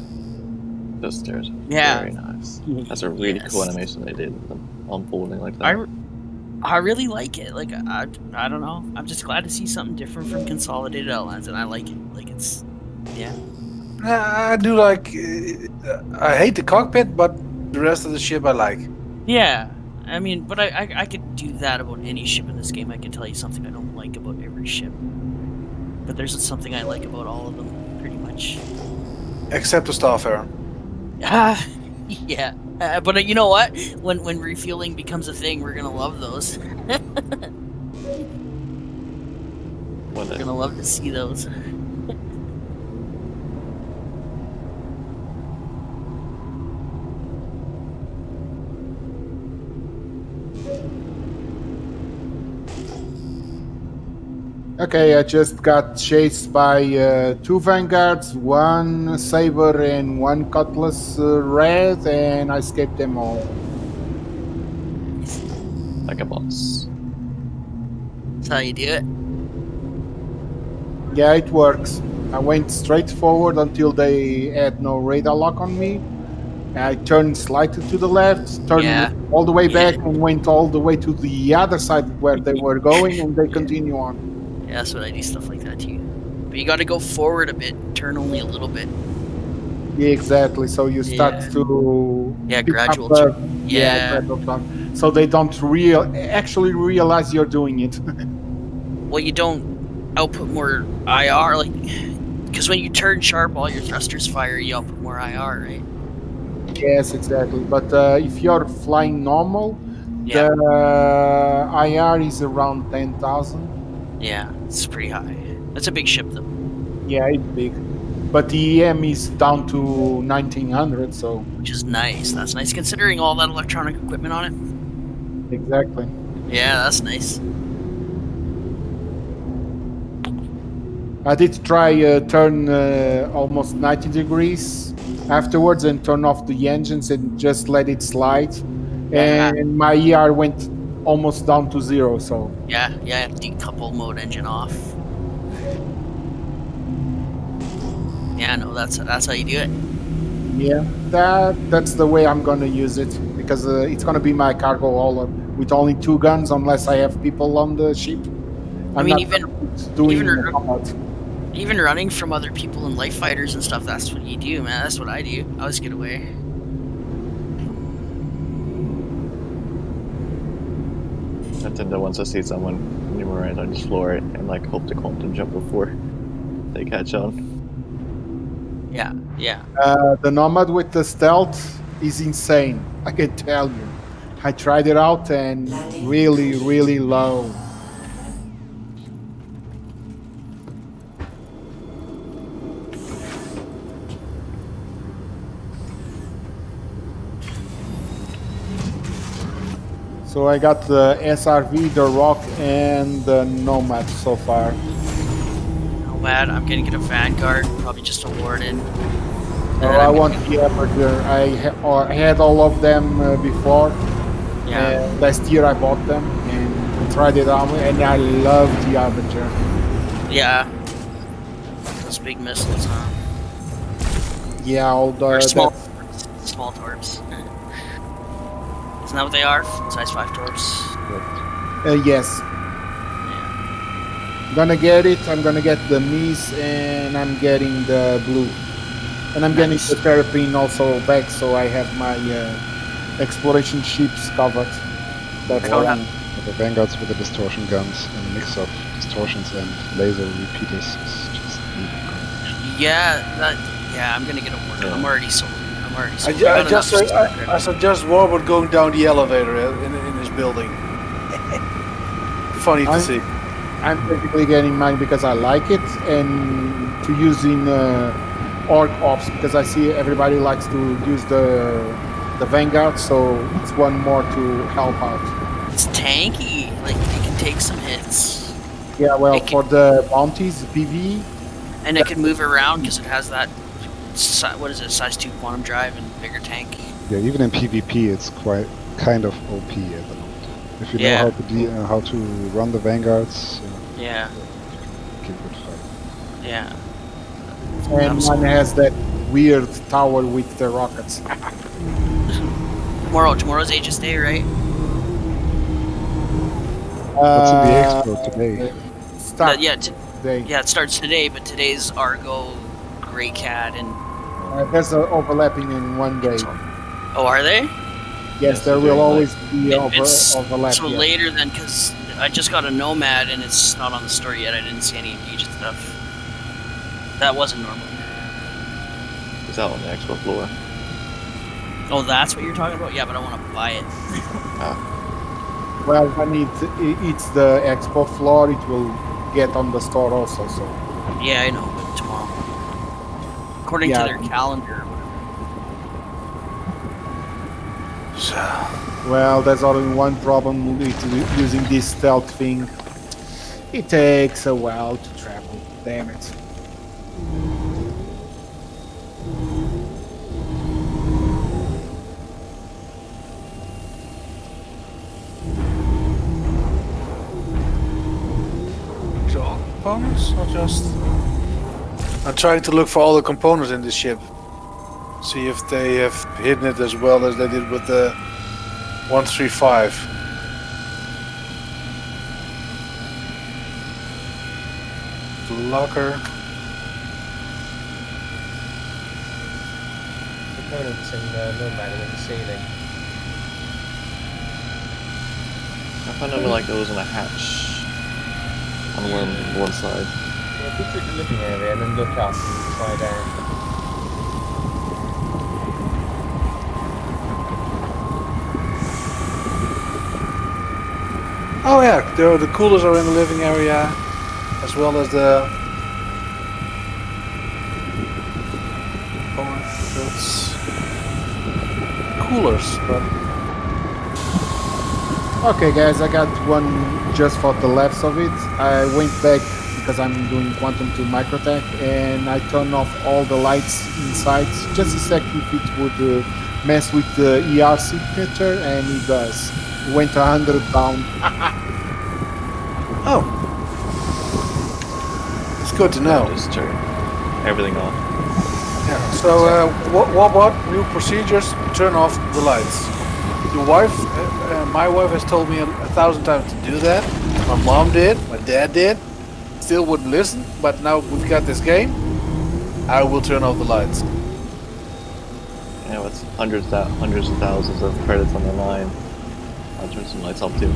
Those stairs. Yeah. Very nice. That's a really cool animation they did, them unfolding like that. I really like it. Like I don't know. I'm just glad to see something different from Consolidated Outlines, and I like it. Like it's, yeah. I do like. I hate the cockpit, but the rest of the ship I like. Yeah. I mean, but I could do that about any ship in this game. I can tell you something I don't like about every ship. But there's something I like about all of them, pretty much. Except the Starfarer. Yeah. But you know what? When refueling becomes a thing, we're gonna love those. We're gonna love to see those. Okay, I just got chased by 2 Vanguards, 1 Saber and 1 Cutlass Red, and I escaped them all. Like a boss. That's how you do it. Yeah, it works. I went straight forward until they had no radar lock on me, I turned slightly to the left, turned all the way back, and went all the way to the other side where they were going, and they continue on. Yeah, that's what I do, stuff like that too. But you got to go forward a bit, turn only a little bit. Yeah, exactly. So you start to pick gradual up, turn. gradual turn. So they don't actually realize you're doing it. Well, you don't output more IR, like, because when you turn sharp, all your thrusters fire, you output more IR, right? Yes, exactly. But if you're flying normal, Yeah. the IR is around 10,000. Yeah, it's pretty high. That's a big ship, though. Yeah, it's big. But the EM is down to 1900, so. Which is nice. That's nice, considering all that electronic equipment on it. Exactly. Yeah, that's nice. I did try turn almost 90 degrees afterwards and turn off the engines and just let it slide. And my ER went almost down to 0, so. Yeah, decouple mode engine off. Yeah, no, that's how you do it. Yeah, that's the way I'm gonna use it, because it's gonna be my cargo hauler with only 2 guns unless I have people on the ship. Even running from other people in life fighters and stuff, that's what you do, man. That's what I do. I always get away. I tend to, once I see someone anywhere around, I just floor it and like hope to quantum jump before they catch on. Yeah. The Nomad with the stealth is insane, I can tell you. I tried it out and really, really low. So I got the SRV, the Rock, and the Nomad so far. Nomad, I'm gonna get a Vanguard, probably just a Warden. I want the Aperture. I had all of them before. Yeah. Last year I bought them and tried it out, and I love the Aperture. Yeah. Those big missiles, huh? Yeah, all the... Or small torps. Isn't that what they are? Size 5 torps? Yes. I'm gonna get it. I'm gonna get the Mies, and I'm getting the Blue. And I'm getting the Terrapin also back, so I have my exploration ships covered. That's all. The Vanguards with the distortion guns and a mix of distortions and laser repeaters is just neat combination. Yeah, I'm gonna get a Warden. I'm already sold. I suggest Warbird going down the elevator in his building. Funny to see. I'm basically getting mine because I like it, and to use in Orc Ops, because I see everybody likes to use the Vanguard, so it's one more to help out. It's tanky, like it can take some hits. Yeah, well, for the bounties, PV. And it can move around because it has that, what is it, size 2 quantum drive and bigger tank. Yeah, even in PvP it's quite kind of OP at the moment. If you know how to run the Vanguards, yeah, give it a fight. Yeah. And one has that weird tower with the rockets. Tomorrow's Aegis Day, right? What's in the Expo today? Yeah, it starts today, but today's Argo, Grey Cat, and... there's overlapping in one day. Oh, are they? Yes, there will always be overlap. So later then, because I just got a Nomad and it's not on the store yet. I didn't see any Aegis stuff. That wasn't normal. It's out on the Expo floor. Oh, that's what you're talking about? Yeah, but I want to buy it. Well, when it's the Expo floor, it will get on the store also. So. Yeah, I know, but tomorrow. According to their calendar. Well, there's only one problem with using this stealth thing. It takes a while to travel. Damn it. All components, or just... I'm trying to look for all the components in this ship. See if they have hidden it as well as they did with the 135. The locker. Components in Nomad and in the ceiling. I found out like there was in a hatch on one side. Yeah, go through the living area and then look up and try down. Oh yeah, the coolers are in the living area, as well as the coolers. But Okay, guys, I got one just for the left of it. I went back because I'm doing quantum to Microtech, and I turned off all the lights inside just to check if it would mess with the ER signature, and it does. It went 100 down. Oh, it's good to know. Just turn everything off. Yeah. So what new procedures? Turn off the lights. Your wife, my wife has told me 1,000 times to do that. My mom did. My dad did. Still wouldn't listen. But now we've got this game. I will turn off the lights. Yeah, it's hundreds of thousands of credits on the line. I'll turn some lights off too.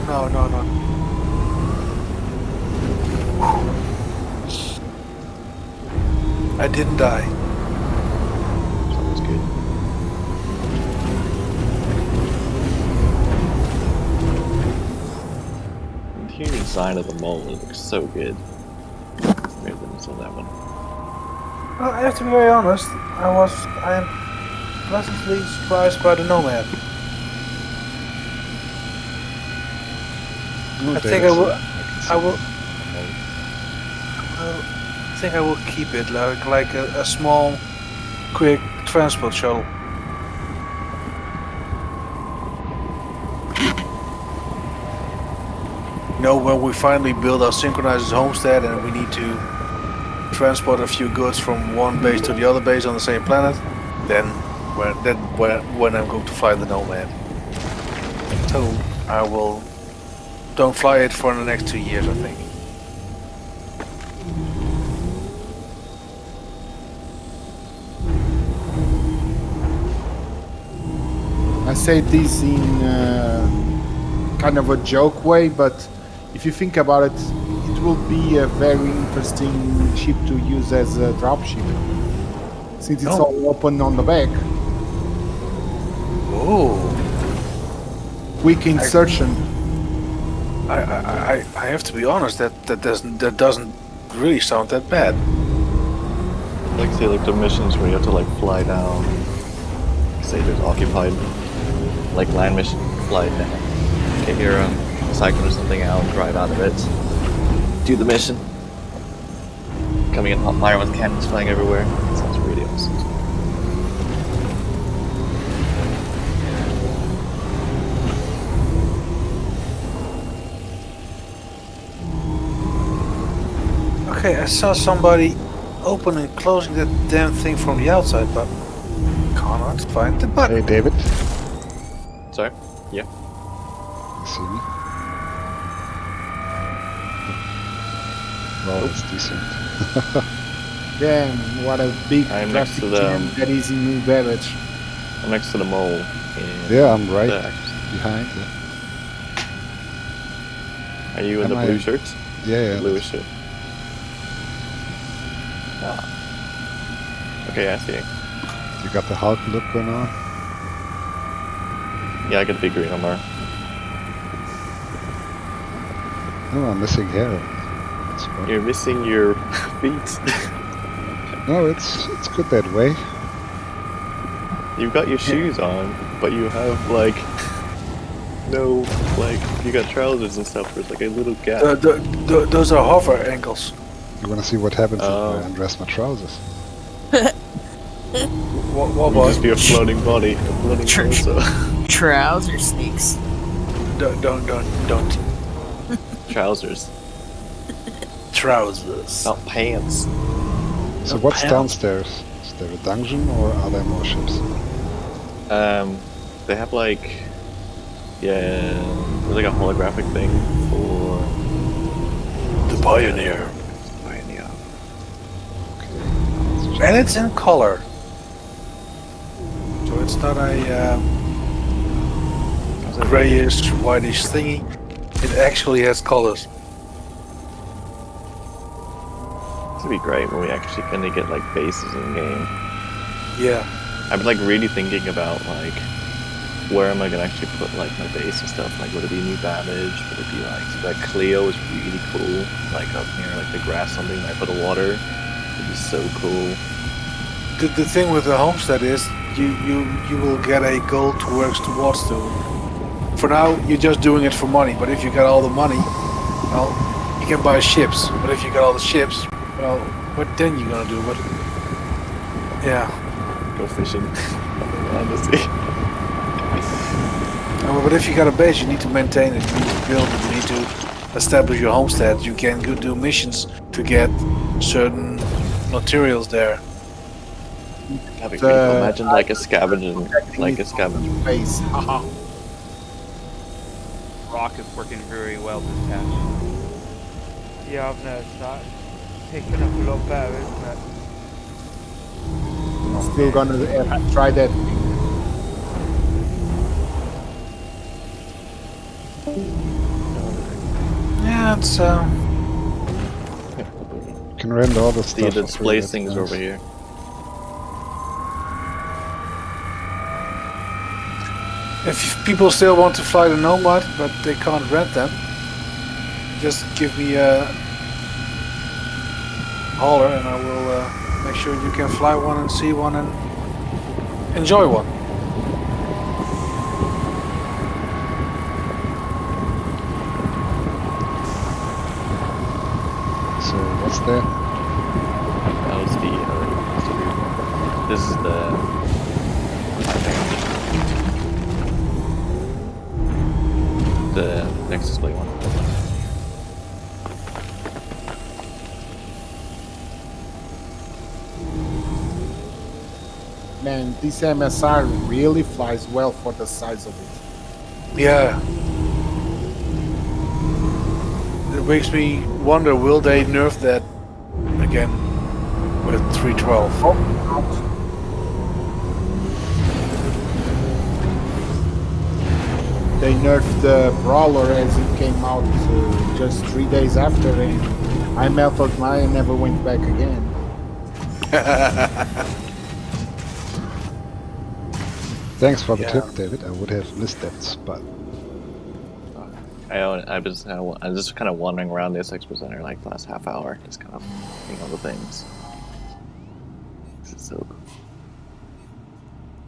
Oh, no. I didn't die. Sounds good. The interior design of the mole looks so good. Maybe I saw that one. Well, I have to be very honest. I am pleasantly surprised by the Nomad. I think I will keep it like a small, quick transport shuttle. You know, when we finally build our synchronized homestead and we need to transport a few goods from one base to the other base on the same planet, then when I'm going to fly the Nomad. So I will. Don't fly it for the next 2 years, I think. I say this in kind of a joke way, but if you think about it, it will be a very interesting ship to use as a dropship, since it's all open on the back. Oh. Quick insertion. I have to be honest. That doesn't really sound that bad. Like say like the missions where you have to like fly down. Say there's occupied, like land mission, fly down, get your cyclone or something out, drive out of it, do the mission. Coming in hot fire with cannons flying everywhere. That sounds really awesome. Okay, I saw somebody open and closing that damn thing from the outside, but cannot find the button. Hey, David. Sorry? Yeah. You see me? Well, it's decent. Damn, what a big I'm next traffic to the, jam that is in New Beverage. I'm next to the mole. Yeah, I'm right behind. Are you in the blue shirt? Yeah. The bluish shirt. Ah. Okay, I see. You got the Hulk look going on? Yeah, I got the big green armor. No, I'm missing hair. You're missing your feet. No, it's good that way. You've got your shoes on. But you have like no, like you got trousers and stuff. There's like a little gap. Those are hover ankles. You want to see what happens if I undress my trousers? What would just be a floating body, a floating torso. Trouser sneaks. Don't. Trousers. Trousers. Not pants. So what's downstairs? Is there a dungeon or are there more ships? They have like, there's like a holographic thing for the Pioneer. Pioneer. And it's in color. So it's not a grayish, whitish thingy. It actually has colors. This would be great when we actually kind of get like bases in game. Yeah. I'm like really thinking about like where am I gonna actually put like my base and stuff. Like would it be New Babbage? Would it be like Cleo is really cool. Like up near like the grass something right by the water. It'd be so cool. The thing with the homestead is you will get a goal to work towards to. For now, you're just doing it for money. But if you got all the money, well, you can buy ships. But if you got all the ships, well, what then you gonna do? What? Yeah. Go fishing. Honestly. But if you got a base, you need to maintain it. You need to build it. You need to establish your homestead. You can go do missions to get certain materials there. That'd be pretty cool. Imagine like a scavenging base. Rocket's working very well this patch. Yeah, I've noticed that. Picking up a lot better, isn't it? Still gonna try that. Yeah, it's You can render all the stuff. The display things over here. If people still want to fly the Nomad, but they can't rent them, just give me a holler and I will make sure you can fly one and see one and enjoy one. So what's that? That was the this is the next display one. Man, this MSR really flies well for the size of it. Yeah. It makes me wonder, will they nerf that again with 312? They nerfed the Brawler as it came out just 3 days after, and I melted mine and never went back again. Thanks for the tip, David. I would have missed that spot. I'm just kind of wandering around this Expo Center like the last half hour, just kind of seeing all the things. This is so cool.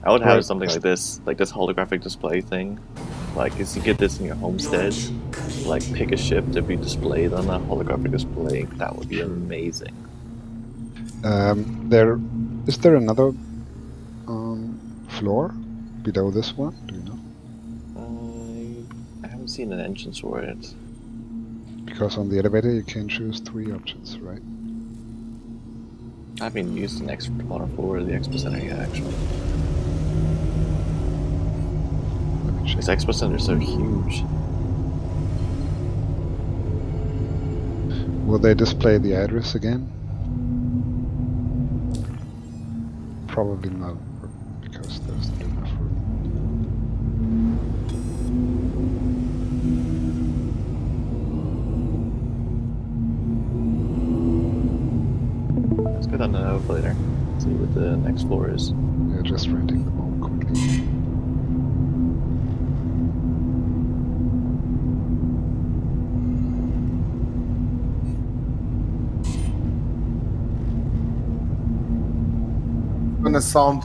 I would have something like this holographic display thing. Like, if you get this in your homestead, like pick a ship to be displayed on a holographic display, that would be amazing. Is there another floor below this one? Do you know? I haven't seen an entrance for it. Because on the elevator you can choose 3 options, right? I haven't used an Expo floor of the Expo Center yet, actually. This Expo Center is so huge. Will they display the address again? Probably not, because there's not enough room. Let's go down to Nova later. See what the next floor is. Yeah, just renting them all quickly. Gonna sound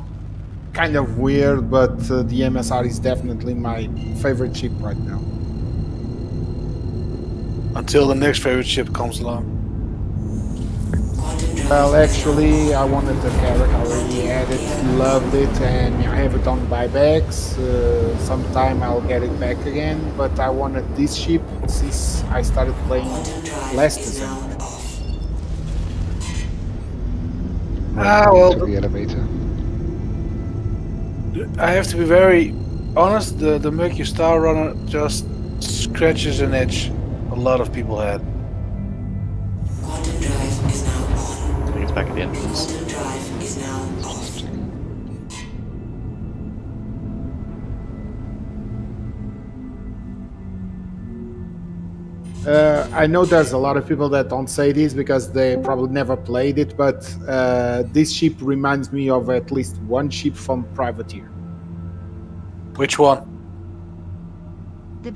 kind of weird, but the MSR is definitely my favorite chip right now. Until the next favorite chip comes along. Well, actually, I wanted the carrot. I already had it, loved it, and I have it on buybacks. Sometime I'll get it back again, but I wanted this chip since I started playing last December. To the elevator. I have to be very honest. The Mercury Star Runner just scratches an itch a lot of people had. I think it's back at the entrance. I know there's a lot of people that don't say this because they probably never played it, but this ship reminds me of at least one ship from Privateer. Which one?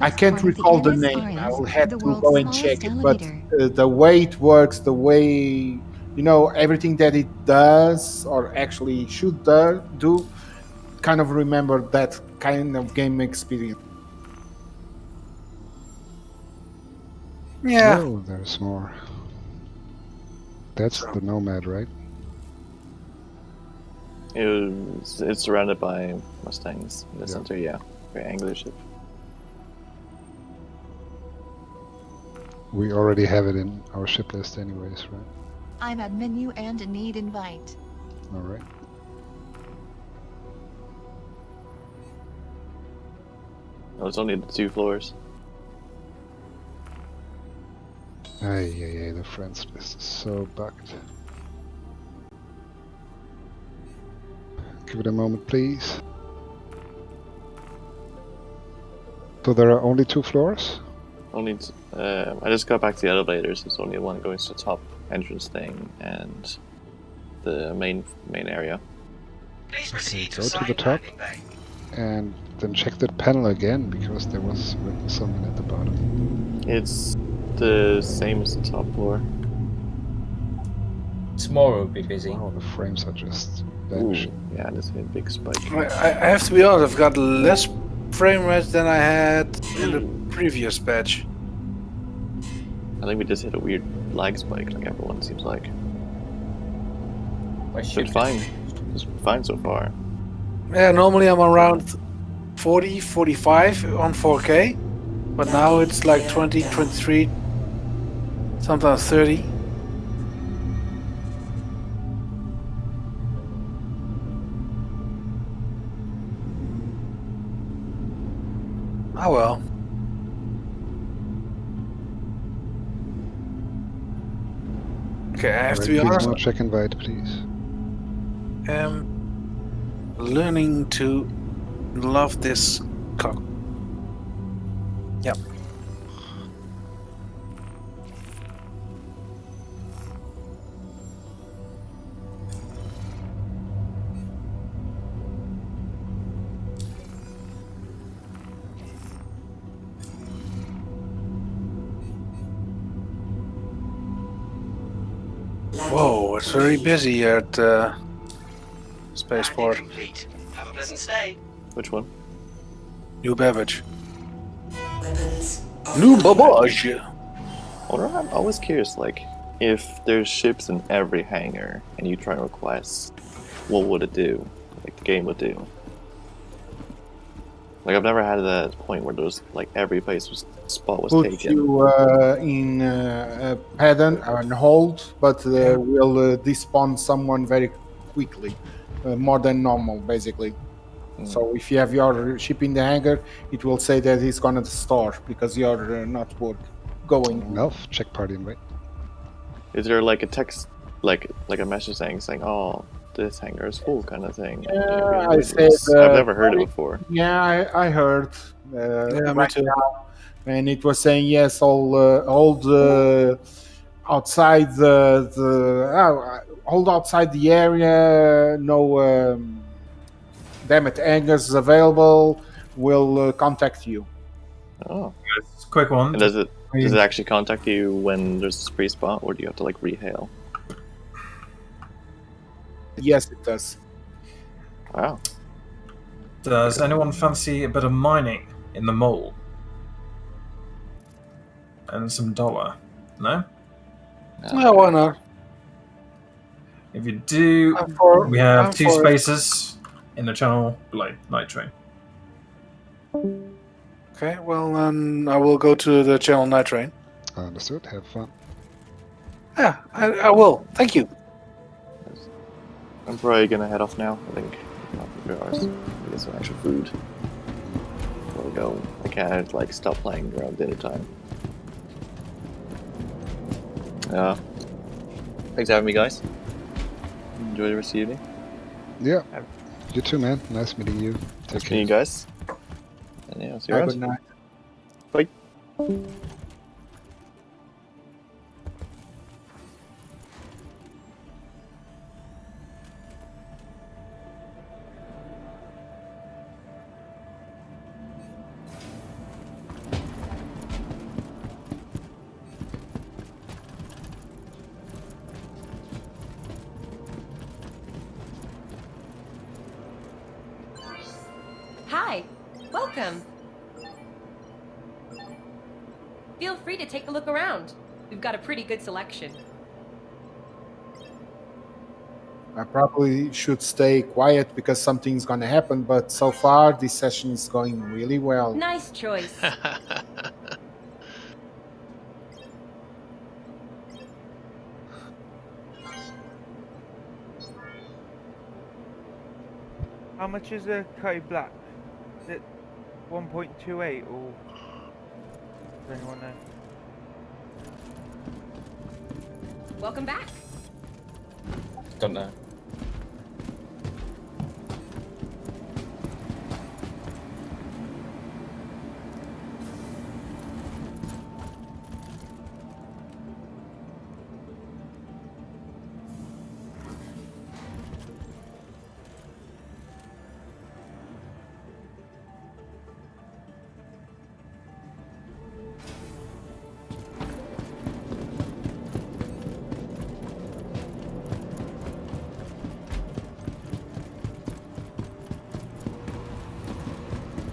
I can't recall the name. I will have to go and check it. But the way it works, the way, everything that it does or actually should do, kind of remember that kind of game experience. Yeah. Oh, there's more. That's the Nomad, right? It's surrounded by Mustangs in the center, yeah. Very angular ship. We already have it in our ship list anyways, right? I'm at menu and need invite. Alright. No, it's only the 2 floors. The friends list is so bugged. Give it a moment, please. So there are only 2 floors? Only I just got back to the elevators. There's only one going to the top entrance thing and the main area. Okay, go to the top and then check the panel again because there was written something at the bottom. It's the same as the top floor. Tomorrow will be busy. Oh, the frames are just vanishing. Yeah, there's a big spike. I have to be honest, I've got less frame rates than I had in the previous patch. I think we just hit a weird lag spike like everyone seems like. It's fine. It's fine so far. Yeah, normally I'm around 40, 45 on 4K, but now it's like 20, 23, sometimes 30. Oh well. Okay, I have to be honest. Please no check invite, please. Learning to love this cock. Yep. Whoa, it's very busy at Spaceport. Have a pleasant stay. Which one? New Babbage. New Babbage. I'm always curious, like, if there's ships in every hangar and you try and request, what would it do? Like the game would do. Like I've never had that point where there's like every spot was Put taken. you in a pattern and hold, but will despawn someone very quickly, more than normal, basically. So if you have your ship in the hangar, it will say that it's gonna store because you're not going. Melf, check party invite. Is there like a text, like a message saying, "Oh, this hangar is full," kind of thing? Yeah, I said. I've never heard it before. Yeah, I heard. Yeah, me right too. now, and it was saying yes, hold outside hold outside the area. No. Damn it, hangars available. Will contact you. Oh, quick one. And does it actually contact you when there's a free spot, or do you have to like rehail? Yes, it does. Wow. Does anyone fancy a bit of mining in the mall? And some dollar? No? No, why not? If you do, we have 2 spaces in the channel below Night Train. Okay, well then I will go to the channel Night Train. Understood. Have fun. Yeah, I will. Thank you. I'm probably gonna head off now. I think after 2 hours, I get some extra food. Before we go, I can't like stop playing around dinner time. Thanks for having me, guys. Enjoy the rest of the evening. Yeah. You too, man. Nice meeting you. Nice meeting you guys. And yeah, see you around. Good night. Bye. Hi, welcome. Feel free to take a look around. We've got a pretty good selection. I probably should stay quiet because something's going to happen, but so far this session is going really well. Nice choice. How much is a Cutty Black? Is it 1.28 or does anyone know? Welcome back. Don't know.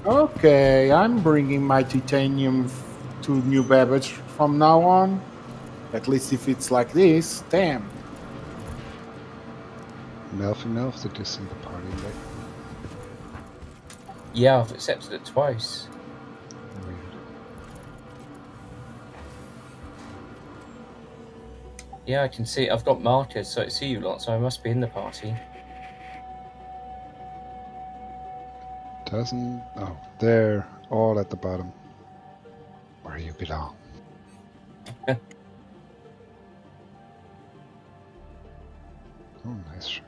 Okay, I'm bringing my titanium to New Babbage from now on. At least if it's like this, damn. Melf, did you see the party invite? Yeah, I've accepted it twice. Weird. Yeah, I can see. I've got markers, so I see you lot, so I must be in the party. Doesn't. Oh, they're all at the bottom. Where you belong. Oh, nice shirt.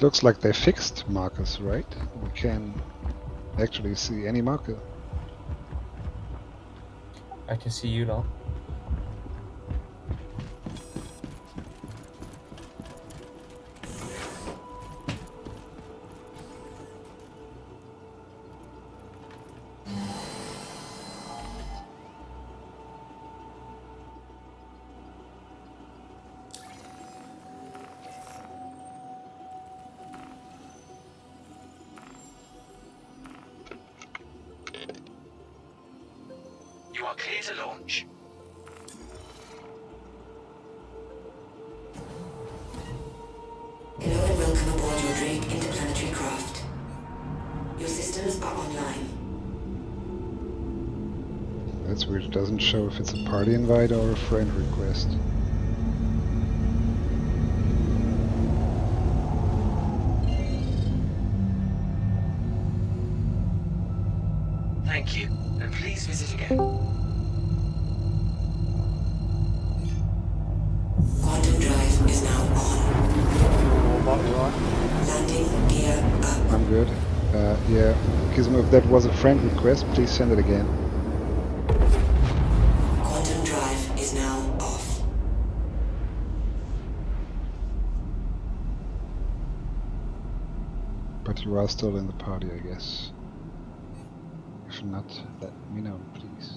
Looks like they fixed markers, right? We can actually see any marker. I can see you lot. You are clear to launch. Hello and welcome aboard your Drake interplanetary craft. Your systems are online. That's weird. It doesn't show if it's a party invite or a friend request. Thank you, and please visit again. Quantum drive is now on. Landing gear up. I'm good. Yeah, Gizmo, if that was a friend request, please send it again. Quantum drive is now off. But you are still in the party, I guess. If not, let me know, please.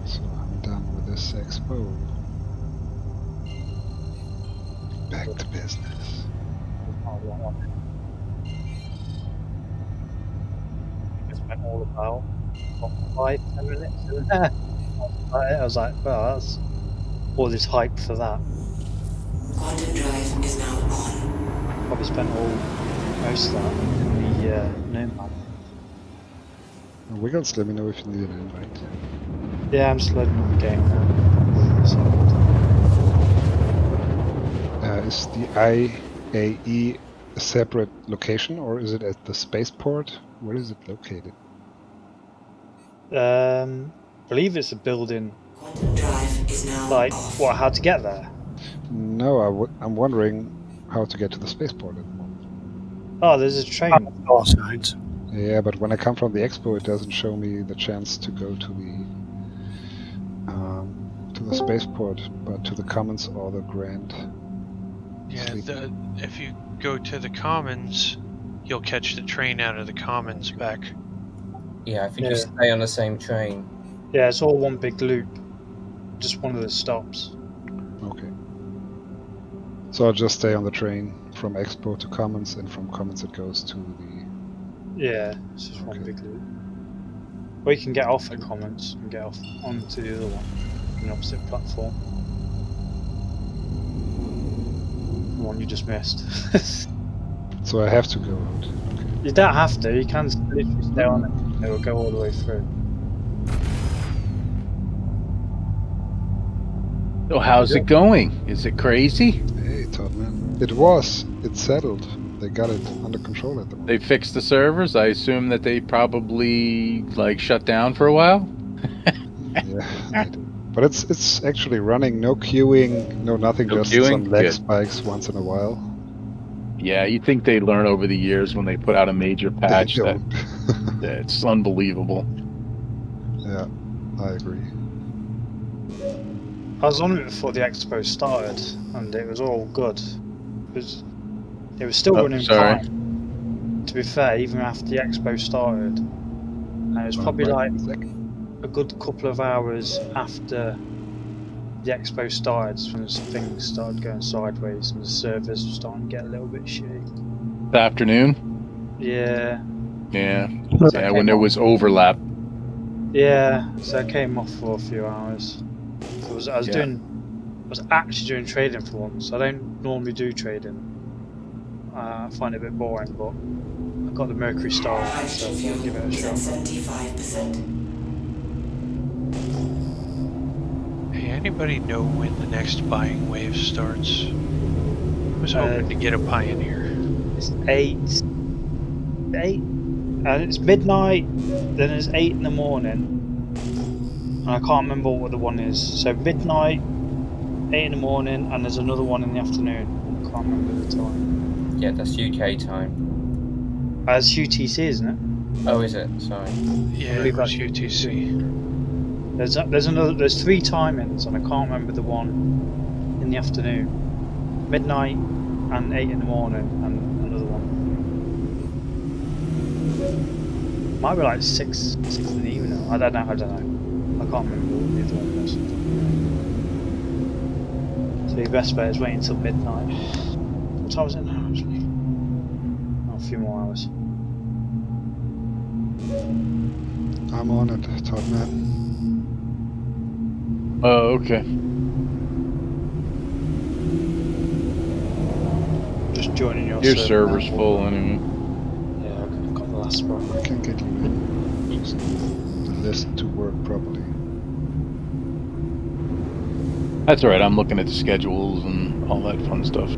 So I'm done with this expo. Back to business. I spent all about 5-10 minutes in there. I was like, well, that's all this hype for that. Quantum drive is now on. Probably spent most of that in the Nomad. Wiggles, let me know if you need an invite. Yeah, I'm just loading up the game now. Is the IAE a separate location, or is it at the spaceport? Where is it located? I believe it's a building. Quantum drive is now like, off. what, how to get there? No, I'm wondering how to get to the spaceport at the moment. Oh, there's a train. Yeah, but when I come from the expo, it doesn't show me the chance to go to the spaceport, but to the Commons or the Grand. Yeah, if you go to the Commons, you'll catch the train out of the Commons back. Yeah, I think you stay on the same train. Yeah, it's all one big loop. Just one of the stops. Okay. So I'll just stay on the train from Expo to Commons, and from Commons it goes to the... Yeah, it's just one big loop. Or you can get off at Commons and get off onto the other one, on the opposite platform. The one you just missed. So I have to go out. Okay. You don't have to, you can literally stay on it. It will go all the way through. So how's it going? Is it crazy? Hey, Todd, man. It's settled. They got it under control at the moment. They fixed the servers. I assume that they probably shut down for a while. Yeah, they do. But it's actually running. No queuing, no nothing. No just queuing? some lag Good. spikes once in a while. Yeah, you'd think they'd learn over the years when they put out a major patch They that it's unbelievable. Yeah, I agree. I was on it before the expo started, and it was all good. It was still running fine. To be fair, even after the expo started, and it was probably like a good couple of hours after the expo started when things started going sideways and the servers were starting to get a little bit shitty. The afternoon? Yeah. Yeah. So Yeah, when there was overlap. Yeah, so I came off for a few hours. So I was actually doing trading for once. I don't normally do trading. I find it a bit boring, but I got the Mercury Star, so I'll give it a shot. 75%. Hey, anybody know when the next buying wave starts? I was hoping to get a Pioneer. It's 8, and it's midnight, then it's 8 in the morning, and I can't remember what the one is. So midnight, 8 in the morning, and there's another one in the afternoon. I can't remember the time. Yeah, that's UK time. It's UTC, isn't it? Oh, is it? Sorry. Yeah, it was UTC. There's 3 timings, and I can't remember the one in the afternoon. Midnight and 8 in the morning, and another one. Might be like 6 in the evening. I don't know. I can't remember what the other one was. So your best bet is waiting until midnight. What time is it now, actually? Oh, a few more hours. I'm on it, Todd, man. Oh, okay. just joining your Your server server's now. full anyway. Yeah, I've got the last spot. I can get you in. Just the list to work properly. That's alright, I'm looking at the schedules and all that fun stuff.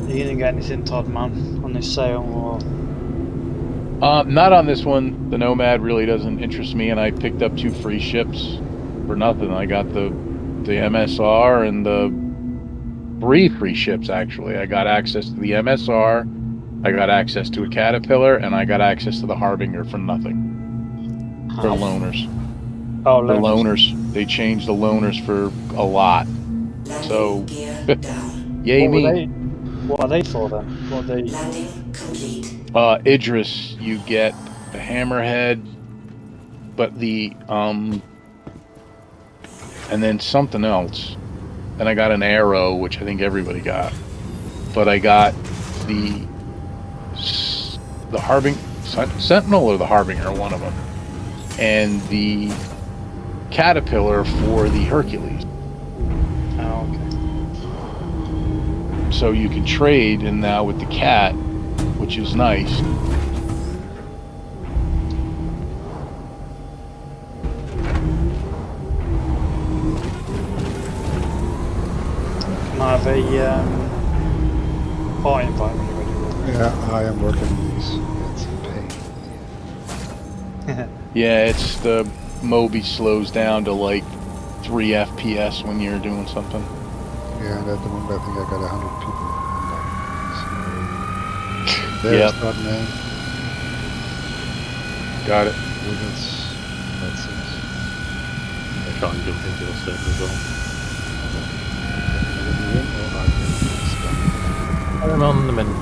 Are you gonna get anything, Todd, man, on this sale or? Not on this one. The Nomad really doesn't interest me, and I picked up 2 free ships for nothing. I got the MSR and the 3 free ships, actually. I got access to the MSR, I got access to a Caterpillar, and I got access to the Harbinger for nothing. For loaners. Oh, for loaners. They changed the loaners for a lot. So, yay me. What are they for then? What are they? Idris, you get the Hammerhead, but the and then something else. And I got an Arrow, which I think everybody got. But I got the Sentinel or the Harbinger, one of them, and the Caterpillar for the Hercules. Oh, okay. So you can trade in now with the Cat, which is nice. Can I have a party invite when you're ready? Yeah, I am working on these. It's a pain. Yeah, it's the Moby slows down to like 3 FPS when you're doing something. Yeah, and at the moment I think I got 100 people. So there's Yep. that man. Got it. Well, that's it. I can't jump into the server as well. I'm on the menu.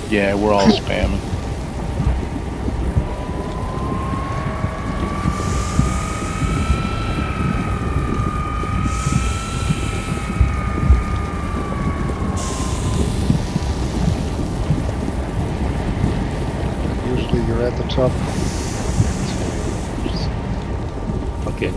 Yeah, we're all spamming. Usually you're at the top. Okay.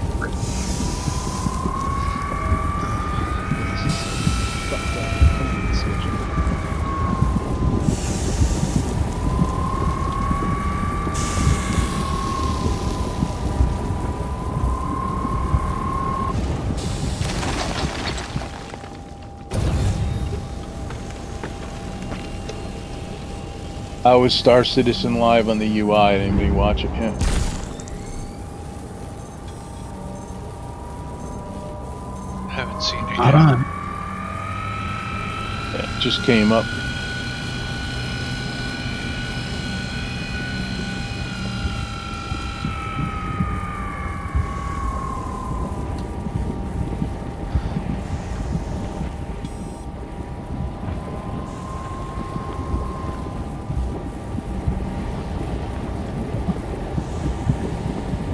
I was Star Citizen live on the UI. Anybody watch it? Yeah. Haven't seen it Hold yet. on. Yeah, it just came up.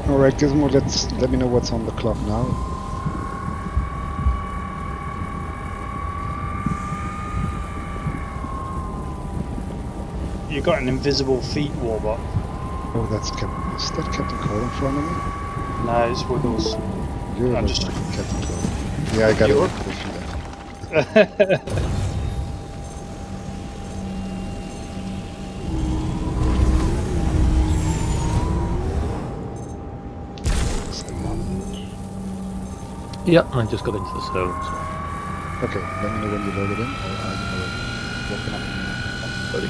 Alright, Gizmo, let me know what's on the clock now. You got an invisible feet warbot. Oh, that's Captain. Is that Captain Cole in front of me? No, it's Wiggles. You're I like just Captain Cole. Yeah, I got You're- it. Yeah, I just got into the server. So. Okay, let me know when you load it in, or I'm working on it. Loading.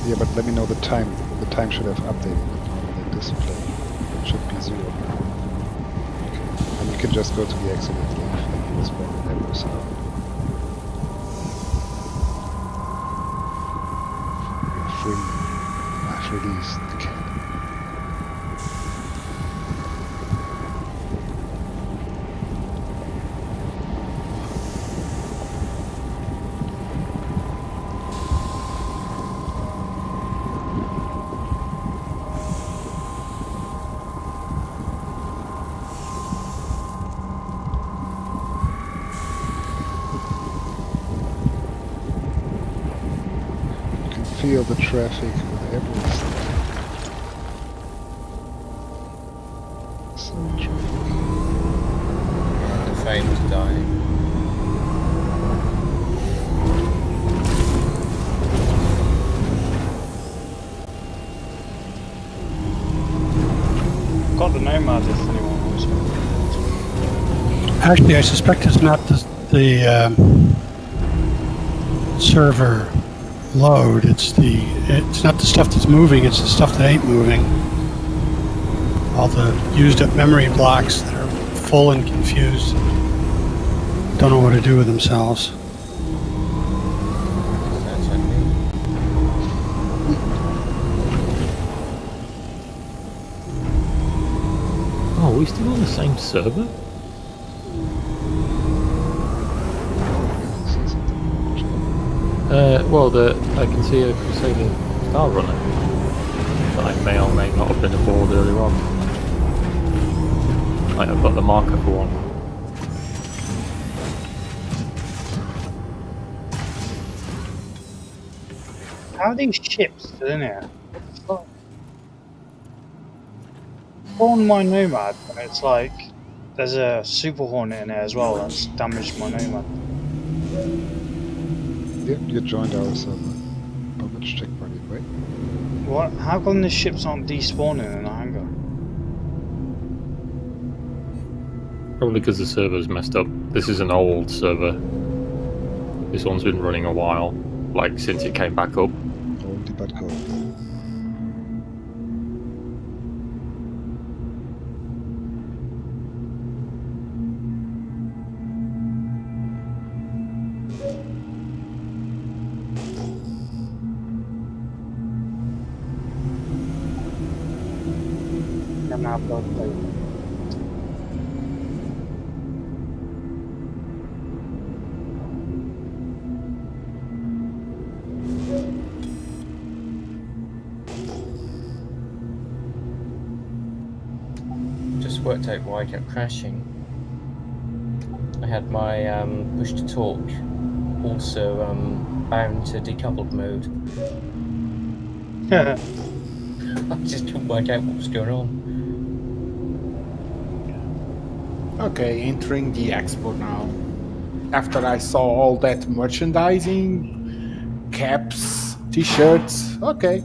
Yeah, but let me know the time. The time should have updated on the display. It should be 0 now. Okay. And you can just go to the exit and leave, like you was never so. You're free. I've released the cat. feel the traffic with every step. So traffic. The train's dying. Got the Nomad if anyone wants it. Actually, I suspect it's not the server load. It's not the stuff that's moving. It's the stuff that ain't moving. All the used up memory blocks that are full and confused. Don't know what to do with themselves. Oh, are we still on the same server? Well, I can see a Crusader Star Runner that I may or may not have been aboard earlier on. Like, I've got the marker for one. How are these ships still in here? On my Nomad, and it's like there's a Super Hornet in there as well that's damaged my Nomad. Yep, you joined our server. But which checkpoint, right? What? How come the ships aren't despawning in the hangar? Probably because the server's messed up. This is an old server. This one's been running a while, like since it came back up. Oldie but gold. Just worked out why I kept crashing. I had my push to talk also bound to decoupled mode. I just couldn't work out what was going on. Okay, entering the Expo now. After I saw all that merchandising, caps, t-shirts, okay.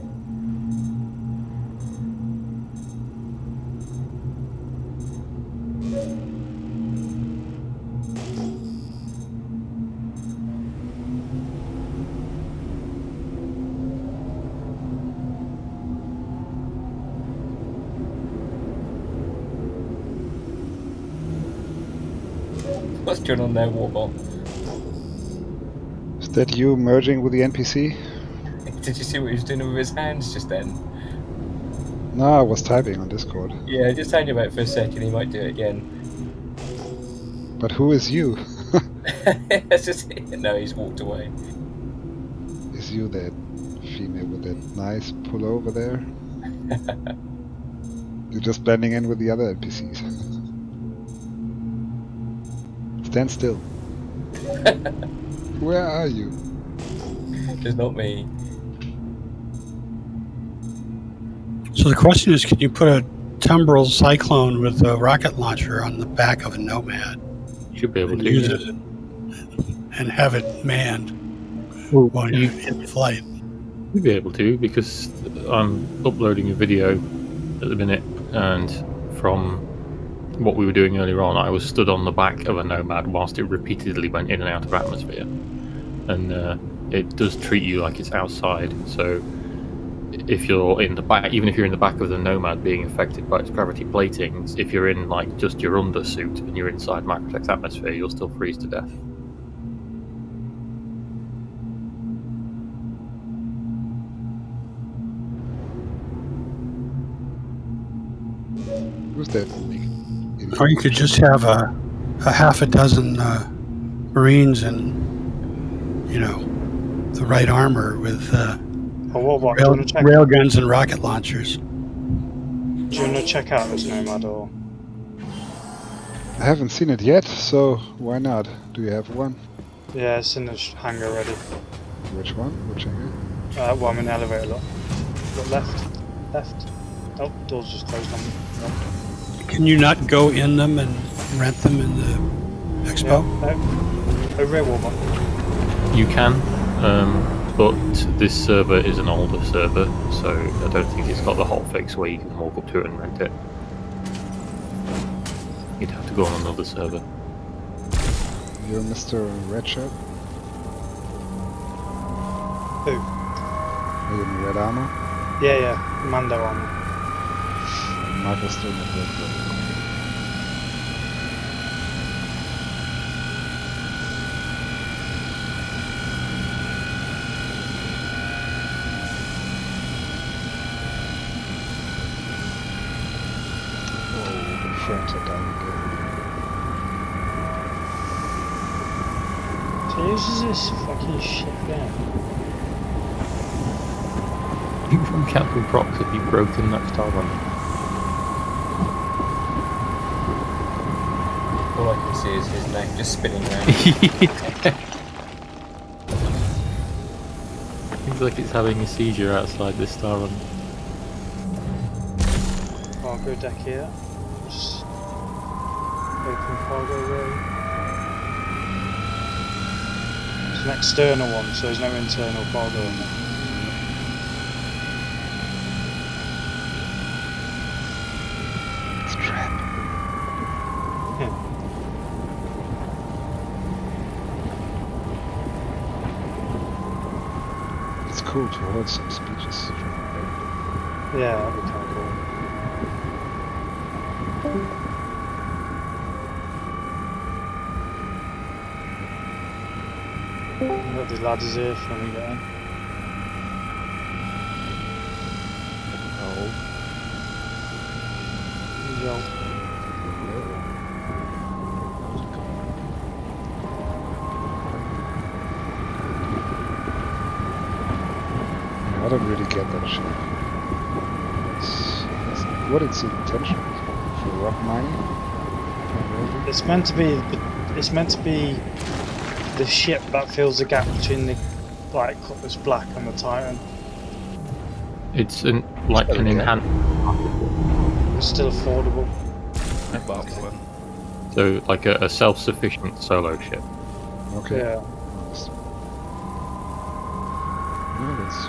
What's going on there, Warbot? Is that you merging with the NPC? Did you see what he was doing with his hands just then? No, I was typing on Discord. Yeah, just hang about for a second, he might do it again. But who is you? That's just it. No, he's walked away. Is you that female with that nice pullover there? You're just blending in with the other NPCs. Stand still. Where are you? It's not me. So the question is, can you put a Tumbril Cyclone with a rocket launcher on the back of a Nomad? Should be able to use yeah. it and have it manned while you're in flight. You'd be able to, because I'm uploading a video at the minute, and from what we were doing earlier on, I was stood on the back of a Nomad whilst it repeatedly went in and out of atmosphere, and it does treat you like it's outside. So if you're in the back, even if you're in the back of the Nomad being affected by its gravity platings, if you're in like just your undersuit and you're inside Microtech's atmosphere, you'll still freeze to death. Who's that? Or you could just have a half a dozen Marines and, you know, the right armor with rail guns and rocket launchers. Do you want to check out this Nomad or? I haven't seen it yet, so why not? Do you have one? Yeah, it's in the hangar ready. Which one? Which hangar? Well, I'm in the elevator, look. Look left. Left. Oh, door's just closed on me. No. Can you not go in them and rent them in the Expo? Yeah, no. Rear wall button. You can, but this server is an older server, so I don't think it's got the hotfix where you can walk up to it and rent it. You'd have to go on another server. You're Mr. Redshirt? Who? Are you in red armor? Yeah, Mando armor. Michael's still not red, but... Frames are dying again. So uses this fucking shit game. You can cancel procs if you've broken that star run. All I can see is his neck just spinning around. Seems like it's having a seizure outside this star run. Cargo deck here. Just open cargo row. It's an external one, so there's no internal cargo in there. It's a trap. It's cool to hold some speeches from the Yeah, that'd be kind of cool. We've got the ladders here for when we get in. Yo. I don't really get that shit. What its intention for rock mining? It's meant to be. It's meant to be the ship that fills the gap between the Cutlass Black and the Titan. It's an enhanced. It's still affordable. I bought one. So like a self-sufficient solo ship. Okay. Yeah. Yeah, that's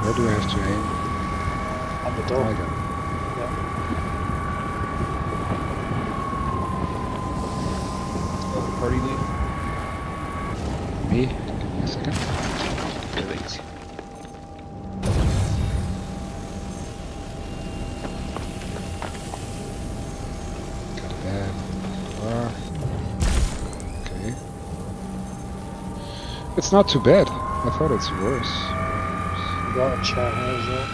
Where do I have to aim? At the door. I got it. Party lead? Me? Give me a second. Okay, thanks. Got that. Okay. It's not too bad. I thought it's worse. You got a chair here as well.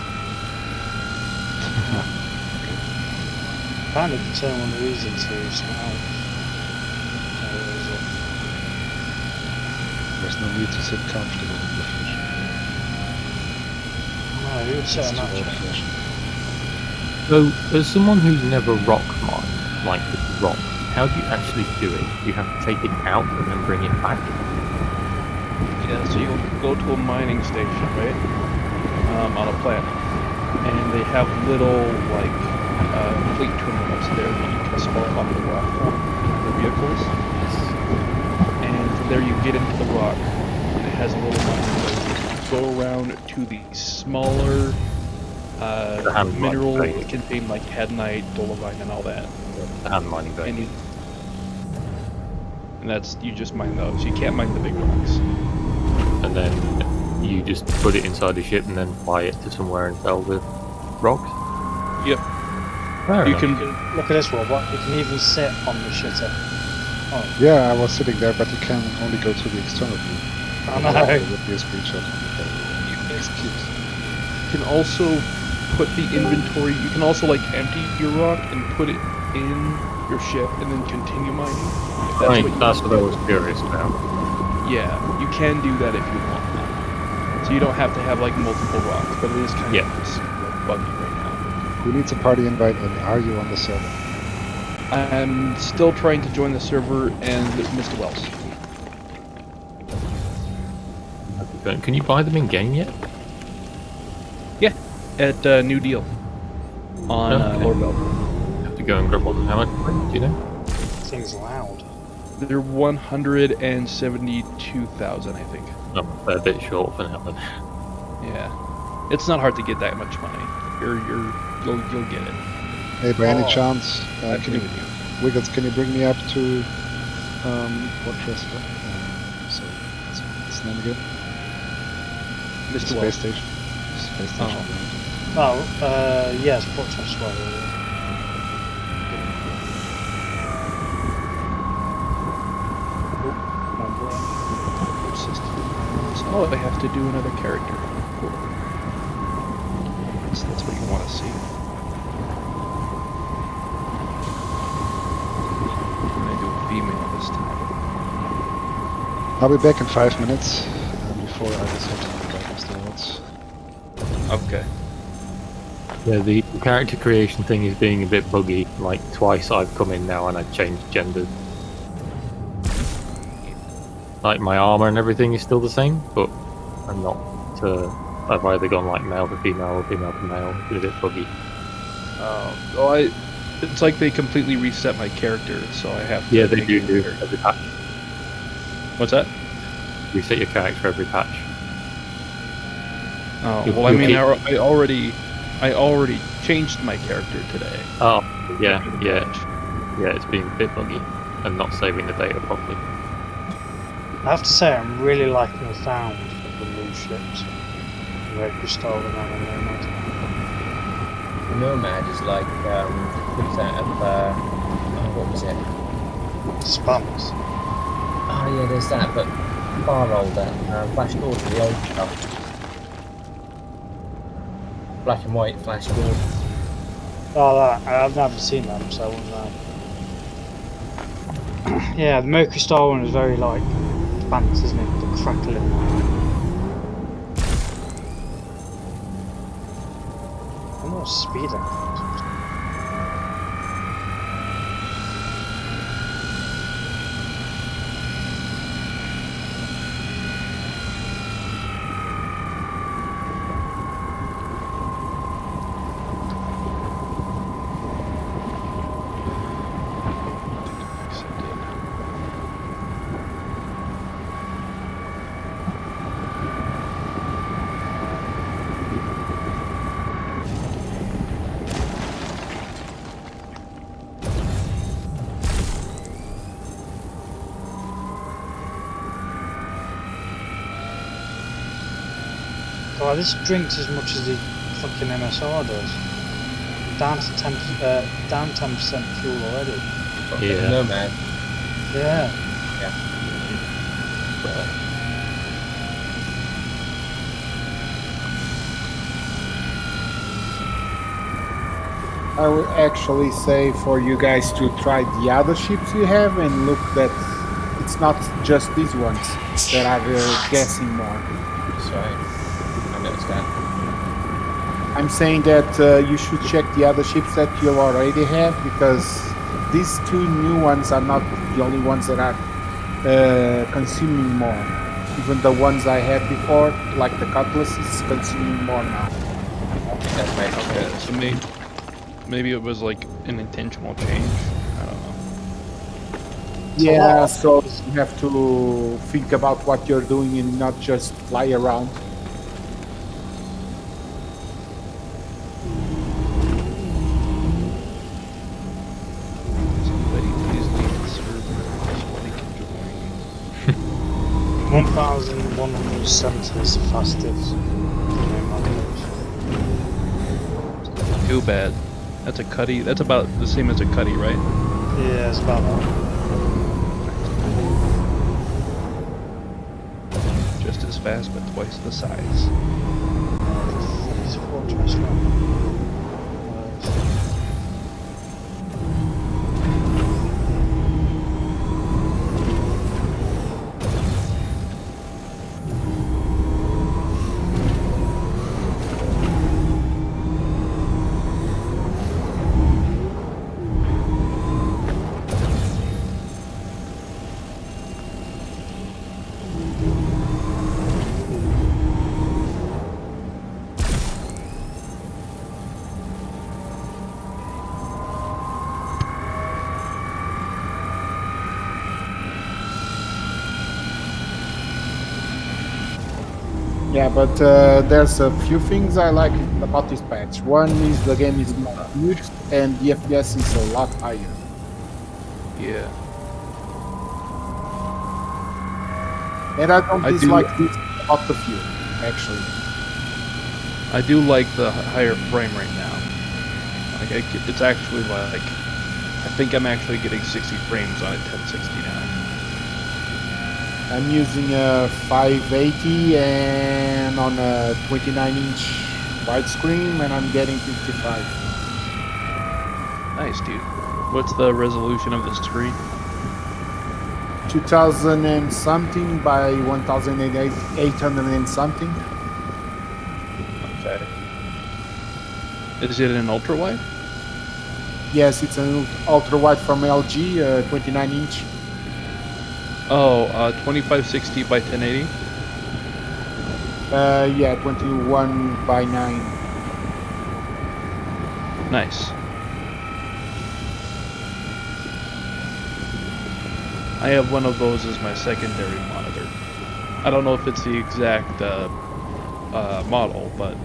Kind of turn one of these into something else. There's no need to sit comfortable in the future. No, you would sit on that chair. So, as someone who's never rock mined, like with rock, how do you actually do it? You have to take it out and then bring it back? Yeah, so you'll go to a mining station, right? On a planet. And they have little, fleet terminals there that you can spawn off the rock from their vehicles. And from there you get into the rock, and it has a little mining road. Go around to the smaller minerals that contain like headnite, dolomite, and all that. The hand mining vein. And that's, you just mine those. You can't mine the big rocks. And then you just put it inside the ship and then fly it to somewhere and sell the rocks? Yep. Fair you enough. can Look at this robot. You can even sit on the shitter. Oh. Yeah, I was sitting there, but you can only go to the external view. I know. There would be a screenshot. Excuse. You can also put the inventory. You can also like empty your rock and put it in your ship and then continue mining. If that's what you That's want what I to was do. curious about. Yeah, you can do that if you want. So you don't have to have like multiple rocks, but it is kind of buggy right now. Who needs a party invite and are you on the server? I'm still trying to join the server and Mr. Wells. Can you buy them in game yet? Yeah, at New Deal on Lord Belt. You have to go and grab one. How much? Do you know? Thing's loud. They're 172,000, I think. I'm a bit short for now. Then. Yeah, it's not hard to get that much money. You'll get it. Hey, by any chance, Wiggles, can you bring me up to Fortress? So, what's his name again? Mr. Space Wells. Station. Space Station. Yes, Fortress. Oh, I have to do another character. Cool. So that's what you want to see. I'm gonna do a female this time. I'll be back in 5 minutes. Before I just have to go back afterwards. Okay. Yeah, the character creation thing is being a bit buggy. Like twice I've come in now and I've changed genders. Like my armor and everything is still the same, but I'm not. I've either gone like male to female or female to male. It's a bit buggy. It's like they completely reset my character, so I have to. Yeah, they do every patch. What's that? Reset your character every patch. Oh well, I mean, I already changed my character today. Oh yeah. It's being a bit buggy and not saving the data properly. I have to say, I'm really liking the sound of the new ships. Mercury Star and Nomad. Nomad is like, what's that of, what was it? Spams. Oh yeah, there's that, but far older. Flash Gordon, the old stuff. Black and white Flash Gordon. Oh, that. I've never seen them, so I wouldn't know. Yeah, the Mercury Star one is very like advanced, isn't it? The crackling. I'm not speeding. Oh, this drinks as much as the fucking MSR does. Down to 10% fuel already. Yeah. Nomad. Yeah. Yeah. I would actually say for you guys to try the other ships you have and look that it's not just these ones that are guessing more. Sorry, I noticed that. I'm saying that you should check the other ships that you already have, because these two new ones are not the only ones that are consuming more. Even the ones I had before, like the Cutlass, is consuming more now. Okay, so maybe it was like an intentional change. I don't know. Yeah, so you have to think about what you're doing and not just fly around. Somebody please leave the server so I can join. 1,170 is the fastest. Too bad. That's a cutty. That's about the same as a cutty, right? Yeah, it's about that. Just as fast, but twice the size. It's a fortress, right? Yeah, but there's a few things I like about this patch. One is the game is more smooth and the FPS is a lot higher. Yeah. And I don't dislike this about the view, actually. I do like the higher frame rate now. Like it's actually like I think I'm actually getting 60 frames on a 1060 now. I'm using a 580 and on a 29-inch widescreen, and I'm getting 55. Nice, dude. What's the resolution of the screen? 2000 and something by 1800 and something. Okay. Is it an ultra wide? Yes, it's an ultra wide from LG, 29-inch. Oh, 2560 by 1080. Yeah, 21 by 9. Nice. I have one of those as my secondary monitor. I don't know if it's the exact model, but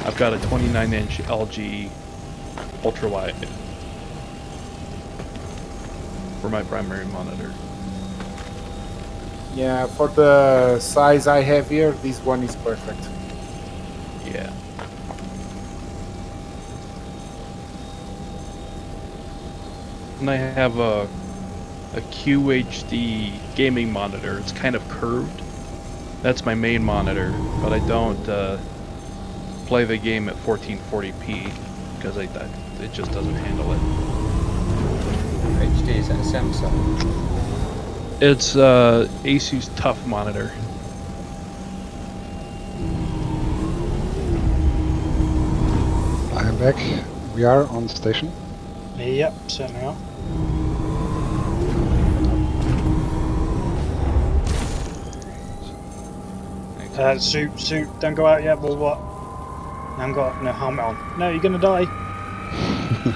I've got a 29-inch LG ultra wide for my primary monitor. Yeah, for the size I have here, this one is perfect. Yeah. And I have a QHD gaming monitor. It's kind of curved. That's my main monitor, but I don't play the game at 1440p because it just doesn't handle it. HD, is that a Samsung? It's Asus TUF monitor. I am back. We are on station. Yep, certainly are. Suit, don't go out yet, well what? I haven't got no helmet on. No, you're gonna die.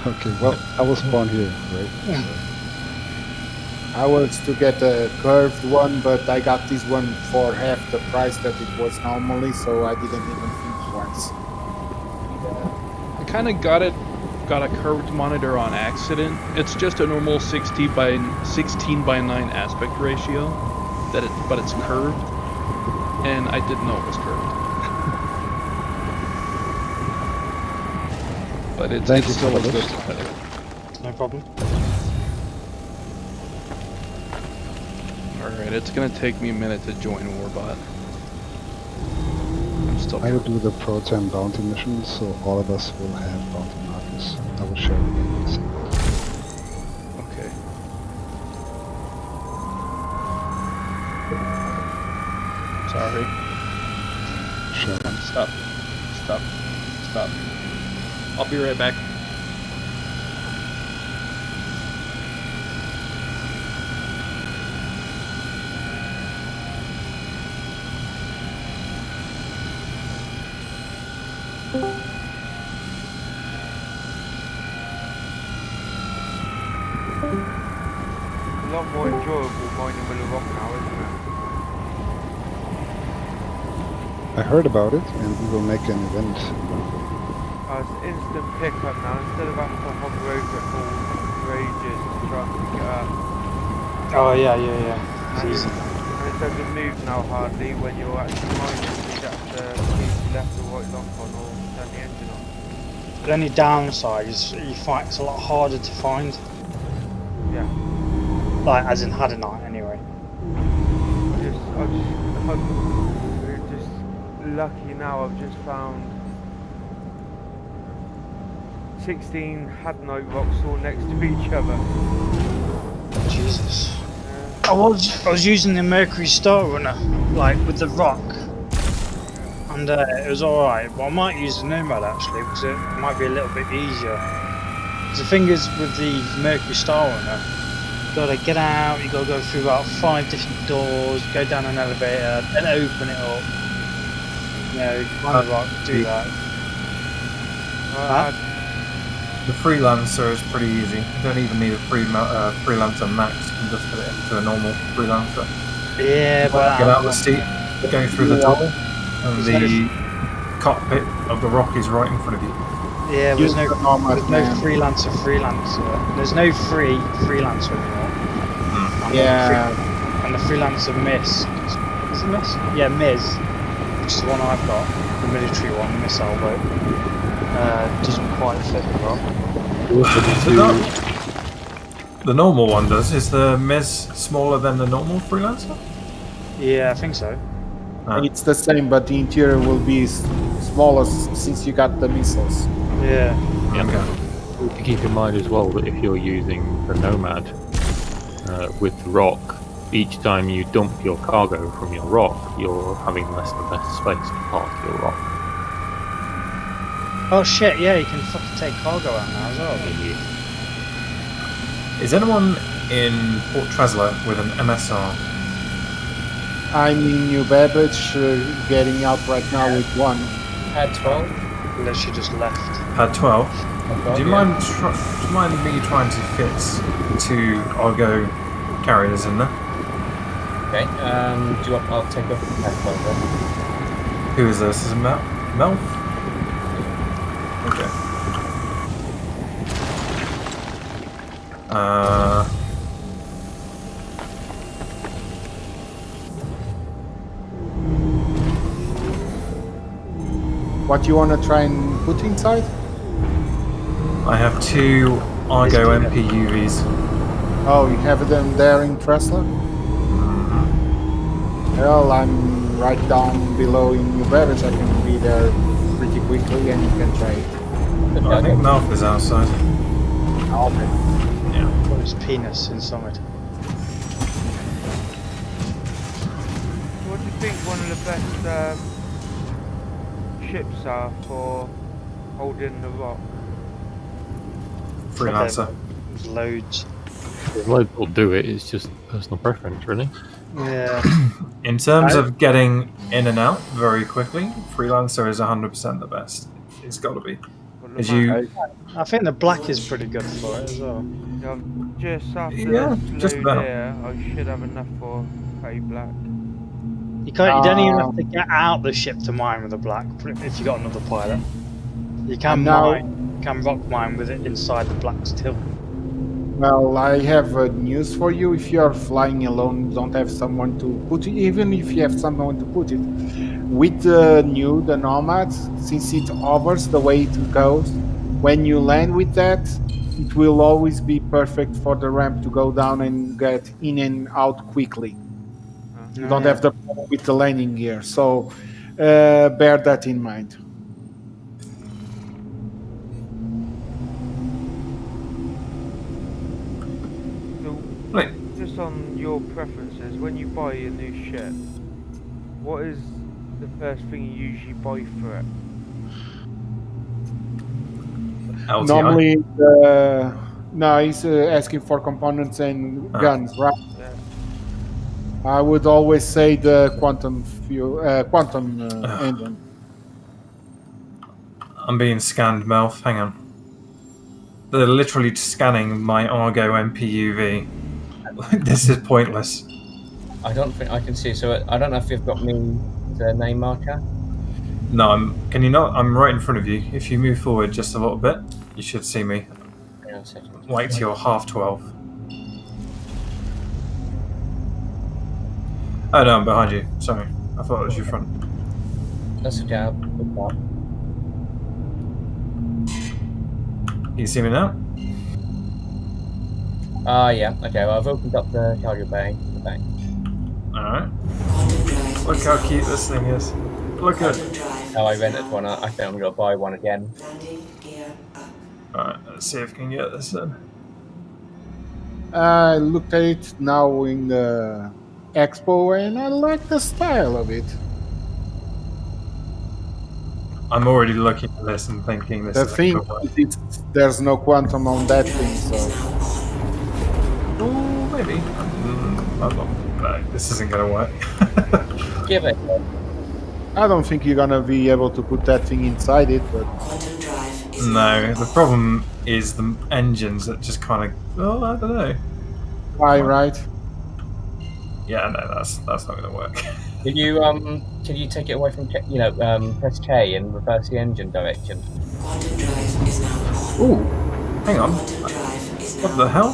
Okay, well, I was born here, right? I was to get a curved one, but I got this one for half the price that it was normally, so I didn't even think once. I kind of got a curved monitor on accident. It's just a normal 16 by 9 aspect ratio, but it's curved, and I didn't know it was curved. But it still looks good. No problem. Alright, it's gonna take me a minute to join Warbot. I will do the Pro-Tem bounty mission, so all of us will have bounty markers. I will share it in a second. Okay. Sorry. Sure. Stop. I'll be right back. A lot more enjoyable mining with a rock now, isn't it? I heard about it, and we will make an event. It's instant pickup now, instead of having to hover over it for ages to try and pick it up. Oh yeah. And It's easy. and it doesn't move now hardly when you're actually mining, so you have to keep left or right lock on or turn the engine on. The only downside is it's a lot harder to find. Yeah. Like, as in Hadonite, anyway. I'm just lucky now. I've just found 16 Hadonite rocks all next to each other. Jesus. I was using the Mercury Star Runner, like with the rock, and it was alright. But I might use the Nomad actually, because it might be a little bit easier. The thing is with the Mercury Star Runner, you gotta get out, you gotta go through about 5 different doors, go down an elevator, then open it up. You know, climb the rock, do that. The freelancer is pretty easy. You don't even need a freelancer max. You can just put it into a normal freelancer. Yeah, but get out of the seat, go through the door, And the cockpit of the Rock is right in front of you. Yeah, there's no freelancer. There's no freelancer anymore. And the freelancer Miss. Is it Miss? Yeah, Miz, which is the one I've got, the military one, missile boat. Doesn't quite fit the Rock. The normal one does. Is the Miz smaller than the normal freelancer? Yeah, I think so. It's the same, but the interior will be smaller since you got the missiles. Yeah. To keep in mind as well that if you're using the Nomad with the Rock, each time you dump your cargo from your Rock, you're having less and less space to park your Rock. Oh shit, yeah, you can fucking take cargo out now as well. Is anyone in Port Tresla with an MSR? I'm in New Babbage, getting out right now with one. Pad 12? Unless she just left. Pad 12? Do you mind me trying to fit 2 Argo carriers in there? Okay, do you want, I'll take off the Pad 12 then. Who is this? Is it Melf? Okay. What you want to try and put inside? I have 2 Argo MP UVs. Oh, you have them there in Tresla? Well, I'm right down below in New Babbage. I can be there pretty quickly and you can try it. I think Melf is outside. Okay. Yeah. Got his penis inside. What do you think one of the best ships are for holding the Rock? Freelancer. There's loads. There's loads will do it, it's just personal preference, really. Yeah. In terms of getting in and out very quickly, Freelancer is 100% the best. It's got to be. I think the black is pretty good for it as well. Just after just about. there, I should have enough for a black. You don't even have to get out the ship to mine with the black if you got another pilot. You can rock mine with it inside the black still. Well, I have news for you. If you are flying alone, you don't have someone to put it, even if you have someone to put it. With the Nomad, since it hovers the way it goes, when you land with that, it will always be perfect for the ramp to go down and get in and out quickly. You don't have the problem with the landing gear, so bear that in mind. Just on your preferences, when you buy a new ship, what is the first thing you usually buy for it? LTI? Normally, no, he's asking for components and guns, right? Yeah. I would always say the quantum engine. I'm being scanned, Melf. Hang on. They're literally scanning my Argo MPUV. This is pointless. I don't think I can see, so I don't know if you've got me the name marker. No, can you not? I'm right in front of you. If you move forward just a little bit, you should see me. Hang on a second. Wait till you're half 12. Oh no, I'm behind you. Sorry. I thought it was your front. That's okay, I'll put that. Can you see me now? Yeah. Okay, well, I've opened up the cargo bay at the back. Alright. Look how cute this thing is. Look at it. Oh, I rented one. I think I'm going to buy one again. Alright, let's see if we can get this in. I looked at it now in the Expo and I like the style of it. I'm already looking at this and thinking this The is thing is, there's no quantum on that thing, so. Oh, maybe. This isn't gonna work. Give it. I don't think you're gonna be able to put that thing inside it, but. No, the problem is the engines that just kind of. Oh, I don't know. Why, right? Yeah, no, that's not gonna work. Can you take it away from press K and reverse the engine direction? Quantum drive is now on. Ooh, hang on. Quantum drive is What now the hell?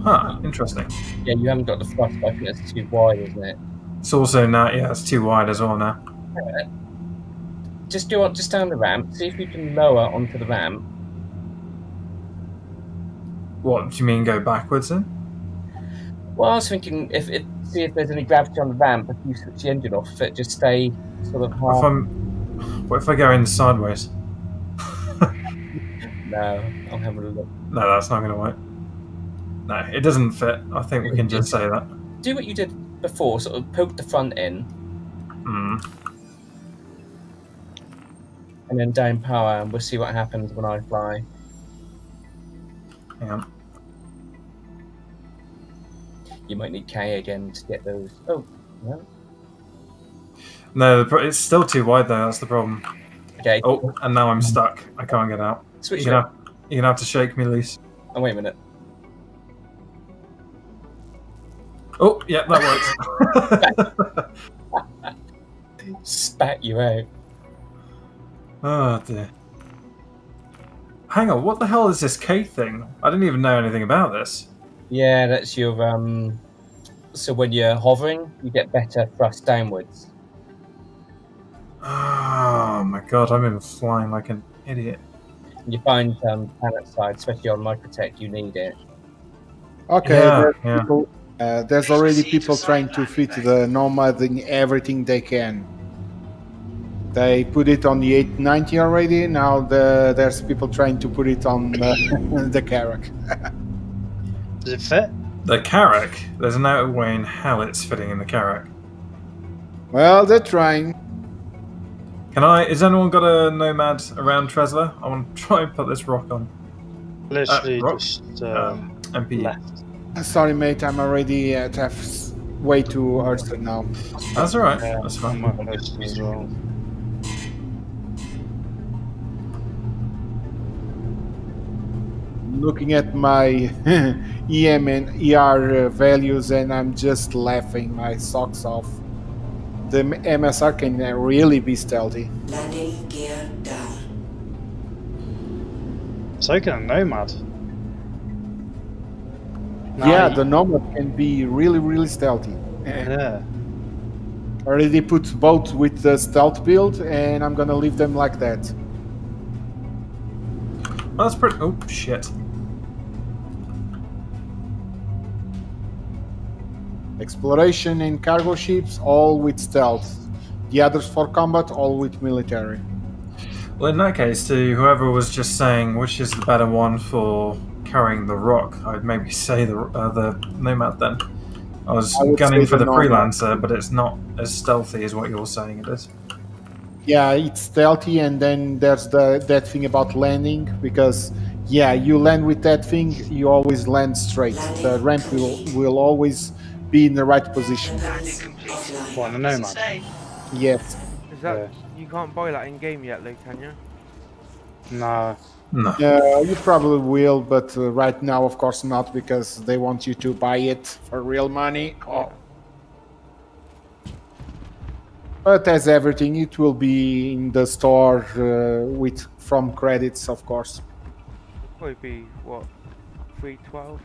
off. Huh, interesting. Yeah, you haven't got the thrust. I think that's too wide, isn't it? It's also now, yeah, it's too wide as well now. Just down the ramp. See if you can lower onto the ramp. What do you mean, go backwards then? Well, I was thinking see if there's any gravity on the ramp. If you switch the engine off, it just stay sort of half. What if I go in sideways? No, I'll have a look. No, that's not going to work. No, it doesn't fit. I think we can just say that. Do what you did before, sort of poke the front in. And then down power, and we'll see what happens when I fly. Hang on. You might need K again to get those. Oh, no. No, it's still too wide though, that's the problem. Okay. Oh, and now I'm stuck. I can't get out. Switch You're gonna have to shake me loose. Oh, wait a minute. Oh, yeah, that works. Spat you out. Oh dear. Hang on, what the hell is this K thing? I didn't even know anything about this. Yeah, that's your so when you're hovering, you get better thrust downwards. Oh my god, I've been flying like an idiot. You find planet side, especially on Microtech, you need it. Okay, there's already people trying to fit the Nomad in everything they can. They put it on the 890 already. Now there's people trying to put it on the Carrack. Does it fit? The Carrack? There's no way in hell it's fitting in the Carrack. Well, they're trying. Has anyone got a Nomad around Tresla? I want to try and put this rock on. Literally rock? just MP. left. Sorry, mate. I'm already at way too Earthston now. That's alright. Yeah, That's fine. I'm as well. Looking at my EM and ER values, and I'm just laughing my socks off. The MSR can really be stealthy. Landing gear down. So can a Nomad. Yeah, the Nomad can be really, really stealthy. Yeah. Already put both with the stealth build, and I'm gonna leave them like that. Well, that's pretty. Oh shit. Exploration and cargo ships, all with stealth. The others for combat, all with military. Well, in that case, to whoever was just saying which is the better one for carrying the rock, I'd maybe say the Nomad then. I was gunning for the Freelancer, but it's not as stealthy as what you're saying it is. Yeah, it's stealthy, and then there's that thing about landing, because yeah, you land with that thing, you always land straight. The ramp will always be in the right position. What, the Nomad? Yes. Is that you can't buy that in game yet, though, can you? No. No. You probably will, but right now, of course not, because they want you to buy it for real money. Oh. But as everything, it will be in the store from credits, of course. It'll probably be what, 312.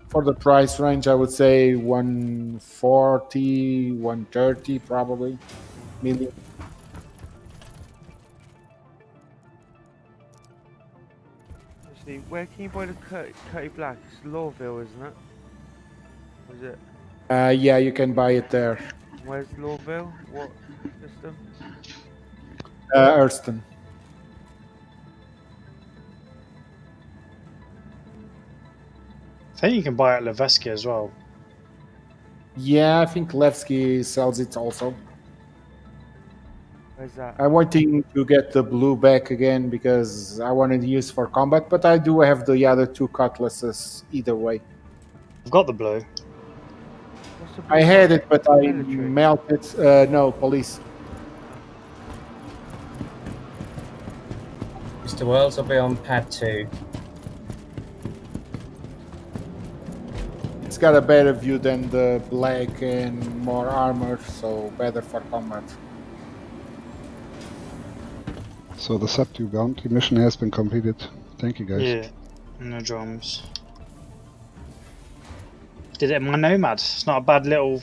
For the price range, I would say 140, 130 probably million. Actually, where can you buy the Curry Black? It's Lawville, isn't it? Or is it? Yeah, you can buy it there. Where's Lawville? What system? Earthston. I think you can buy it at Levesky as well. Yeah, I think Levsky sells it also. Where's that? I'm waiting to get the blue back again because I wanted to use for combat, but I do have the other two cutlasses either way. I've got the blue. I had it, but I melted. No, police. Mr. Wells, I'll be on pad 2. it's got a better view than the black and more armor, so better for combat. So the subdue bounty mission has been completed. Thank you, guys. Yeah, no dramas. Did it in my Nomad. It's not a bad little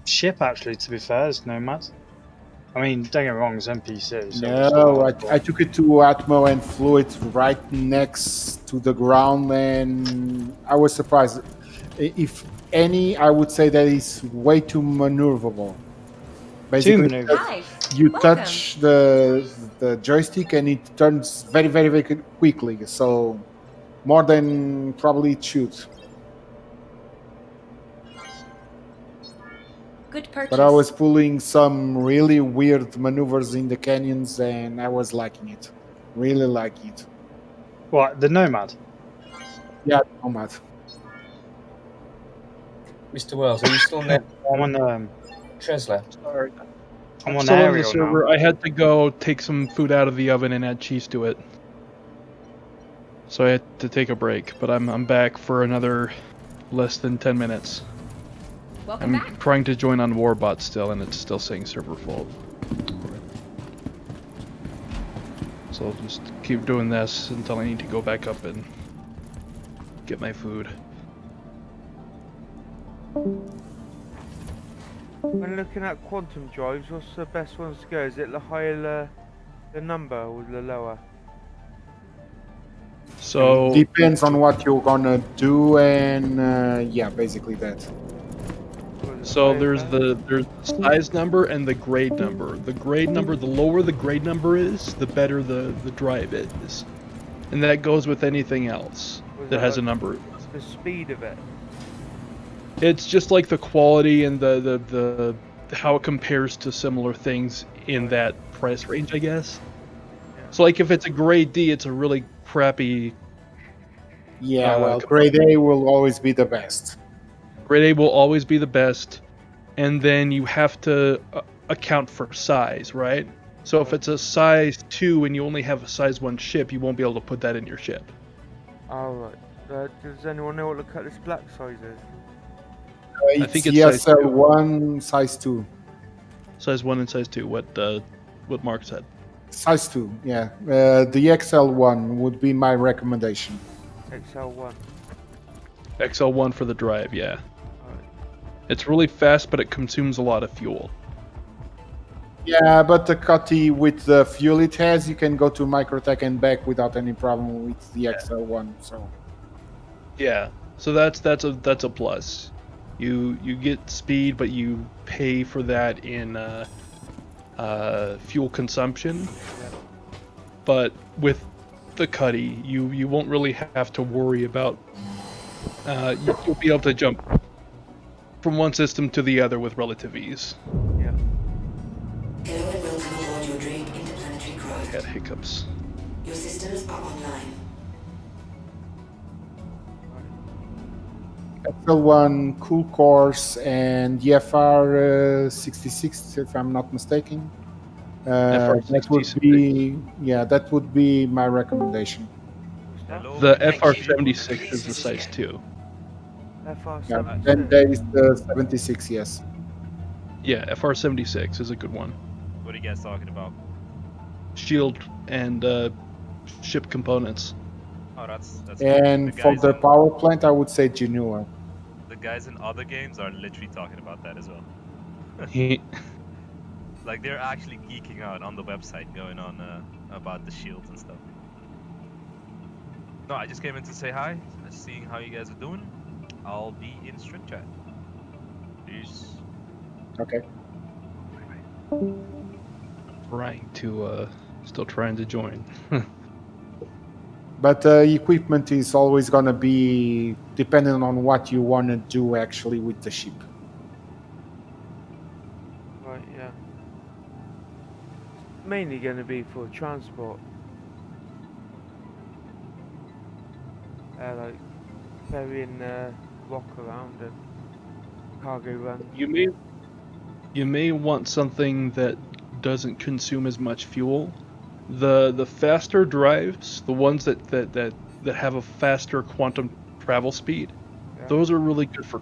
ship, actually, to be fair, it's Nomad. I mean, don't get me wrong, it's NPC. So No, I took it to Atmo and flew it right next to the ground, and I was surprised. If any, I would say that it's way too maneuverable. Basically, you touch the joystick and it turns very, very, very quickly. So more than probably it should. Good purchase. But I was pulling some really weird maneuvers in the canyons, and I was liking it. Really like it. What, the Nomad? Yeah, Nomad. Mr. Wells, are you still there? I'm on Tresla. Sorry. I'm on still on the aerial server. now. I had to go take some food out of the oven and add cheese to it. So I had to take a break, but I'm back for another less than 10 minutes. Welcome I'm back. trying to join on Warbot still, and it's still saying server fault. So I'll just keep doing this until I need to go back up and get my food. When looking at quantum drives, what's the best ones to go? Is it the higher the number or the lower? So depends on what you're gonna do, and yeah, basically that. So there's the size number and the grade number. The grade number, the lower the grade number is, the better the drive is, and that goes with anything else that has a number. The speed of it. It's just like the quality and the how it compares to similar things in that price range, I guess. So like if it's a grade D, it's a really crappy. Yeah, well, grade A will always be the best. Grade A will always be the best, and then you have to account for size, right? So if it's a size 2 and you only have a size 1 ship, you won't be able to put that in your ship. Alright. Does anyone know what the cutlass black size is? I think it's ESL1, size 2. Size 1 and size 2, what Mark said. Size 2, yeah. The XL1 would be my recommendation. XL1. XL1 for the drive, yeah. It's really fast, but it consumes a lot of fuel. Yeah, but the Cutty, with the fuel it has, you can go to Microtech and back without any problem with the XL1. So yeah, so that's a plus. You get speed, but you pay for that in fuel consumption. But with the Cutty, you won't really have to worry about. You'll be able to jump from one system to the other with relative ease. Yeah. Hello and welcome aboard your Drake interplanetary craft. I had hiccups. Your systems are online. XL1, cool course, and EFR 66, if I'm not mistaken. That would be my recommendation. The FR76 is the size 2. FR76. Yeah, then there is the 76, yes. Yeah, FR76 is a good one. What are you guys talking about? Shield and ship components. Oh, that's and for the power plant, I would say Genua. The guys in other games are literally talking about that as well. Like they're actually geeking out on the website, going on about the shields and stuff. No, I just came in to say hi, seeing how you guys are doing. I'll be in String Chat. Peace. Okay. Still trying to join. But equipment is always going to be dependent on what you want to do actually with the ship. Right, yeah. Mainly going to be for transport. Like ferrying rock around and cargo runs. You may want something that doesn't consume as much fuel. The faster drives, the ones that have a faster quantum travel speed, Those are really good for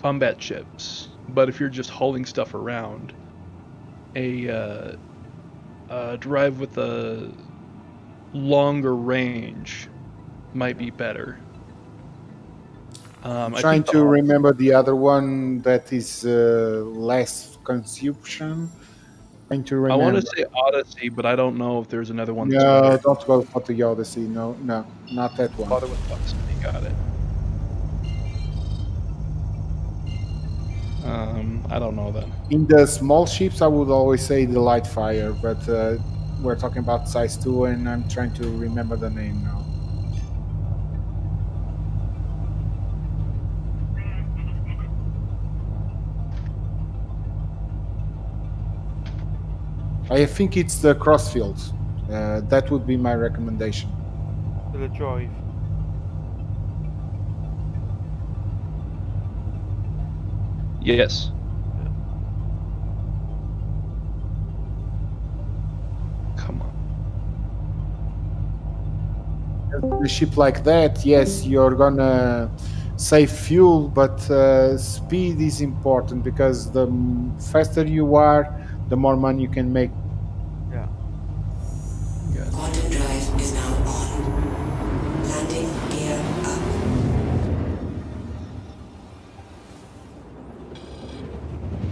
combat ships. But if you're just hauling stuff around, a drive with a longer range might be better. I'm trying to remember the other one that is less consumption. Trying to remember. I want to say Odyssey, but I don't know if there's another one that's No, better. don't go for the Odyssey. No, not that one. Bother with Odyssey, got it. I don't know then. In the small ships, I would always say the light fire, but we're talking about size 2, and I'm trying to remember the name now. I think it's the Crossfield. That would be my recommendation. For the drive. Yes. Come on. A ship like that, yes, you're gonna save fuel, but speed is important because the faster you are, the more money you can make. Yeah. Quantum drive is now on. Landing gear up.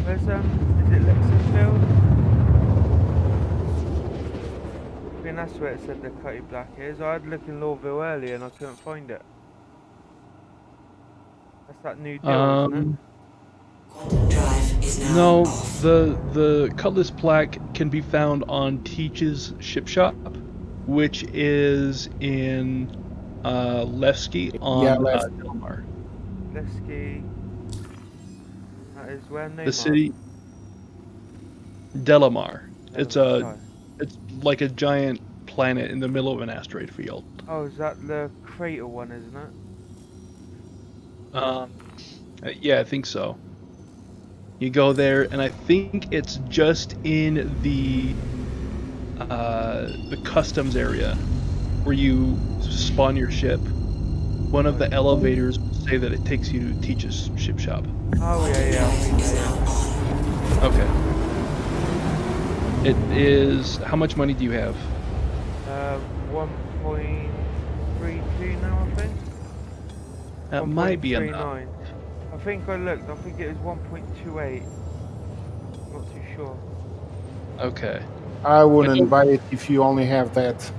Where's is it Lexingfield? I think that's where it said the Cutty Black is. I had to look in Lawville earlier and I couldn't find it. That's that new deal, isn't it? Quantum drive is now No, off. the Cutlass Black can be found on Teach's Ship Shop, which is in Levski on Delamar. Levski. That is where Neymar. The city Delamar. It's like a giant planet in the middle of an asteroid field. Oh, is that the crater one, isn't it? Yeah, I think so. You go there, and I think it's just in the customs area where you spawn your ship. One of the elevators will say that it takes you to Teach's Ship Shop. Oh yeah. Okay. It is. How much money do you have? 1.32 now, I think. That might be enough. I think I looked. I think it was 1.28. Not too sure. Okay. I wouldn't buy it if you only have that.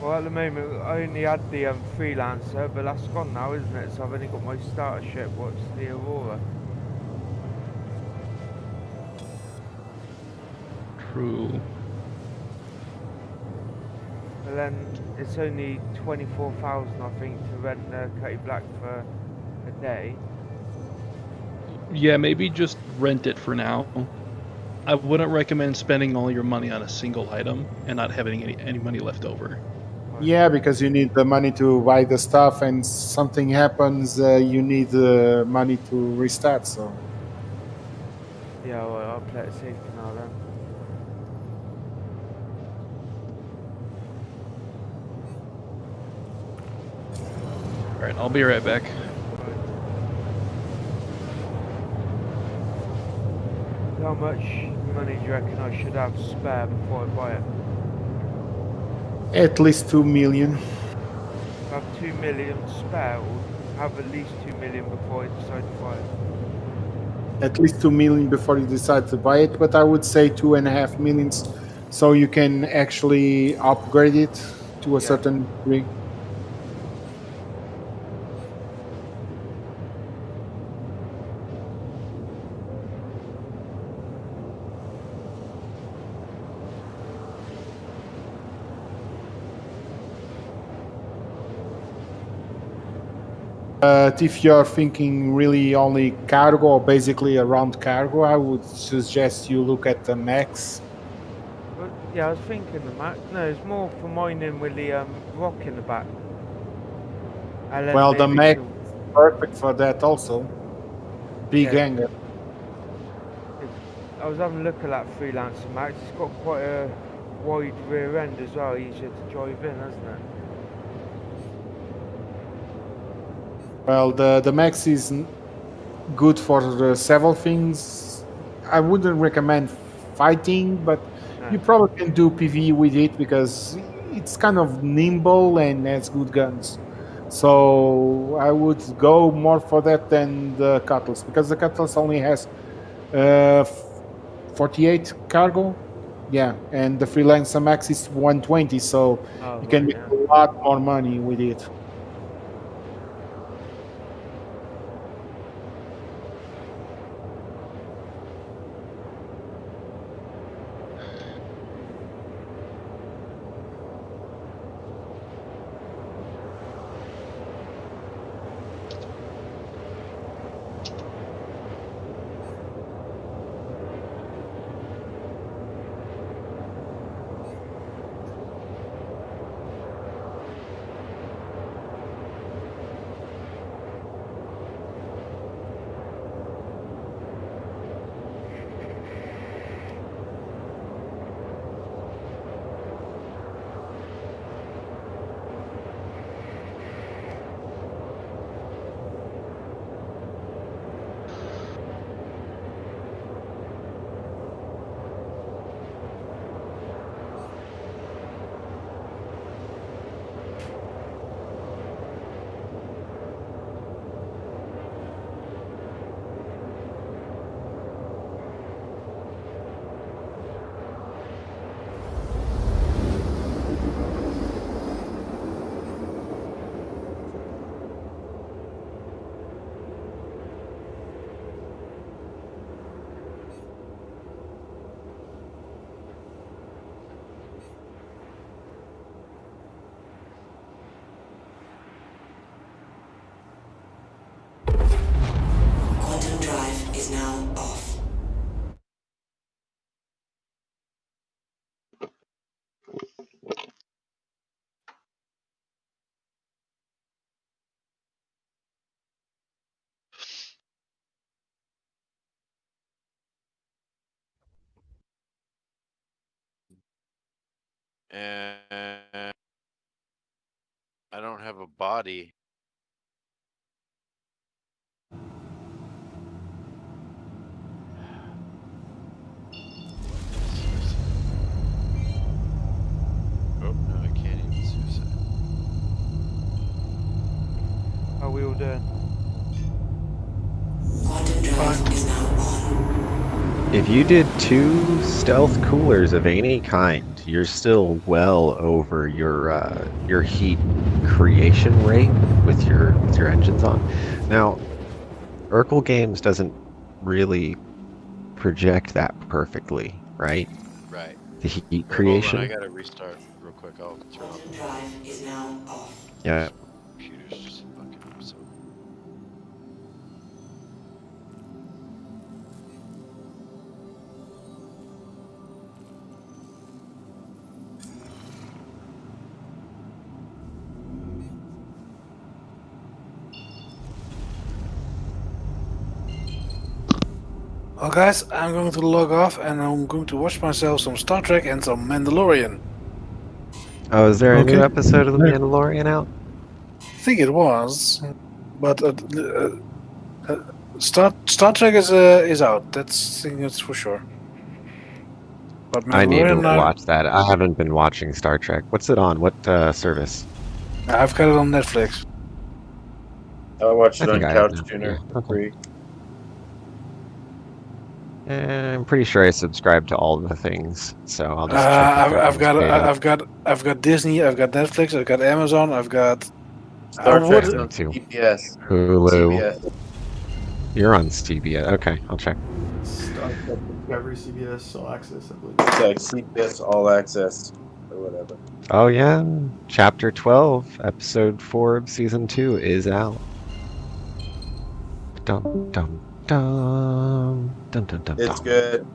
Well, at the moment, I only had the freelancer, but that's gone now, isn't it? So I've only got my starter ship, what's the Aurora. True. But then it's only 24,000, I think, to rent the Cutty Black for a day. Yeah, maybe just rent it for now. I wouldn't recommend spending all your money on a single item and not having any money left over. Yeah, because you need the money to buy the stuff, and something happens, you need the money to restart. So. Yeah, well, I'll play it safe for now then. Alright, I'll be right back. How much money do you reckon I should have spare before I buy it? At least 2 million. Have 2 million spare, or have at least 2 million before I decide to buy it? At least 2 million before you decide to buy it, but I would say 2.5 million, so you can actually upgrade it to a certain degree. If you're thinking really only cargo or basically around cargo, I would suggest you look at the Max. Well, yeah, I was thinking the Max. No, it's more for mining with the rock in the back. Well, the Max is perfect for that also. Big hangar. I was having a look at that Freelancer Max. It's got quite a wide rear end as well, easier to drive in, hasn't it? Well, the max is good for several things. I wouldn't recommend fighting, but you probably can do PvE with it because it's kind of nimble and has good guns. So I would go more for that than the Cutlass, because the Cutlass only has 48 cargo. Yeah, and the Freelancer max is 120, so Oh, you can right, make yeah. a lot more money with it. Quantum drive is now off. And I don't have a body. Oh, no, I can't even suicide. How are we all doing? Quantum drive is now on. If you did 2 stealth coolers of any kind, you're still well over your heat creation rate with your engines on. Now, Urkel Games doesn't really project that perfectly, right? Right. The heat Hold creation. on, I gotta restart real quick. I'll turn off. Quantum drive is now off. Yeah. Computer's just fucking up so. Well, guys, I'm going to log off and I'm going to watch myself some Star Trek and some Mandalorian. Oh, is there a new Okay. episode of The Mandalorian out? I think it was, but Star Trek is out. That's thing is for sure. But I need to Mandalorian, watch that. I haven't been watching Star Trek. What's it on? What service? I've got it on Netflix. I watched it I on think I have Couch that, Tuner yeah. for free. I'm pretty sure I subscribe to all the things, so I'll just check. I've got Disney, I've got Netflix, I've got Amazon, I've got Star Trek's on Too. CBS. Hulu. CBS. You're on CBS. Okay, I'll check. Star Trek Discovery, CBS All Access, I believe. It's like CBS All Access or whatever. Oh yeah, Chapter 12, Episode 4 of Season 2 is out. Dum dum dum dum dum dum. It's good.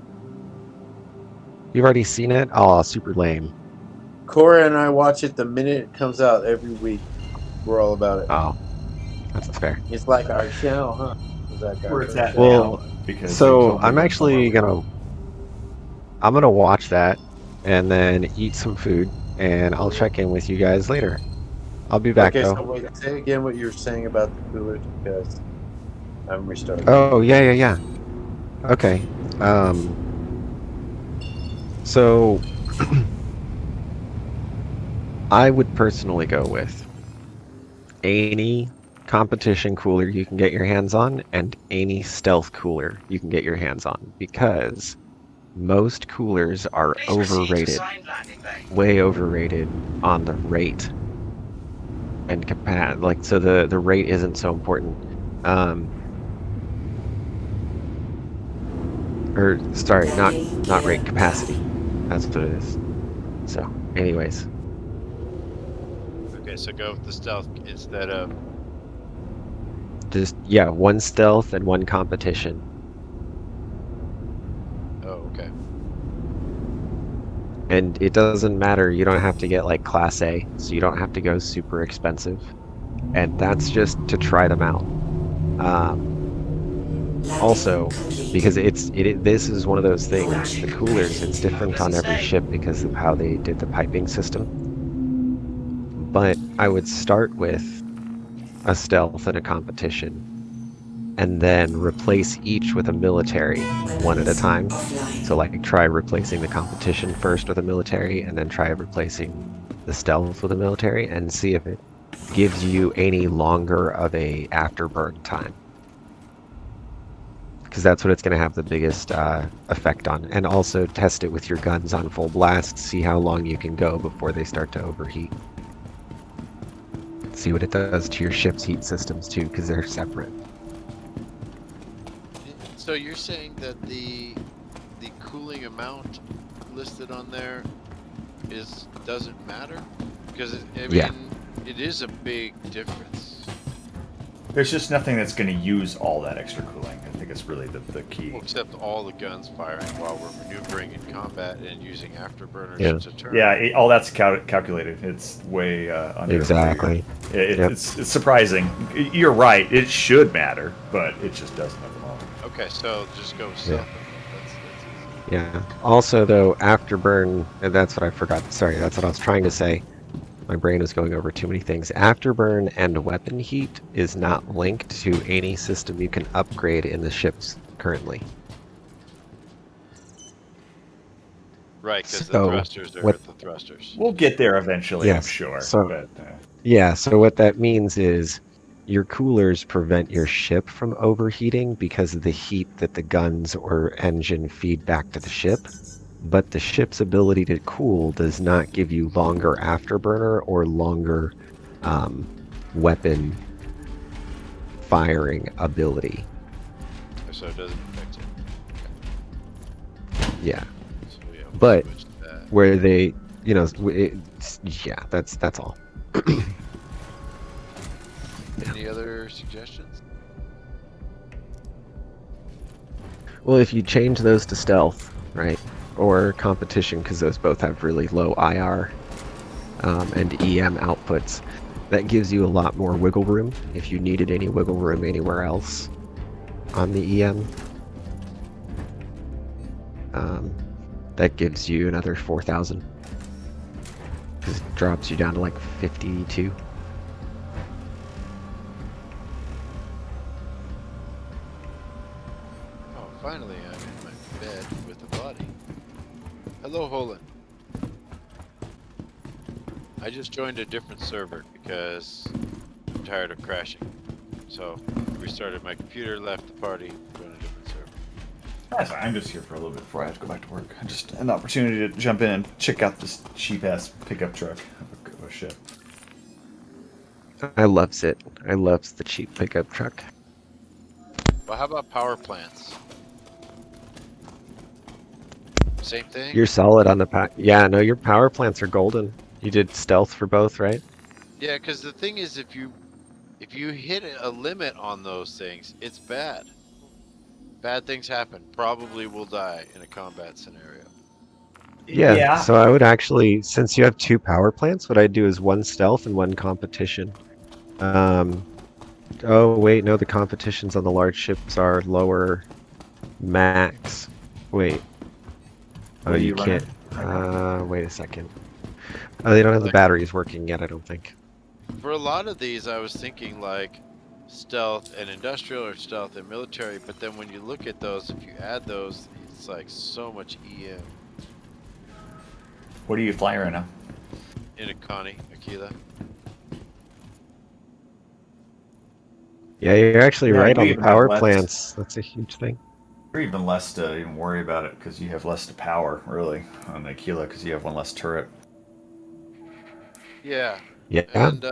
You've already seen it? Oh, super lame. Cora and I watch it the minute it comes out every week. We're all about it. Oh, that's fair. It's like our show, huh? Is that Where it's at Well, now, because so they I'm told actually me I'm gonna watch that and then eat some food, and I'll check in with you guys later. I'll be back Okay, though. so wait, say again what you were saying about the coolers because I'm restarting. Oh yeah. Okay. So I would personally go with any competition cooler you can get your hands on and any stealth cooler you can get your hands on, because most coolers are overrated, way overrated on the rate and capacity. Like, so the rate isn't so important. Or sorry, not rate, capacity. That's what it is. So, anyways. Okay, so go with the stealth instead of. Just, yeah, one stealth and one competition. Oh, okay. And it doesn't matter, you don't have to get like Class A, so you don't have to go super expensive. And that's just to try them out. Also, because this is one of those things, the coolers, it's different on every ship because of how they did the piping system. But I would start with a stealth and a competition, and then replace each with a military one at a time. So like try replacing the competition first with a military, and then try replacing the stealth with a military, and see if it gives you any longer of a afterburn time. Because that's what it's going to have the biggest effect on. And also test it with your guns on full blast, see how long you can go before they start to overheat. See what it does to your ship's heat systems too, because they're separate. So you're saying that the cooling amount listed on there doesn't matter? Because I mean, it is a big difference. There's just nothing that's going to use all that extra cooling. I think it's really the key. Well, except all the guns firing while we're maneuvering in combat and using afterburners to turn. Yeah, all that's calculated. It's way under. Exactly. It's surprising. You're right. It should matter, but it just doesn't at the moment. Okay, so just go stealth. Yeah. Also, though, afterburn, and that's what I forgot. Sorry, that's what I was trying to say. My brain was going over too many things. Afterburn and weapon heat is not linked to any system you can upgrade in the ships currently. Right, because the thrusters are at the thrusters. We'll get there eventually, Yes, I'm sure. so- But, Yeah, so what that means is your coolers prevent your ship from overheating because of the heat that the guns or engine feed back to the ship. But the ship's ability to cool does not give you longer afterburner or longer weapon firing ability. So it doesn't affect it. Yeah. So yeah, we'll But switch to that. where they, you know, yeah, that's all. Any other suggestions? Well, if you change those to stealth, right, or competition, because those both have really low IR and EM outputs, that gives you a lot more wiggle room if you needed any wiggle room anywhere else on the EM. That gives you another 4,000. Just drops you down to like 52. Oh, finally I'm in my bed with a body. Hello, Holland. I just joined a different server because I'm tired of crashing. So, restarted my computer, left the party, joined a different server. That's fine. I'm just here for a little bit before I have to go back to work. Just an opportunity to jump in and check out this cheap-ass pickup truck of a ship. I loves it. I loves the cheap pickup truck. Well, how about power plants? Same thing? You're solid on the yeah, no, your power plants are golden. You did stealth for both, right? Yeah, because the thing is, if you hit a limit on those things, it's bad. Bad things happen. Probably will die in a combat scenario. Yeah, so I would actually, since you have two power plants, what I'd do is one stealth and one competition. Oh wait, no, the competitions on the large ships are lower max. Wait. Oh, What are you you can't. Wait a second. Oh, they don't have the batteries working yet, I don't think. For a lot of these, I was thinking like stealth and industrial or stealth and military, but then when you look at those, if you add those, it's like so much EM. What are you flying right now? In a Connie, Aquila. Yeah, you're actually right on the even have power less. plants. That's a huge thing. Or even less to even worry about it because you have less to power, really, on the Aquila because you have one less turret. Yeah. Yeah. And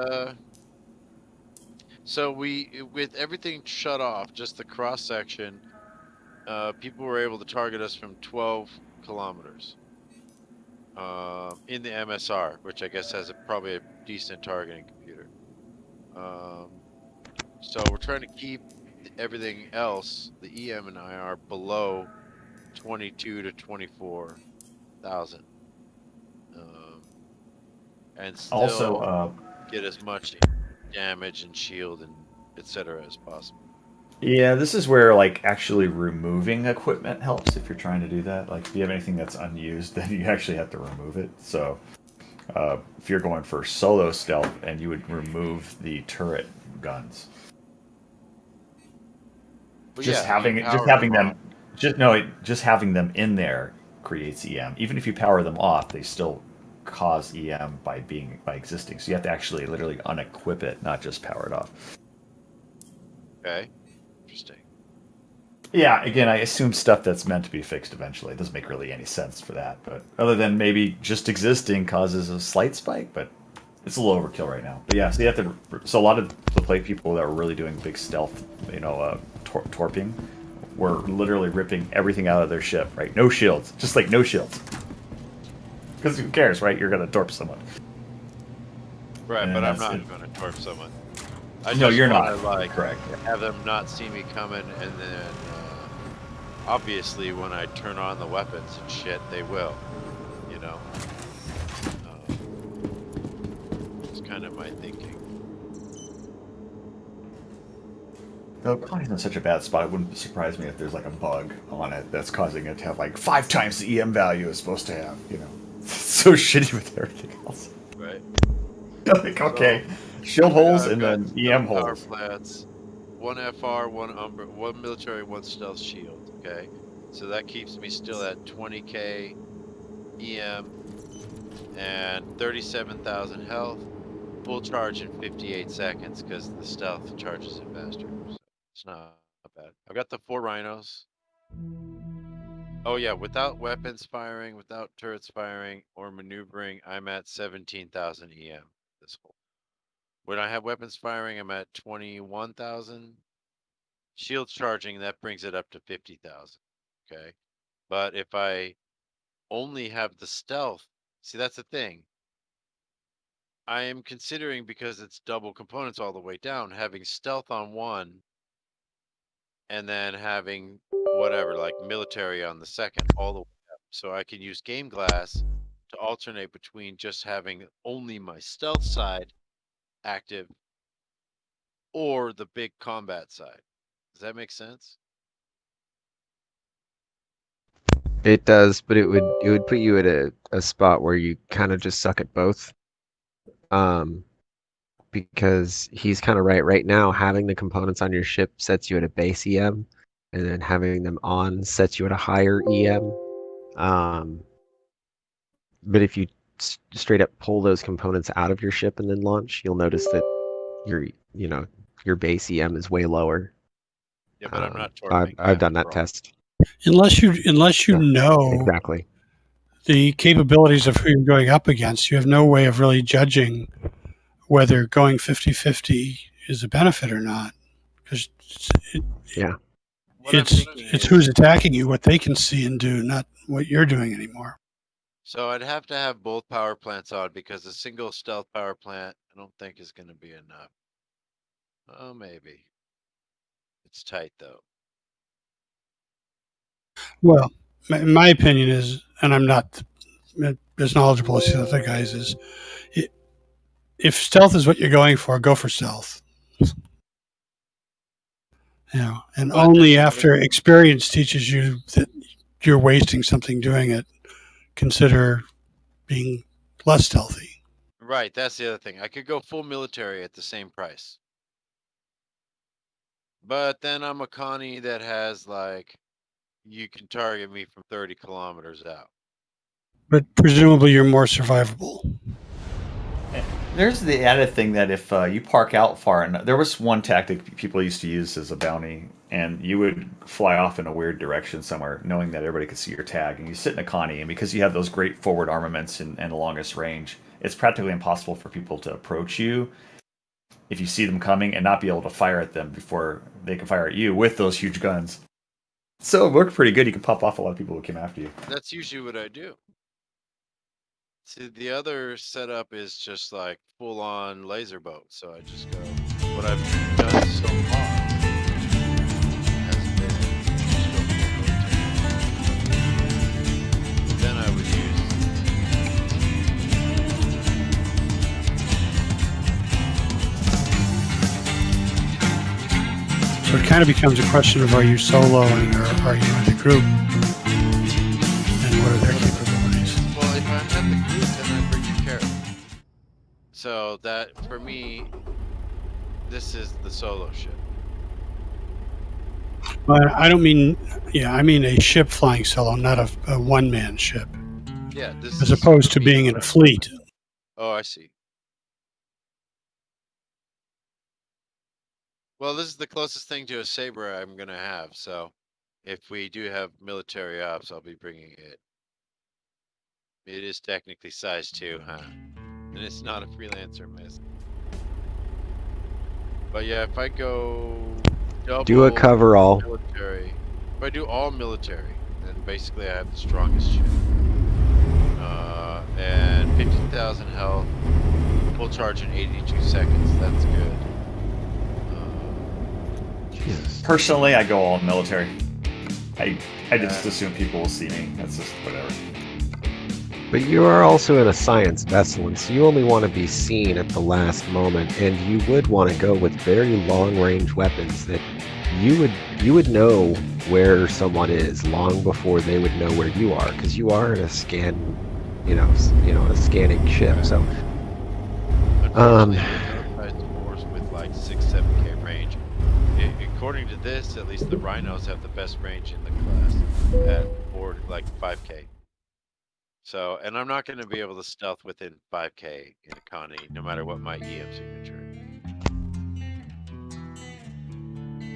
so with everything shut off, just the cross section, people were able to target us from 12 kilometers in the MSR, which I guess has probably a decent targeting computer. So we're trying to keep everything else, the EM and IR, below 22 to 24,000, and still Also, get as much damage and shield and etc. as possible. Yeah, this is where like actually removing equipment helps if you're trying to do that. Like if you have anything that's unused, then you actually have to remove it. So if you're going for solo stealth, and you would remove the turret guns. But just yeah, having just having them in there creates EM. Even if you power them off, they still cause EM by existing. So you have to actually literally unequip it, not just power it off. Okay, interesting. Yeah, again, I assume stuff that's meant to be fixed eventually. It doesn't make really any sense for that, but other than maybe just existing causes a slight spike, but it's a little overkill right now. But yeah, so you have to. So a lot of the play people that were really doing big stealth, torping, were literally ripping everything out of their ship. Right, no shields, just like no shields. Because who cares, right? You're gonna torp someone. Right, And but I'm that's not it. going to torp someone. No, you're wanna, not. like, Correct. have them not see me coming, and then obviously when I turn on the weapons and shit, they will. You know. It's kind of my thinking. Though Connie's in such a bad spot, it wouldn't surprise me if there's like a bug on it that's causing it to have like 5 times the EM value it's supposed to have. You know, it's so shitty with everything else. Right. Like, okay, shield holes and then EM power holes. plants, 1 FR, 1 Umbra, 1 military, 1 stealth shield. Okay, so that keeps me still at 20k EM and 37,000 health. Full charge in 58 seconds because the stealth charges it faster. So it's not bad. I've got the 4 rhinos. Oh yeah, without weapons firing, without turrets firing or maneuvering, I'm at 17,000 EM. This whole. When I have weapons firing, I'm at 21,000. Shield charging, that brings it up to 50,000. Okay, but if I only have the stealth, see that's the thing. I am considering, because it's double components all the way down, having stealth on one and then having whatever, like military on the second, all the way up. So I can use Game Glass to alternate between just having only my stealth side active or the big combat side. Does that make sense? It does, but it would put you at a spot where you kind of just suck at both. Because he's kind of right. Right now, having the components on your ship sets you at a base EM, and then having them on sets you at a higher EM. But if you straight up pull those components out of your ship and then launch, you'll notice that your base EM is way lower. Yeah, but I'm not torping. I've done that test. Unless you know exactly the capabilities of who you're going up against, you have no way of really judging whether going 50-50 is a benefit or not. Because it's who's attacking you, what they can see and do, not what you're doing anymore. So I'd have to have both power plants on, because a single stealth power plant I don't think is going to be enough. Oh, maybe. It's tight though. Well, my opinion is, and I'm not as knowledgeable as the other guys, is if stealth is what you're going for, go for stealth. And only after experience teaches you that you're wasting something doing it, consider being less stealthy. Right, that's the other thing. I could go full military at the same price. But then I'm a Connie that has like, you can target me from 30 kilometers out. But presumably you're more survivable. There's the added thing that if you park out far enough, there was one tactic people used to use as a bounty, and you would fly off in a weird direction somewhere, knowing that everybody could see your tag, and you sit in a Connie, and because you have those great forward armaments and the longest range, it's practically impossible for people to approach you if you see them coming and not be able to fire at them before they can fire at you with those huge guns. So it worked pretty good. You can pop off a lot of people who came after you. That's usually what I do. See, the other setup is just like full on laser boat. So I just go, what I've done so far has been just go full military. Then I would So it kind of becomes a question of, are you soloing or are you in the group? And what are their capabilities? Well, if I'm at the group, then I bring the character. So that, for me, this is the solo ship. Well, I don't mean, I mean a ship flying solo, not a one-man ship. Yeah, this as is opposed to being in a fleet. Oh, I see. Well, this is the closest thing to a Saber I'm going to have, so if we do have military ops, I'll be bringing it. It is technically size 2, huh? And it's not a freelancer miss. But yeah, if I go double Do a coverall. military, if I do all military, then basically I have the strongest ship. And 15,000 health, full charge in 82 seconds. That's good. Personally, I go all military. I just assume people will see me. That's just whatever. But you are also in a science vessel, and so you only want to be seen at the last moment, and you would want to go with very long-range weapons that you would know where someone is long before they would know where you are, because you are in a scan, a scanning ship. So, with like 6-7K range. According to this, at least the Rhinos have the best range in the class at like 5K. So, and I'm not going to be able to stealth within 5K in a Connie, no matter what my EM signature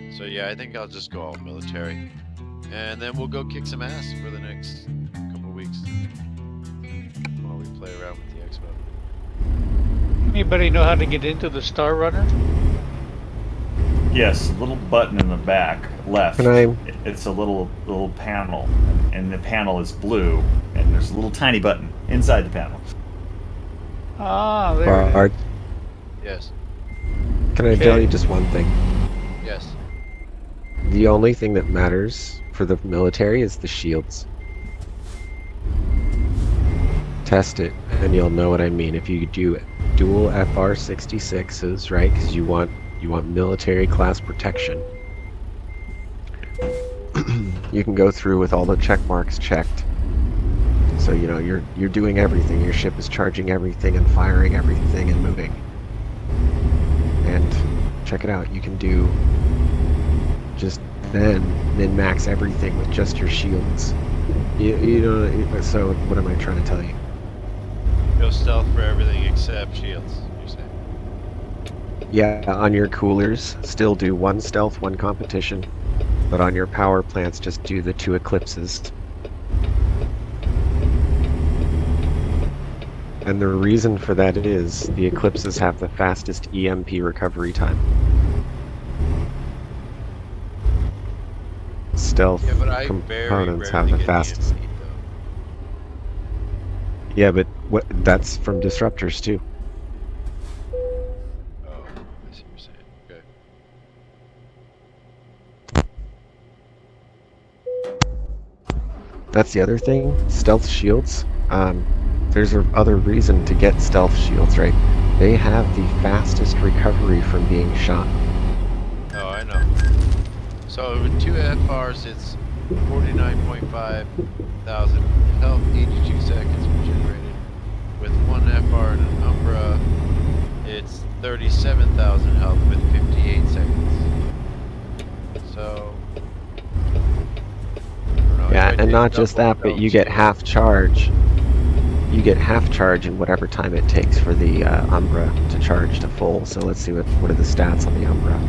is. So yeah, I think I'll just go all military. And then we'll go kick some ass for the next couple of weeks while we play around with the Expo. Anybody know how to get into the Star Runner? Yes, a little button in the back left. Can It's a little panel, and the panel is blue, and there's a little tiny button inside the panel. Ah, there it is. Yes. Can I tell you just one thing? Yes. The only thing that matters for the military is the shields. Test it, and you'll know what I mean. If you do dual FR66s, right, because you want military class protection, you can go through with all the check marks checked. So you're doing everything. Your ship is charging everything and firing everything and moving. And check it out. You can do just then min-max everything with just your shields. So what am I trying to tell you? Go stealth for everything except shields, you're saying? Yeah, on your coolers, still do 1 stealth, 1 competition. But on your power plants, just do the 2 eclipses. And the reason for that is the eclipses have the fastest EMP recovery time. Stealth components have the fastest. Yeah, but that's from disruptors too. Oh, I see what you're saying. Okay. That's the other thing. Stealth shields. There's another reason to get stealth shields, right? They have the fastest recovery from being shot. Oh, I know. So with 2 FRs, it's 49.5 thousand health, 82 seconds regenerated. with one FR and an Umbra, it's 37,000 health with 58 seconds. So. Yeah, and not just that, but you get half charge. You get half charge in whatever time it takes for the Umbra to charge to full. So let's see what are the stats on the Umbra.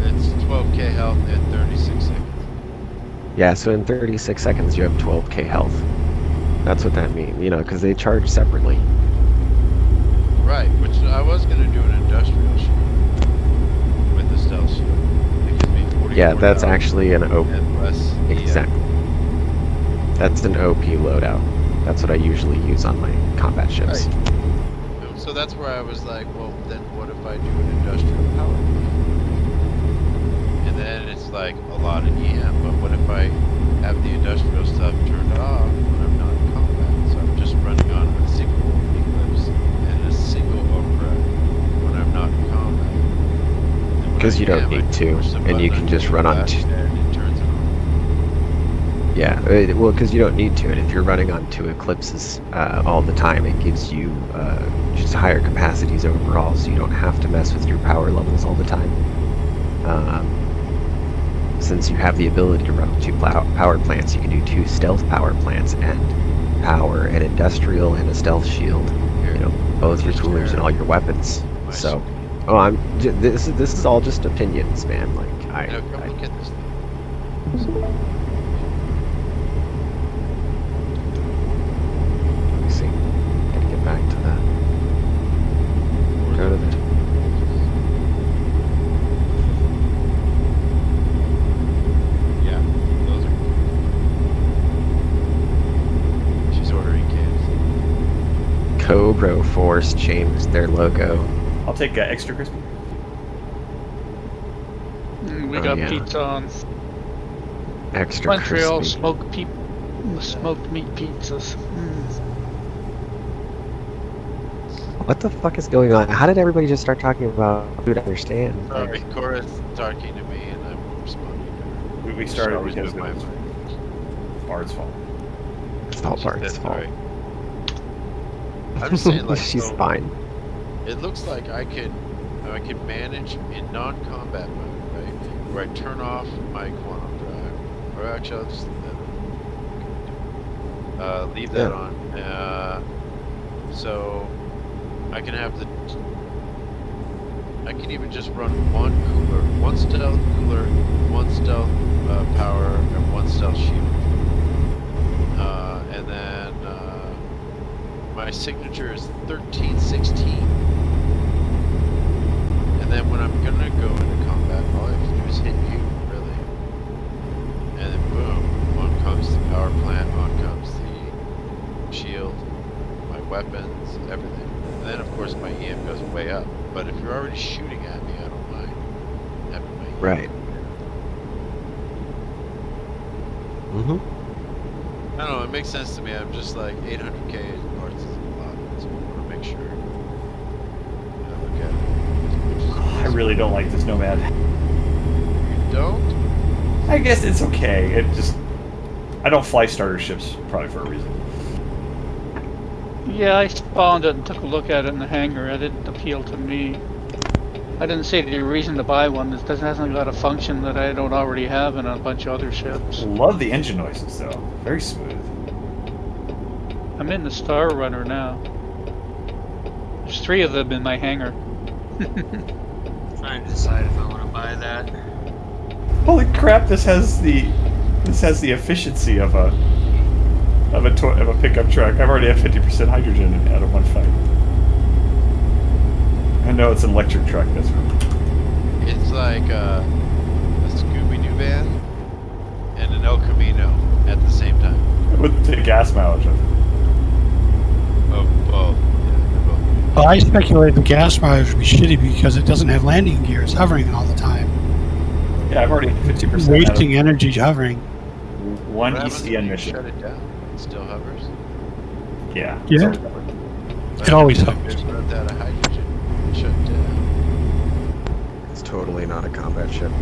It's 12k health in 36 seconds. Yeah, so in 36 seconds you have 12k health. That's what that means, you know, because they charge separately. Right, which I was going to do an industrial shield with the stealth shield. It gives me 44. Yeah, that's actually an OP. Exactly. That's an OP loadout. That's what I usually use on my combat ships. Right. So that's where I was like, well, then what if I do an industrial power plant? And then it's like a lot of EM, but what if I have the industrial stuff turned off when I'm not in combat? So I'm just running on a single Eclipse and a single Okra when I'm not in combat. Because you don't need to, and you can just run on two. Yeah, well, because you don't need to, and if you're running on 2 Eclipses all the time, it gives you just higher capacities overall, so you don't have to mess with your power levels all the time. Since you have the ability to run 2 power plants, you can do 2 stealth power plants and power an industrial and a stealth shield. You know, both your coolers and all your weapons. So, this is all just opinions, man. Like Come look at this thing. Let me see. Gotta get back to that. Go to the. Yeah, those are. She's ordering cans. Cobra Force changed their logo. I'll take extra crispy. We got pizza on. Extra Montreal crispy. smoked meat pizzas. What the fuck is going on? How did everybody just start talking about food? I understand. Sorry, Cora's talking to me and I'm responding to her. We started Always because with my it was Bard's fault. It's all Bart's fault. Right. I'm just saying, like, she's so fine. It looks like I could manage in non-combat mode, right? Where I turn off my quantum drive, or actually I'll just leave that on. So I can have I can even just run one cooler, one stealth cooler, one stealth power, and one stealth shield. And then my signature is 1316. And then when I'm gonna go into combat, all I have to do is hit you, really. And then boom, on comes the power plant, on comes the shield, my weapons, everything. And then of course my EM goes way up. But if you're already shooting at me, I don't mind having my EM. Right. Mm-hmm. I don't know, it makes sense to me. I'm just like 800k parts is a lot, so I want to make sure I look at it. I really don't like this Nomad. You don't? I guess it's okay. I don't fly starter ships probably for a reason. Yeah, I spawned it and took a look at it in the hangar. It didn't appeal to me. I didn't see the reason to buy one. It hasn't got a function that I don't already have in a bunch of other ships. Love the engine noises though. Very smooth. I'm in the Star Runner now. There's 3 of them in my hangar. Trying to decide if I want to buy that. Holy crap! This has the efficiency of a pickup truck. I've already had 50% hydrogen out of one fight. I know it's an electric truck. That's right. It's like a Scooby-Doo van and an El Camino at the same time. With the gas mileage of it. Oh, Well, I speculate the gas mileage would be shitty because it doesn't have landing gear. It's hovering all the time. Yeah, I've already 50%. Wasting energy hovering. One What happens ECN when you mission. shut it down? It still hovers? Yeah. Yeah. It always hovers. It's runs out of hydrogen. It shut down. It's totally not a combat ship.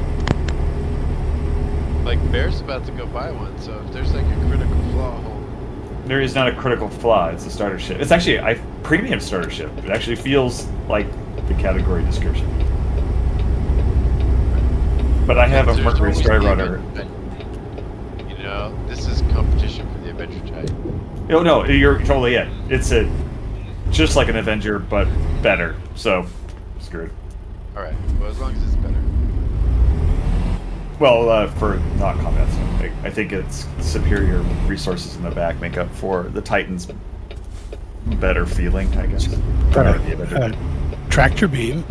Like, Bear's about to go buy one, so if there's like a critical flaw hole There is not a critical flaw. It's a starter ship. It's actually a premium starter ship. It actually feels like the category description. But I have a There's Mercury always Sky the Runner. You know, this is competition for the Adventure type. Oh no, you're totally it. It's just like an Avenger, but better. So, screwed. All right. Well, as long as it's better. Well, for not combat stuff, I think it's superior resources in the back make up for the Titan's better feeling, I guess. Tractor beam.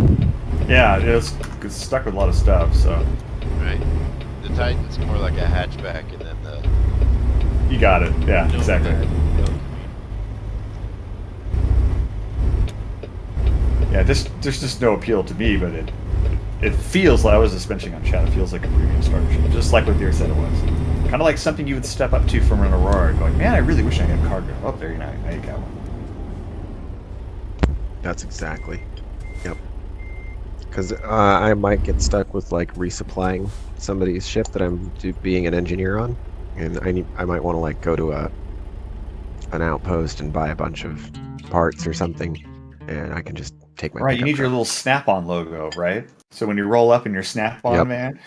Yeah, it's stuck with a lot of stuff, so. Right. The Titan's more like a hatchback, and then the. You got it. Yeah, exactly. Yeah, there's just no appeal to me, but it feels like, I was just mentioning on chat, it feels like a premium starter ship, just like what Deer said it was. Kind of like something you would step up to from an Aurora, going, man, I really wish I had cargo. Oh, there you go. Now you got one. That's exactly. Yep. Because I might get stuck with like resupplying somebody's ship that I'm being an engineer on, and I might want to like go to an outpost and buy a bunch of parts or something, and I can just take my Right, you need your truck. little Snap-on logo, right? So when you roll up in your Snap-on, Yep. man.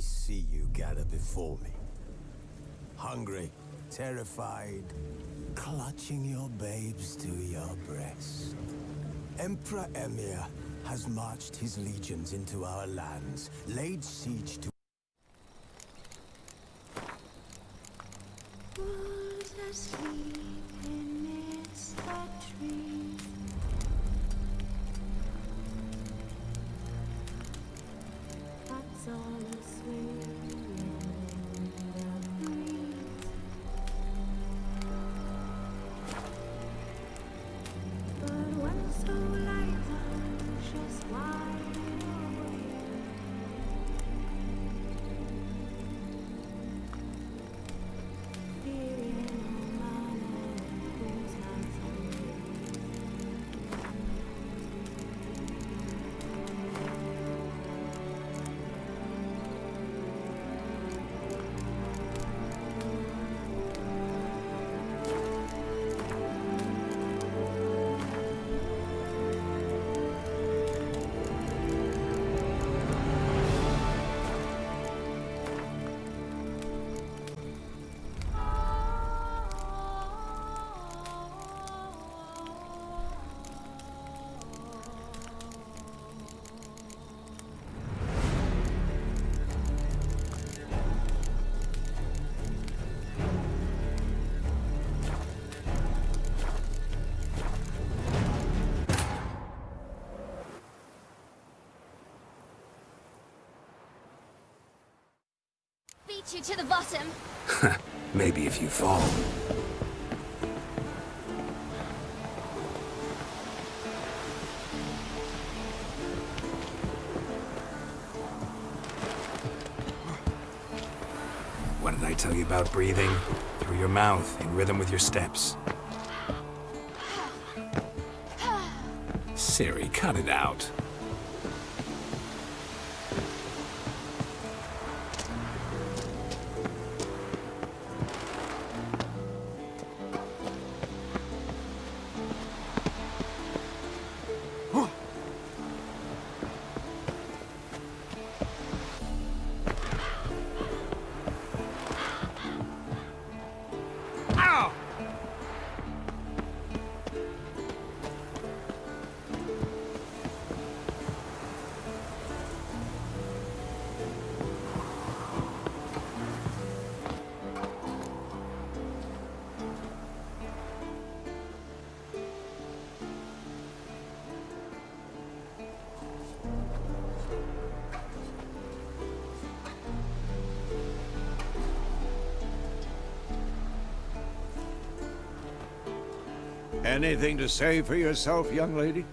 see you gather before me. Hungry, terrified, clutching your babes to your breast. Emperor Emir has marched his legions into our lands, laid siege to... Wolves asleep amidst the trees. Bats on a swing in the breeze. But when so light anxious wide awake, fearing man whose hands beat you to the bottom. Maybe if you fall. What did I tell you about breathing? Through your mouth, in rhythm with your steps. Siri, cut it out. Anything to say for yourself, young lady?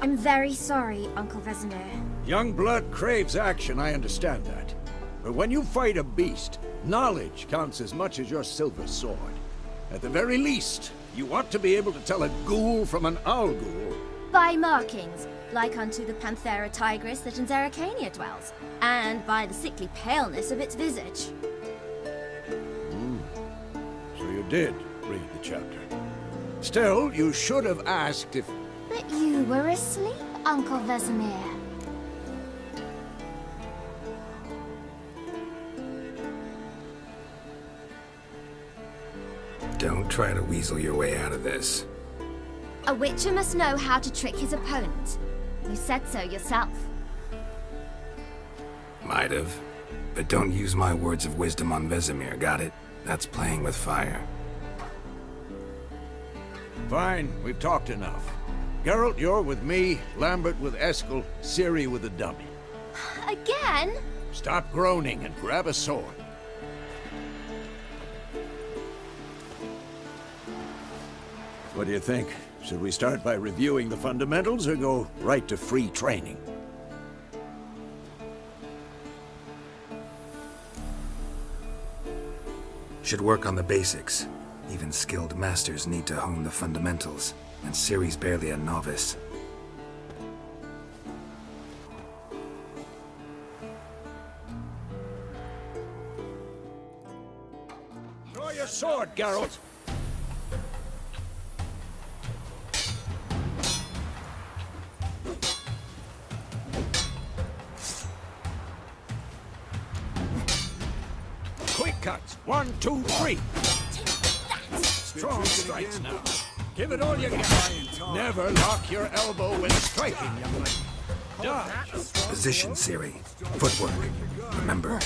I'm very sorry, Uncle Vesemir. Young blood craves action, I understand that. But when you fight a beast, knowledge counts as much as your silver sword. At the very least, you ought to be able to tell a ghoul from an owl ghoul. By markings, like unto the Panthera tigris that in Zeracania dwells, and by the sickly paleness of its visage. So you did read the chapter. Still, you should have asked if... But you were asleep, Uncle Vesemir. Don't try to weasel your way out of this. A witcher must know how to trick his opponent. You said so yourself. Might have. But don't use my words of wisdom on Vesemir, got it? That's playing with fire. Fine, we've talked enough. Geralt, you're with me, Lambert with Eskel, Ciri with the dummy. Again? Stop groaning and grab a sword. What do you think? Should we start by reviewing the fundamentals or go right to free training? Should work on the basics. Even skilled masters need to hone the fundamentals, and Ciri's barely a novice. Draw your sword, Geralt! 1, 2, 3. Strong strikes now. Give it all you got. Never lock your elbow when striking, young lady. Position, Siri. Footwork. Remember.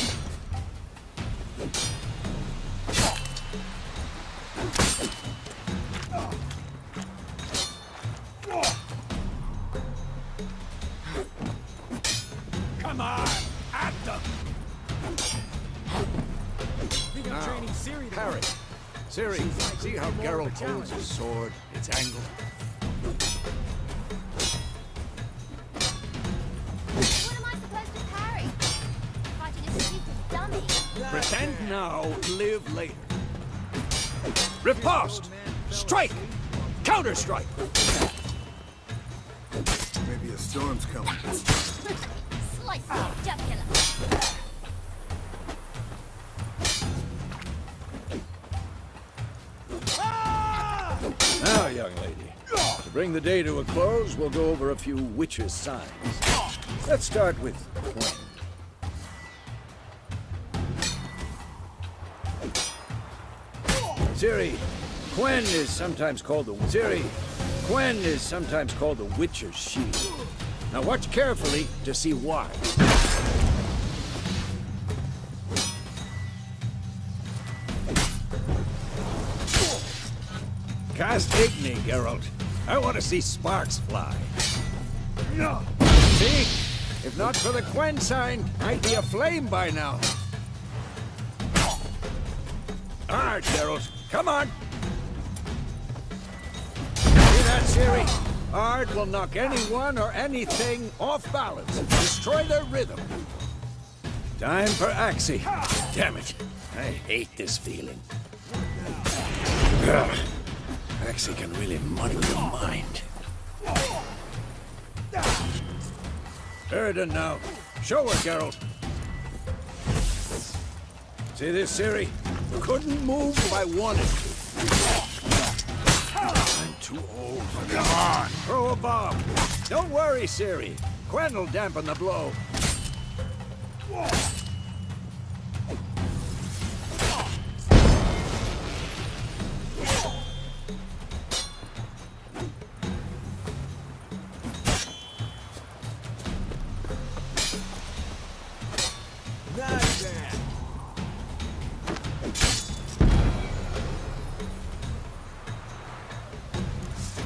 Come on, at them. Now, parry. Siri, see how Geralt holds his sword? It's angled. What am I supposed to parry? Fighting a stupid dummy. Pretend now, live later. Riposte! Strike! Counter-strike! Maybe a storm's coming. Slice the jugular. Now, young lady, to bring the day to a close, we'll go over a few witches' signs. Let's start with Gwen. Ciri, Gwen is sometimes called the Witcher's Shield. Now watch carefully to see why. Cast Igni, Geralt. I want to see sparks fly. See? If not for the Gwen sign, I'd be aflame by now. Alright, Geralt. Come on! See that, Ciri? Ard will knock anyone or anything off balance. Destroy their rhythm. Time for Axie. Damn it. I hate this feeling. Ugh. Axie can really muddle your mind. Erden now. Show her, Geralt. See this, Ciri? Couldn't move if I wanted to. I'm too old for this. Come on! Throw a bomb. Don't worry, Ciri. Gwen will dampen the blow.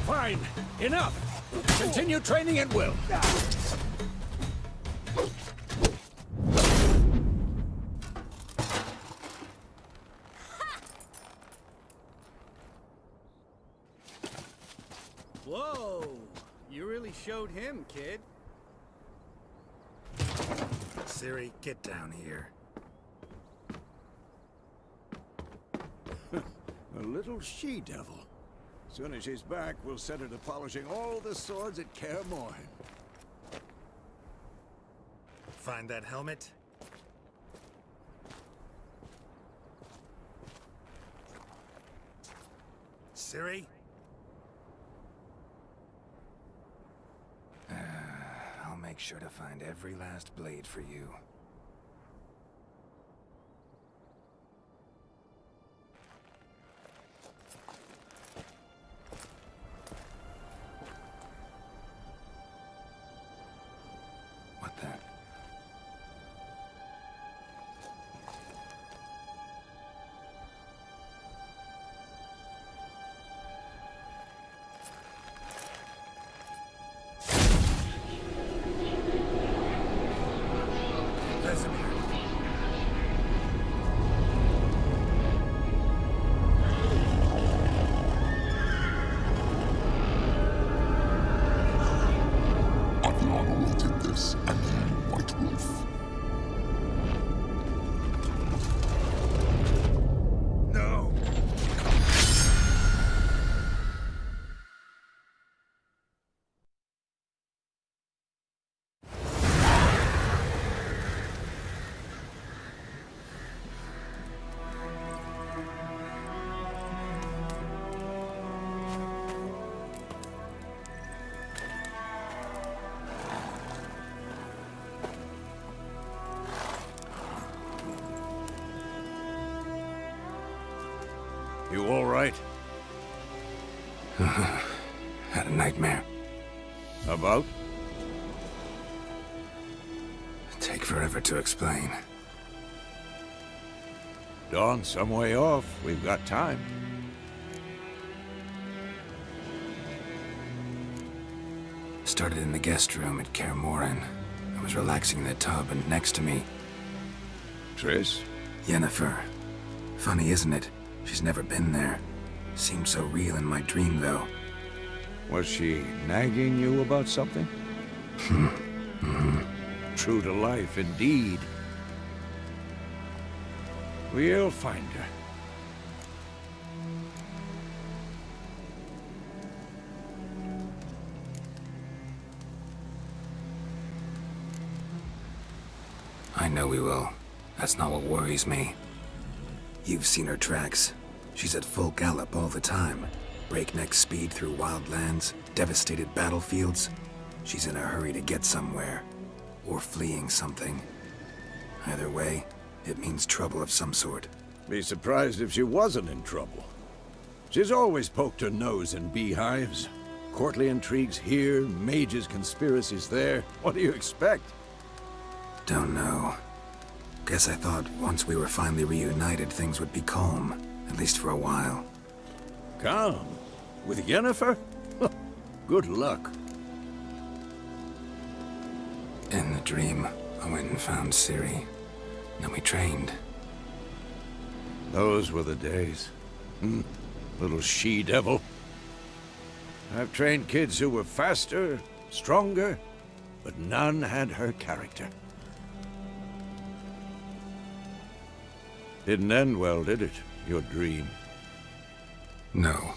Fine. Enough. Continue training at will. Whoa! You really showed him, kid. Ciri, get down here. A little she-devil. Soon as she's back, we'll set her to polishing all the swords at Kaer Morhen. Find that helmet? Ciri? I'll make sure to find every last blade for you. What the? You all right? Had a nightmare. About? Take forever to explain. Dawn, some way off. We've got time. Started in the guest room at Kaer Morhen. I was relaxing in the tub, and next to me... Triss? Yennefer. Funny, isn't it? She's never been there. Seemed so real in my dream, though. Was she nagging you about something? True to life, indeed. We'll find her. I know we will. That's not what worries me. You've seen her tracks. She's at full gallop all the time. Breakneck speed through wild lands, devastated battlefields. She's in a hurry to get somewhere. Or fleeing something. Either way, it means trouble of some sort. Be surprised if she wasn't in trouble. She's always poked her nose in beehives. Courtly intrigues here, mages' conspiracies there. What do you expect? Don't know. Guess I thought once we were finally reunited, things would be calm. At least for a while. Calm? With Yennefer? Good luck. In the dream, I went and found Ciri. Then we trained. Those were the days. Little she-devil. I've trained kids who were faster, stronger, but none had her character. Didn't end well, did it? Your dream? No.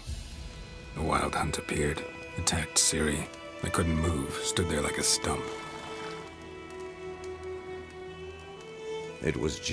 The Wild Hunt appeared, attacked Ciri. I couldn't move, stood there like a stump. It was just